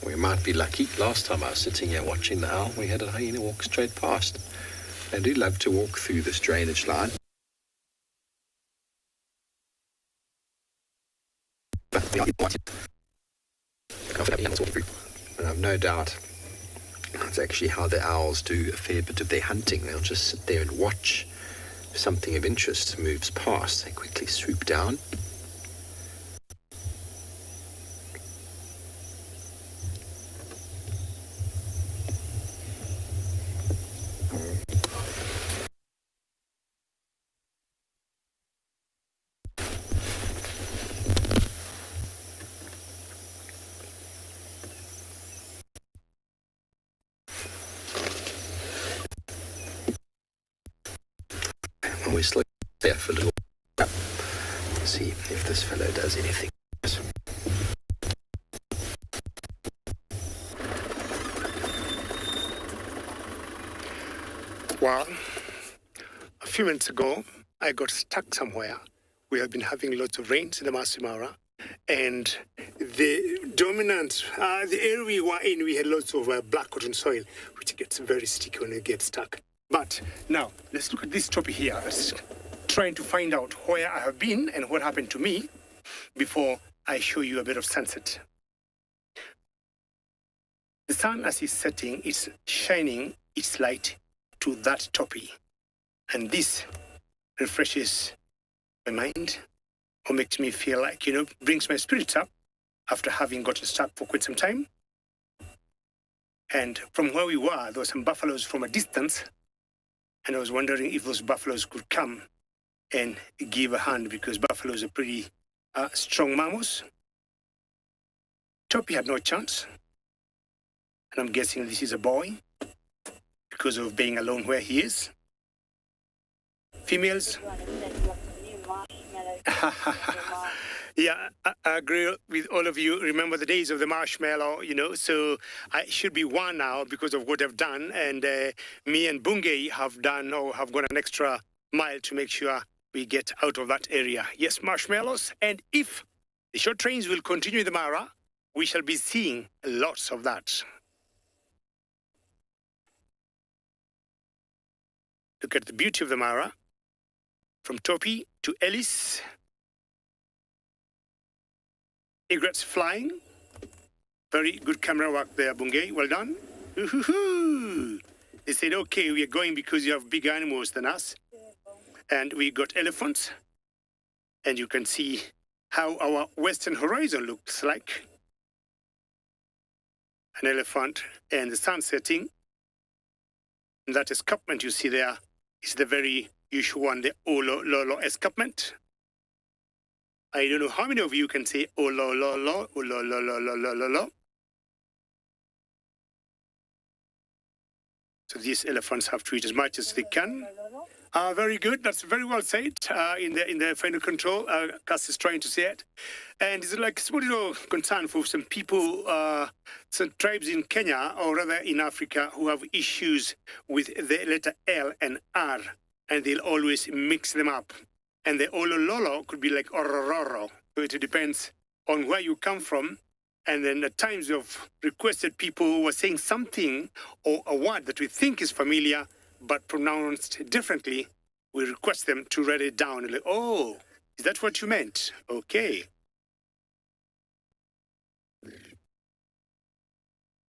We might be lucky. Last time I was sitting here watching the owl, we had a hyena walk straight past. They do love to walk through this drainage line. And I've no doubt that's actually how the owls do a fair bit of their hunting. They'll just sit there and watch. If something of interest moves past, they quickly swoop down. We slow there for a little while. See if this fellow does anything. Well, a few minutes ago, I got stuck somewhere. We have been having lots of rains in the Masai Mara, and the dominant, the area we were in, we had lots of black cotton soil, which gets very sticky when you get stuck. But now, let's look at this topic here. Let's trying to find out where I have been and what happened to me before I show you a bit of sunset. The sun, as it's setting, is shining its light to that topi. And this refreshes my mind, or makes me feel like, brings my spirits up after having gotten stuck for quite some time. And from where we were, there were some buffaloes from a distance. And I was wondering if those buffaloes could come and give a hand, because buffaloes are pretty strong mammals. Topi had no chance. And I'm guessing this is a boy because of being alone where he is. Females. Yeah, I agree with all of you. Remember the days of the marshmallow, so I should be one now because of what I've done. And me and Bungay have gone an extra mile to make sure we get out of that area. Yes, marshmallows. And if the short trains will continue in the Mara, we shall be seeing lots of that. Look at the beauty of the Mara. From Topi to Ellis. Egrets flying. Very good camera work there, Bungay. Well done. Ooh-hoo-hoo. They said, okay, we are going because you have bigger animals than us. And we got elephants. And you can see how our western horizon looks like. An elephant and the sun setting. And that escarpment you see there is the very usual one, the Olololo escarpment. I don't know how many of you can say Olololo, Olololo. So these elephants have to eat as much as they can. Very good. That's very well said. In the final control, Cass is trying to say it, and it's like small little concern for some people, some tribes in Kenya or rather in Africa who have issues with the letter L and R, and they'll always mix them up. And the olololo could be like orororo. So it depends on where you come from. And then at times you've requested people who are saying something or a word that we think is familiar but pronounced differently. We request them to write it down. And like, oh, is that what you meant? Okay.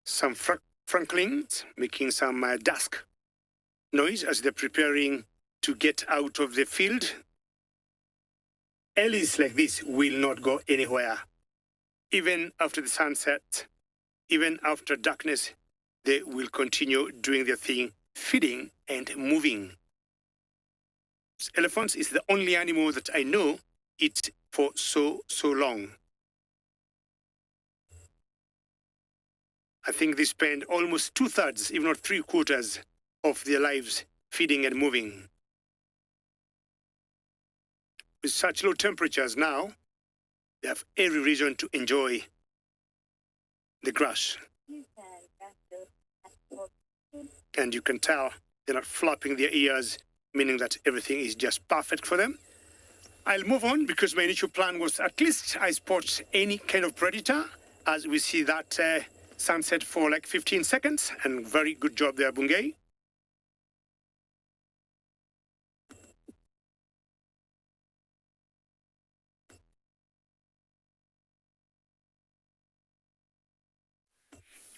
Some franklins making some dusk noise as they're preparing to get out of the field. Ellis like this will not go anywhere. Even after the sunset, even after darkness, they will continue doing their thing, feeding and moving. Elephants is the only animal that I know eat for so long. I think they spend almost 2/3, if not 3/4 of their lives feeding and moving. With such low temperatures now, they have every reason to enjoy the grass. And you can tell they're not flapping their ears, meaning that everything is just perfect for them. I'll move on because my initial plan was at least I spot any kind of predator as we see that sunset for like 15 seconds. And very good job there, Bungay.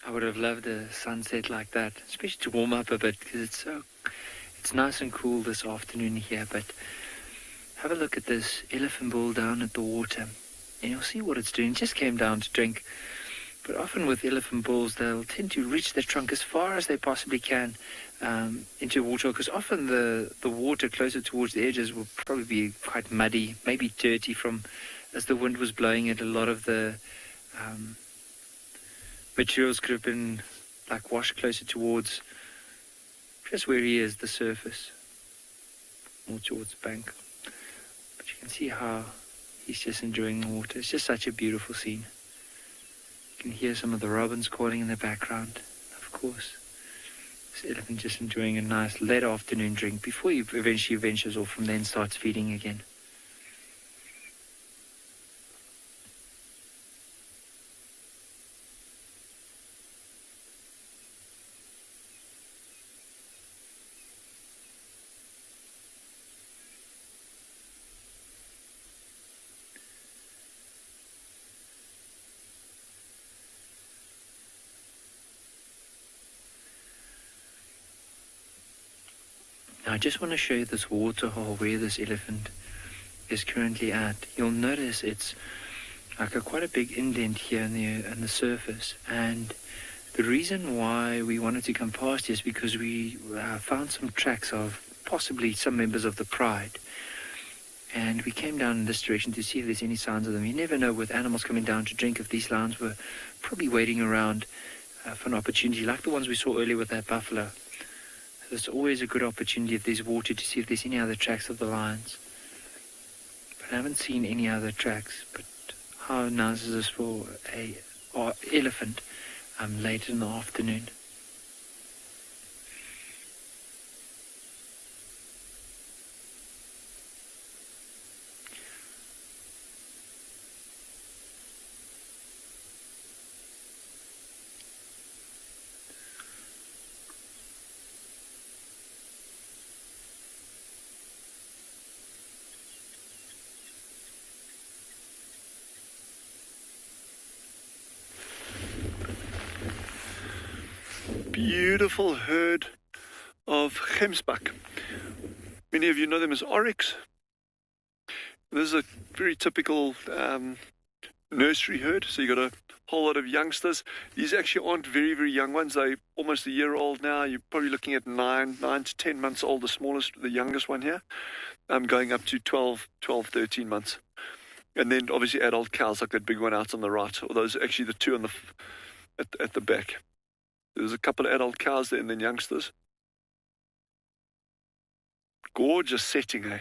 I would have loved a sunset like that, especially to warm up a bit because it's nice and cool this afternoon here. But have a look at this elephant bull down at the water, and you'll see what it's doing. It just came down to drink. But often with elephant bulls, they'll tend to reach their trunk as far as they possibly can into water, because often the water closer towards the edges will probably be quite muddy, maybe dirty from as the wind was blowing it. A lot of the materials could have been like washed closer towards just where he is, the surface, more towards the bank. But you can see how he's just enjoying the water. It's just such a beautiful scene. You can hear some of the robins calling in the background. Of course, this elephant just enjoying a nice late afternoon drink before he eventually ventures off from there and starts feeding again. Now I just want to show you this waterhole where this elephant is currently at. You'll notice it's like quite a big indent here in the surface, and the reason why we wanted to come past is because we found some tracks of possibly some members of the pride, and we came down in this direction to see if there's any signs of them. You never know with animals coming down to drink if these lions were probably waiting around for an opportunity like the ones we saw earlier with that buffalo. There's always a good opportunity if there's water to see if there's any other tracks of the lions. But I haven't seen any other tracks. But how nice is this for a elephant late in the afternoon? Beautiful herd of gemsbok. Many of you know them as oryx. This is a very typical nursery herd, so you've got a whole lot of youngsters. These actually aren't very, very young ones. They're almost a year old now. You're probably looking at 9 to 10 months old, the smallest, the youngest one here, going up to 12, 13 months. And then obviously adult cows, like that big one out on the right, or those are actually the two on at the back. There's a couple of adult cows there and then youngsters. Gorgeous setting, eh?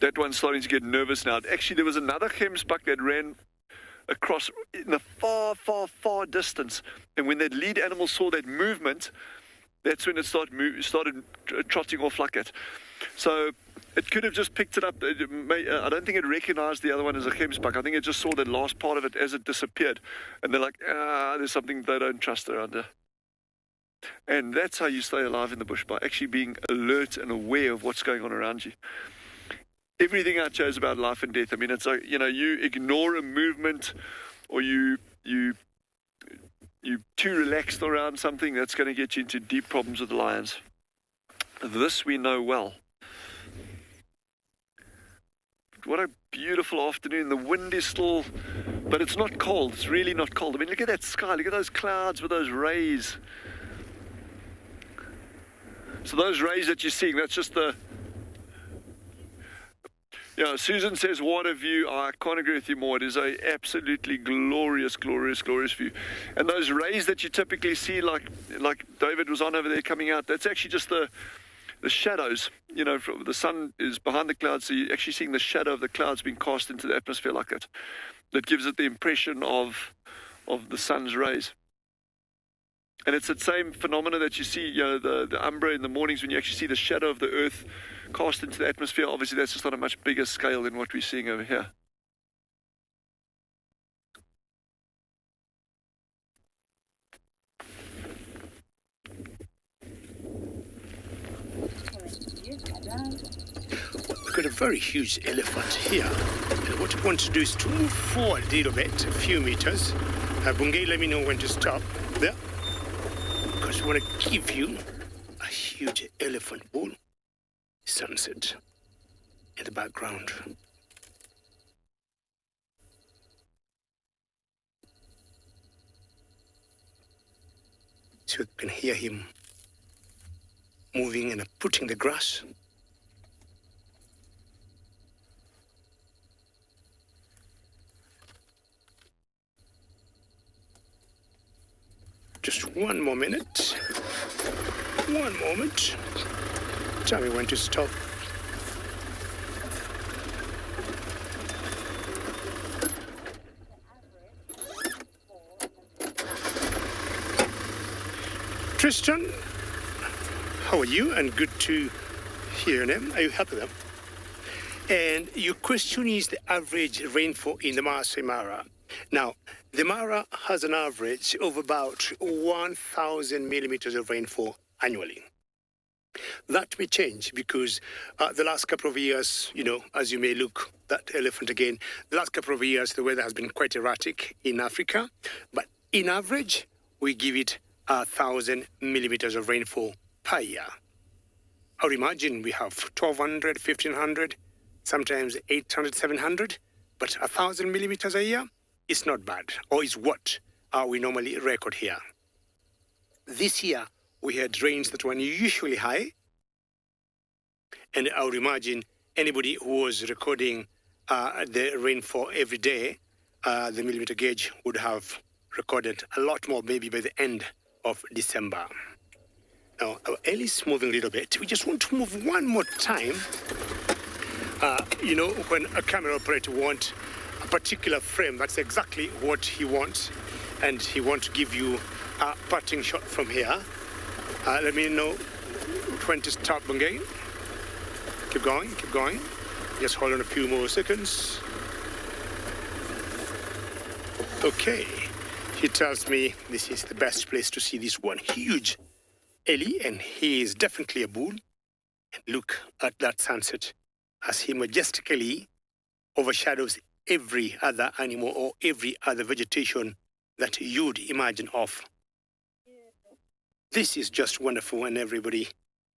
That one's starting to get nervous now. Actually, there was another gemsbok that ran across in the far, far, far distance. And when that lead animal saw that movement, that's when it started trotting off like that. So it could have just picked it up. I don't think it recognized the other one as a gemsbok. I think it just saw the last part of it as it disappeared. And they're like, there's something they don't trust around here. And that's how you stay alive in the bush, by actually being alert and aware of what's going on around you. Everything I chose about life and death. I mean, it's like, you ignore a movement, or you too relaxed around something, that's going to get you into deep problems with the lions. This we know well. What a beautiful afternoon. The wind is still, but it's not cold. It's really not cold. I mean, look at that sky. Look at those clouds with those rays. So those rays that you're seeing, that's just the... Susan says, what a view. I can't agree with you more. It is a absolutely glorious, glorious, glorious view. And those rays that you typically see, like David was on over there coming out, that's actually just the shadows. The sun is behind the clouds, so you're actually seeing the shadow of the clouds being cast into the atmosphere like that. That gives it the impression of the sun's rays. And it's that same phenomena that you see, the umbra in the mornings when you actually see the shadow of the earth cast into the atmosphere. Obviously, that's just on a much bigger scale than what we're seeing over here. We've got a very huge elephant here. And what we want to do is to move forward a little bit, a few meters. Bungay, let me know when to stop. There. Because we want to give you a huge elephant bull. Sunset in the background. So you can hear him moving and putting the grass. Just one more minute. One moment. Tell me when to stop. Tristan, how are you? And good to hear them. Are you happy with them? And your question is the average rainfall in the Masai Mara. Now, the Mara has an average of about 1,000 millimeters of rainfall annually. That may change because the last couple of years, as you may look, that elephant again, the last couple of years, the weather has been quite erratic in Africa. But in average, we give it 1,000 millimeters of rainfall per year. I would imagine we have 1,200, 1,500, sometimes 800, 700, but 1,000 millimeters a year is not bad, or is what we normally record here. This year, we had rains that were unusually high, and I would imagine anybody who was recording the rainfall every day, the millimeter gauge would have recorded a lot more, maybe by the end of December. Now, our L is moving a little bit. We just want to move one more time. When a camera operator wants a particular frame, that's exactly what he wants. And he wants to give you a parting shot from here. Let me know when to stop again. Keep going, keep going. Just hold on a few more seconds. Okay. He tells me this is the best place to see this one huge Ellie, and he is definitely a bull. And look at that sunset as he majestically overshadows every other animal or every other vegetation that you'd imagine of. This is just wonderful, and everybody,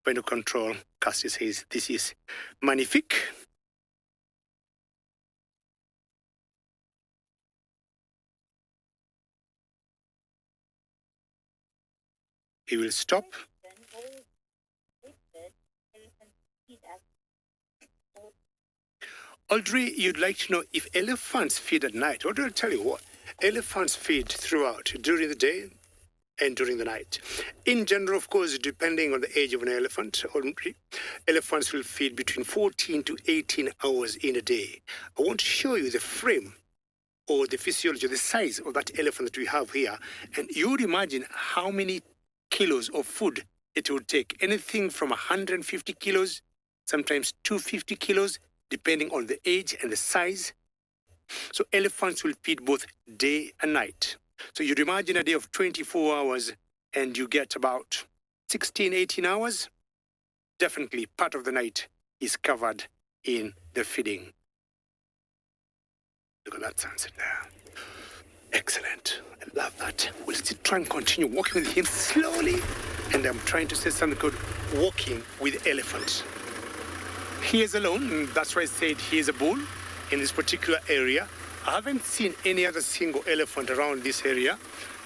Point of Control, Cassie says this is magnifique. He will stop. Audrey, you'd like to know if elephants feed at night. Or I'll tell you what, elephants feed throughout, during the day and during the night. In general, of course, depending on the age of an elephant, elephants will feed between 14 to 18 hours in a day. I want to show you the frame or the physiology, the size of that elephant that we have here. And you would imagine how many kilos of food it would take. Anything from 150 kilos, sometimes 250 kilos, depending on the age and the size. So elephants will feed both day and night. So you'd imagine a day of 24 hours and you get about 16, 18 hours. Definitely part of the night is covered in the feeding. Look at that sunset there. Excellent. I love that. We'll still try and continue walking with him slowly. And I'm trying to say something called walking with elephants. He is alone, and that's why I said he is a bull in this particular area. I haven't seen any other single elephant around this area,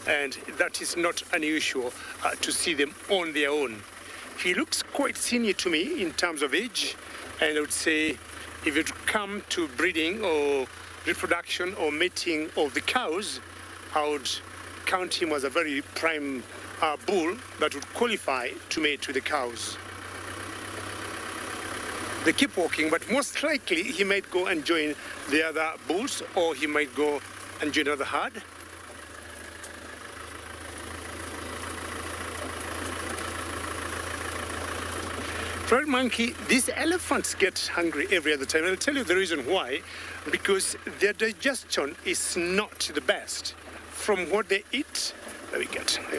and that is not unusual to see them on their own. He looks quite senior to me in terms of age, and I would say if it come to breeding or reproduction or mating of the cows, I would count him as a very prime bull that would qualify to mate with the cows. They keep walking, but most likely he might go and join the other bulls, or he might go and join another herd. Right, Monkey, these elephants get hungry every other time. I'll tell you the reason why. Because their digestion is not the best. From what they eat, are you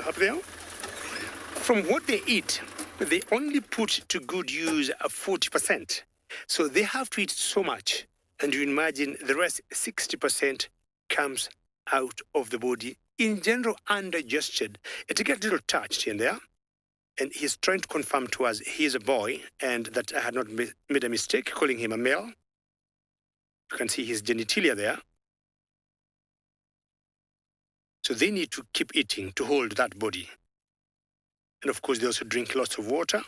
up there? From what they eat, they only put to good use 40%. So they have to eat so much. And you imagine the rest, 60%, comes out of the body. In general, undigested. It gets a little touched here and there. And he's trying to confirm to us he's a boy and that I had not made a mistake calling him a male. You can see his genitalia there. So they need to keep eating to hold that body. And of course, they also drink lots of water.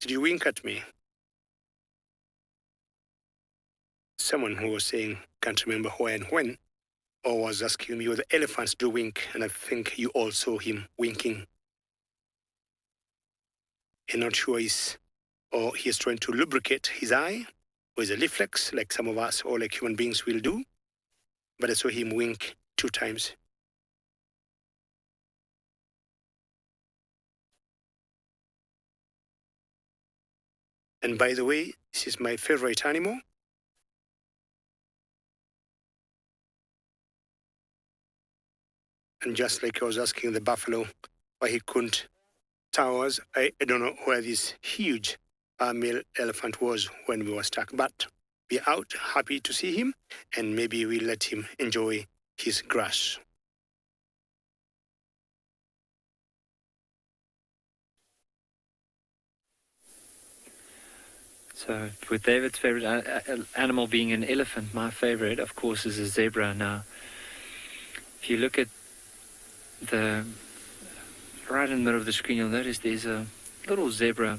Did you wink at me? Someone who was saying, can't remember why and when, or was asking me whether elephants do wink, and I think you all saw him winking. I'm not sure he's trying to lubricate his eye, or is a reflex, like some of us, or like human beings will do. But I saw him wink 2 times. And by the way, this is my favorite animal. And just like I was asking the buffalo why he couldn't towers, I don't know where this huge male elephant was when we were stuck. But we're out, happy to see him, and maybe we'll let him enjoy his grass. So, with David's favorite animal being an elephant, my favorite, of course, is a zebra. Now, if you look at right in the middle of the screen, you'll notice there's a little zebra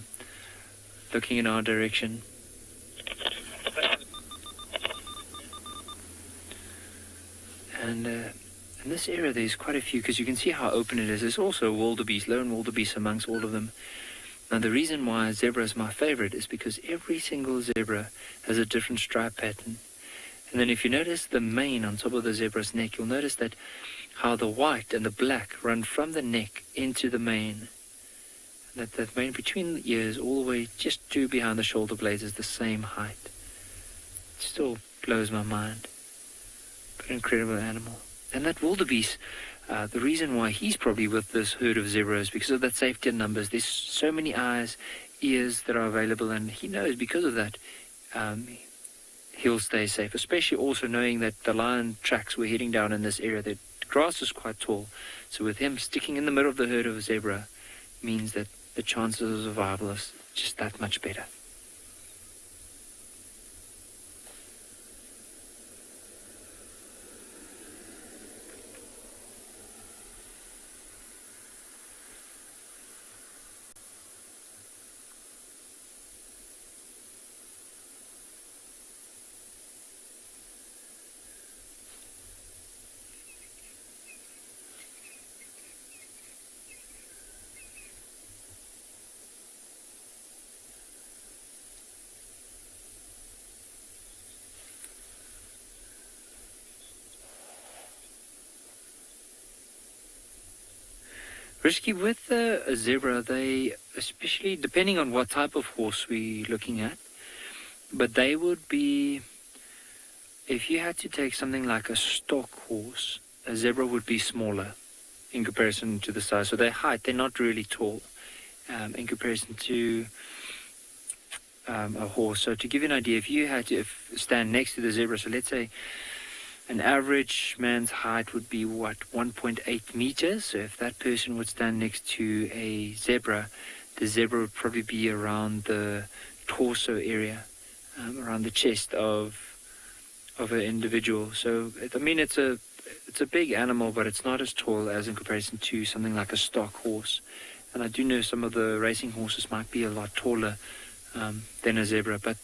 looking in our direction. And in this area, there's quite a few, because you can see how open it is. There's also wildebeest, lone wildebeest amongst all of them. Now, the reason why zebra is my favorite is because every single zebra has a different stripe pattern. And then if you notice the mane on top of the zebra's neck, you'll notice that how the white and the black run from the neck into the mane. And that mane between the ears all the way just to behind the shoulder blades is the same height. It still blows my mind. But an incredible animal. And that wildebeest, the reason why he's probably with this herd of zebras, because of that safety in numbers. There's so many eyes, ears that are available, and he knows because of that he'll stay safe, especially also knowing that the lion tracks were heading down in this area. The grass is quite tall, so with him sticking in the middle of the herd of a zebra means that the chances of survival is just that much better. Risky with a zebra, they, especially depending on what type of horse we're looking at, but they would be, if you had to take something like a stock horse, a zebra would be smaller in comparison to the size. So their height, they're not really tall in comparison to a horse. So to give you an idea, if you had to stand next to the zebra, so let's say an average man's height would be, 1.8 meters? So if that person would stand next to a zebra, the zebra would probably be around the torso area, around the chest of an individual. So, I mean, it's a big animal, but it's not as tall as in comparison to something like a stock horse. And I do know some of the racing horses might be a lot taller than a zebra, but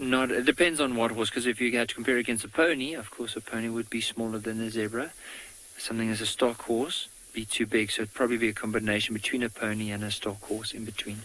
it depends on what horse, because if you had to compare against a pony, of course a pony would be smaller than a zebra. Something as a stock horse be too big, so it'd probably be a combination between a pony and a stock horse in between.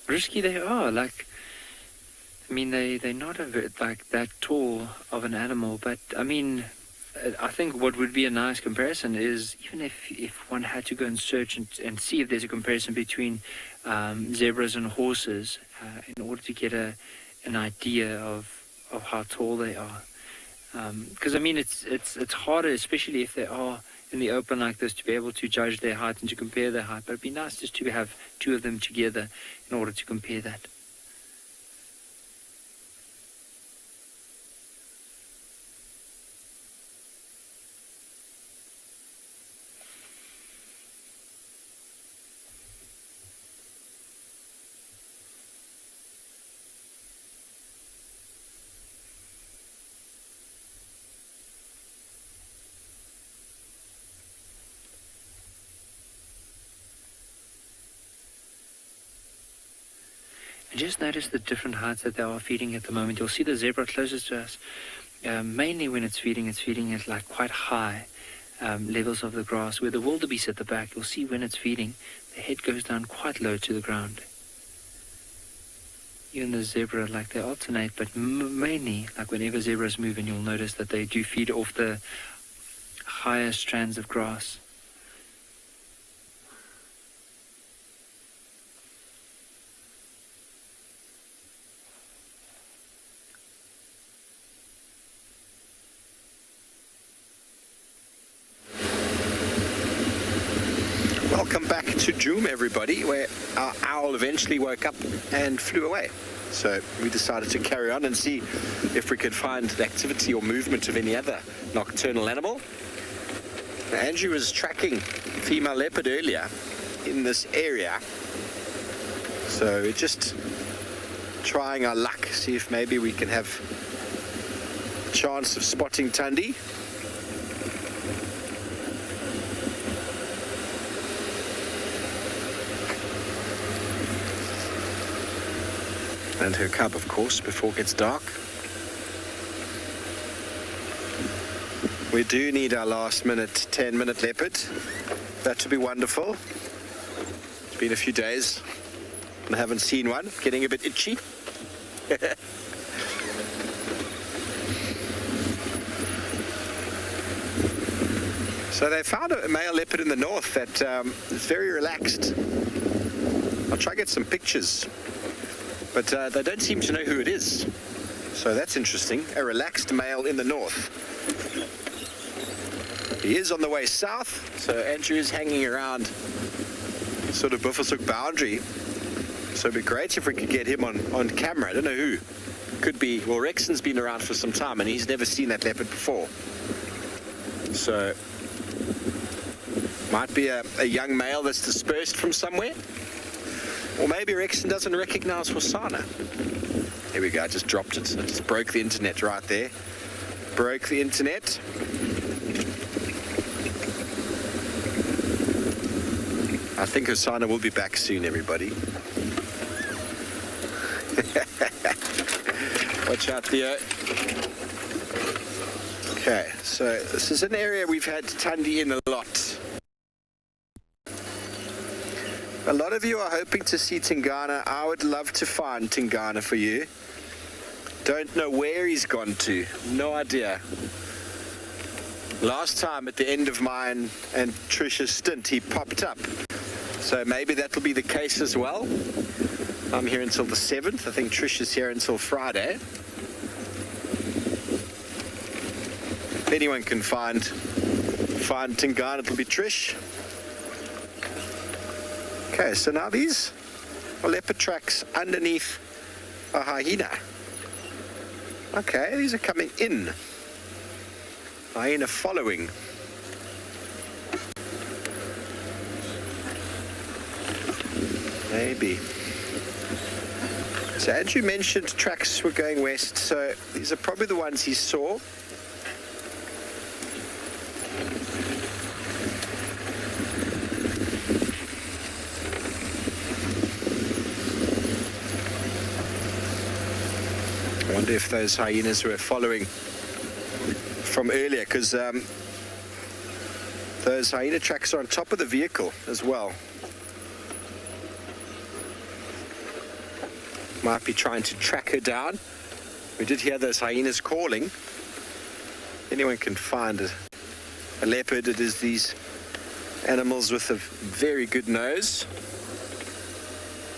risky they are. Like, I mean, they're not like that tall of an animal, but I mean, I think what would be a nice comparison is even if one had to go and search and see if there's a comparison between zebras and horses in order to get an idea of how tall they are. Because I mean, it's harder, especially if they are in the open like this, to be able to judge their height and to compare their height. But it'd be nice just to have two of them together in order to compare that. Just notice the different heights that they are feeding at the moment. You'll see the zebra closest to us. Mainly when it's feeding at like quite high levels of the grass. Where the wildebeest at the back, you'll see when it's feeding, the head goes down quite low to the ground. Even the zebra, like they alternate, but mainly, like whenever zebras move, and you'll notice that they do feed off the higher strands of grass. Welcome back to Juba, everybody, where our owl eventually woke up and flew away. So we decided to carry on and see if we could find the activity or movement of any other nocturnal animal. Now, Andrew was tracking female leopard earlier in this area. So we're just trying our luck, see if maybe we can have a chance of spotting Tundi. And her cub, of course, before it gets dark. We do need our last minute, 10-minute leopard. That would be wonderful. It's been a few days and I haven't seen one. Getting a bit itchy. So they found a male leopard in the north that is very relaxed. I'll try to get some pictures. But they don't seem to know who it is. So that's interesting. A relaxed male in the north. He is on the way south. So Andrew is hanging around sort of Buffelshoek boundary. So it'd be great if we could get him on camera. I don't know who. Could be, well, Rexon's been around for some time and he's never seen that leopard before. So might be a young male that's dispersed from somewhere. Or maybe Rexon doesn't recognize Hosana. Here we go, I just dropped it. I just broke the internet right there. Broke the internet. I think Hosana will be back soon, everybody. Watch out, Theo. Okay, so this is an area we've had Tundi in a lot. A lot of you are hoping to see Tingana. I would love to find Tingana for you. Don't know where he's gone to. No idea. Last time at the end of mine and Trisha's stint, he popped up. So maybe that'll be the case as well. I'm here until the 7th. I think Trisha's here until Friday. If anyone can find Tingana, it'll be Trish. Okay, so now these are leopard tracks underneath a hyena. Okay, these are coming in. Hyena following. Maybe. So Andrew mentioned tracks were going west, so these are probably the ones he saw. I wonder if those hyenas were following from earlier, because those hyena tracks are on top of the vehicle as well. Might be trying to track her down. We did hear those hyenas calling. Anyone can find a leopard. It is these animals with a very good nose.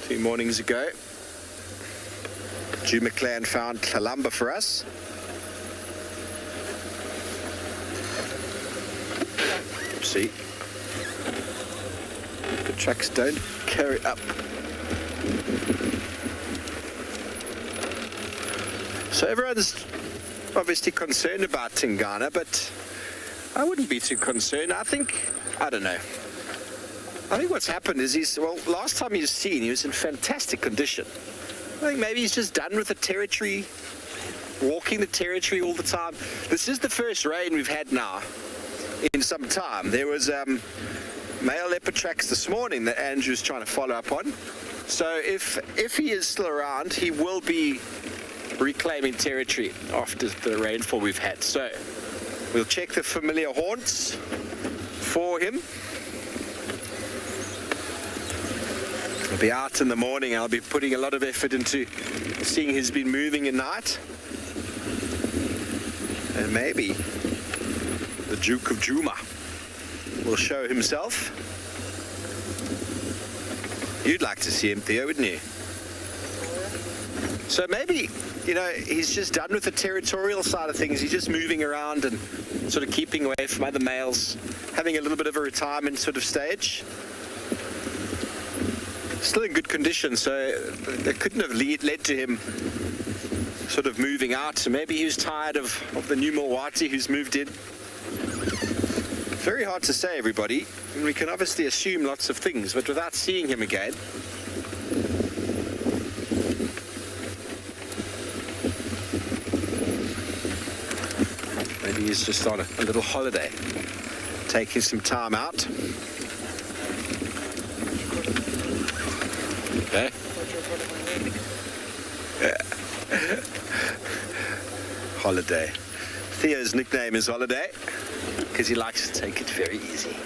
2 mornings ago, Juba clan found Kalamba for us. See, the tracks don't carry up. So everyone's obviously concerned about Tingana, but I wouldn't be too concerned. I don't know. I think what's happened is last time he was seen, he was in fantastic condition. I think maybe he's just done with the territory, walking the territory all the time. This is the first rain we've had now in some time. There was male leopard tracks this morning that Andrew's trying to follow up on. So if he is still around, he will be reclaiming territory after the rainfall we've had. So we'll check the familiar haunts for him. I'll be out in the morning. I'll be putting a lot of effort into seeing he's been moving at night. And maybe the Duke of Juba will show himself. You'd like to see him, Theo, wouldn't you? So maybe, he's just done with the territorial side of things. He's just moving around and sort of keeping away from other males, having a little bit of a retirement sort of stage. Still in good condition, so that couldn't have led to him sort of moving out. So maybe he was tired of the new Milwaukee who's moved in. Very hard to say, everybody. And we can obviously assume lots of things, but without seeing him again. Maybe he's just on a little holiday, taking some time out. Okay. Holiday. Theo's nickname is Holiday because he likes to take it very easy.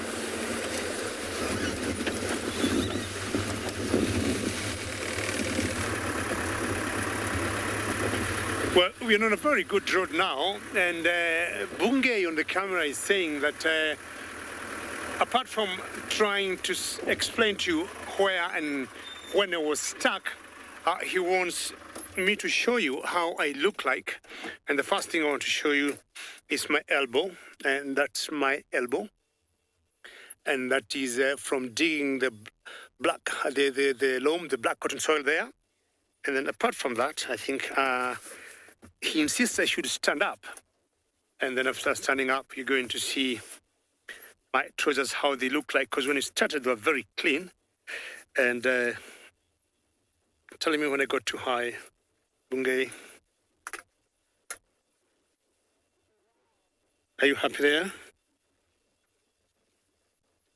Well, we're on a very good road now, and Bungay on the camera is saying that apart from trying to explain to you where and when I was stuck, he wants me to show you how I look like. And the first thing I want to show you is my elbow, and that's my elbow. And that is from digging the black, the loam, the black cotton soil there. And then apart from that, I think he insists I should stand up. And then after standing up, you're going to see my trousers, how they look like. Because when it started, they were very clean. And telling me when I got too high, Bungay. Are you happy there?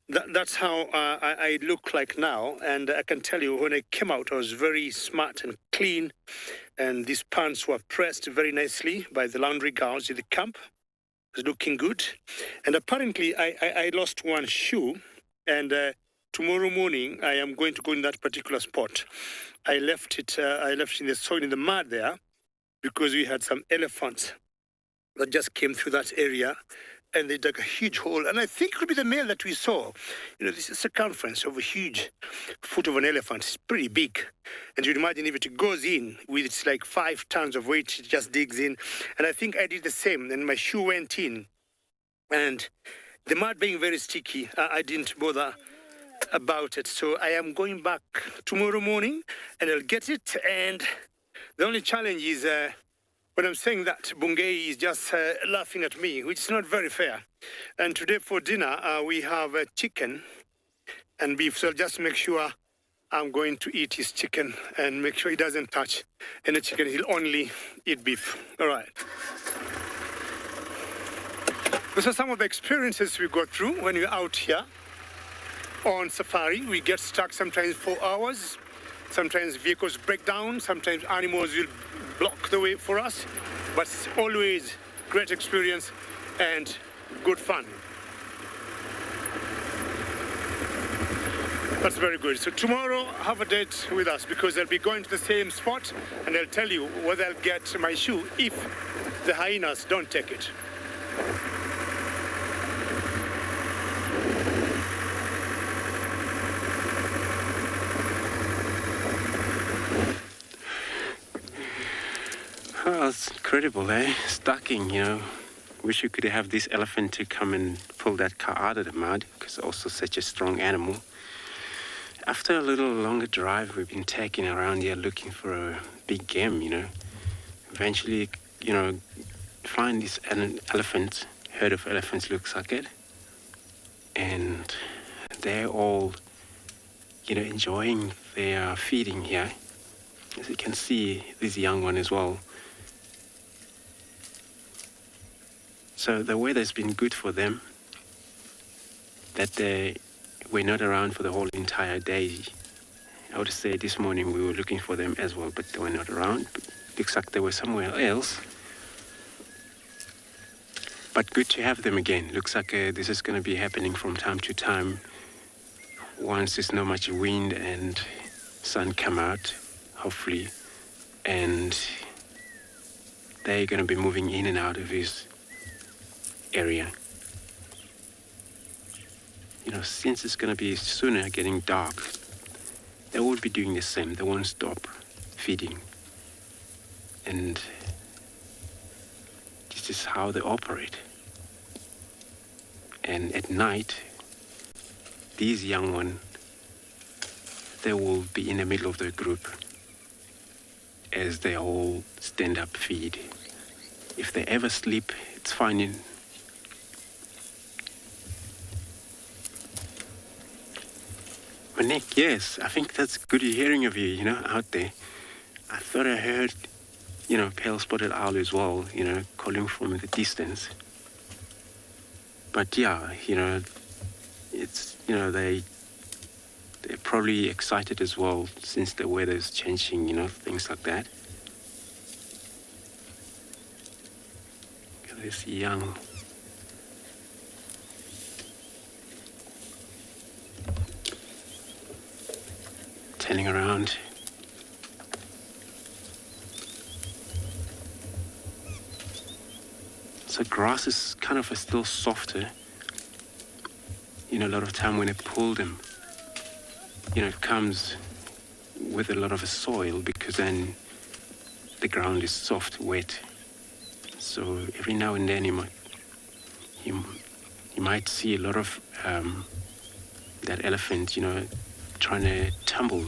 That's how I look like now, and I can tell you when I came out I was very smart and clean, and these pants were pressed very nicely by the laundry girls in the camp. It was looking good, and apparently I lost one shoe, and tomorrow morning I am going to go in that particular spot. I left it in the soil, in the mud there, because we had some elephants that just came through that area, and they dug a huge hole. And I think it could be the male that we saw. This is circumference of a huge foot of an elephant. It's pretty big. And you'd imagine if it goes in with its like 5 tons of weight, it just digs in. And I think I did the same. And my shoe went in. And the mud being very sticky, I didn't bother about it. So I am going back tomorrow morning and I'll get it. And the only challenge is when I'm saying that, Bungay is just laughing at me, which is not very fair. And today for dinner, we have chicken and beef. So I'll just make sure I'm going to eat his chicken and make sure he doesn't touch any chicken. He'll only eat beef. All right. Those are some of the experiences we go through when we're out here on safari. We get stuck sometimes for hours. Sometimes vehicles break down. Sometimes animals will block the way for us. But it's always great experience and good fun. That's very good. So tomorrow, have a date with us because they'll be going to the same spot and they'll tell you whether they'll get my shoe if the hyenas don't take it. Oh, it's incredible, eh? Stalking, you know. Wish you could have this elephant to come and pull that car out of the mud, because it's also such a strong animal. After a little longer drive, we've been taking around here looking for a big game, you know. Eventually, you know, find this elephant, herd of elephants looks like it. And they're all, you know, enjoying their feeding here. As you can see, this young one as well. So the weather's been good for them, that they were not around for the whole entire day. I would say this morning we were looking for them as well, but they were not around. Looks like they were somewhere else. But good to have them again. Looks like this is going to be happening from time to time. Once there's not much wind and sun come out, hopefully. And they're going to be moving in and out of this area. You know, since it's going to be sooner getting dark, they will be doing the same. They won't stop feeding. And this is how they operate. And at night, these young ones, they will be in the middle of the group as they all stand up feed. If they ever sleep, it's fine. Nick, yes, I think that's good hearing of you, you know, out there. I thought I heard, you know, pale-spotted owl as well, you know, calling from the distance. But yeah, you know, it's, you know, they're probably excited as well since the weather's changing, you know, things like that. Look at this young. Turning around. So grass is kind of still softer. You know, a lot of time when I pull them, you know, it comes with a lot of soil because then the ground is soft, wet. So every now and then you might see a lot of that elephant, you know, trying to tumble.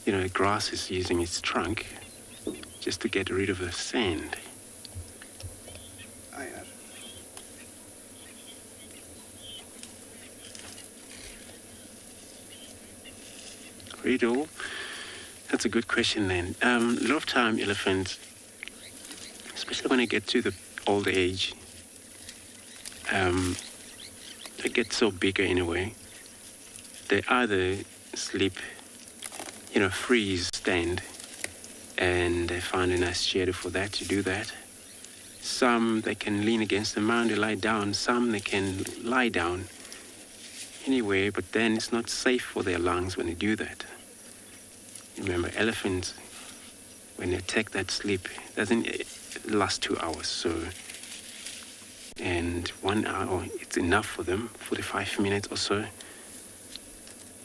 You know, the grass is using its trunk just to get rid of the sand. Riddle? That's a good question then. A lot of time elephants, especially when they get to the old age, they get so bigger in a way. They either sleep, you know, freeze, stand, and they find a nice shelter for that to do that. Some, they can lean against the mound, they lie down. Some, they can lie down anyway, but then it's not safe for their lungs when they do that. Remember, elephants, when they take that sleep, it doesn't last 2 hours, so, and 1 hour, it's enough for them, 45 minutes or so.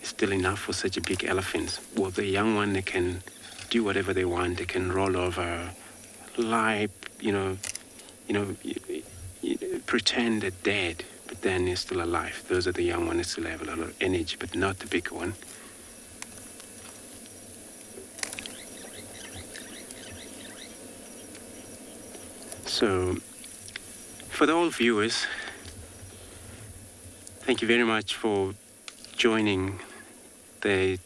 Still enough for such a big elephant. Well, the young one, they can do whatever they want. They can roll over, lie, pretend they're dead, but then they're still alive. Those are the young ones that still have a lot of energy, but not the big one. So, for the old viewers, thank you very much for joining the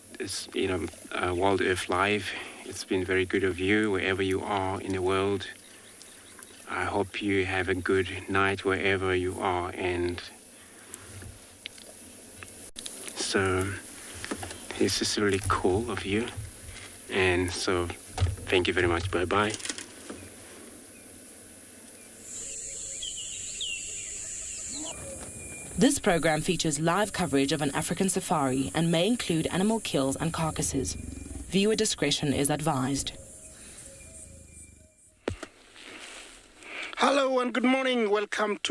Wild Earth Live. It's been very good of you wherever you are in the world. I hope you have a good night wherever you are, and so this is really cool of you, and so thank you very much. Bye bye. This program features live coverage of an African safari and may include animal kills and carcasses. Viewer discretion is advised. Hello and good morning. Welcome to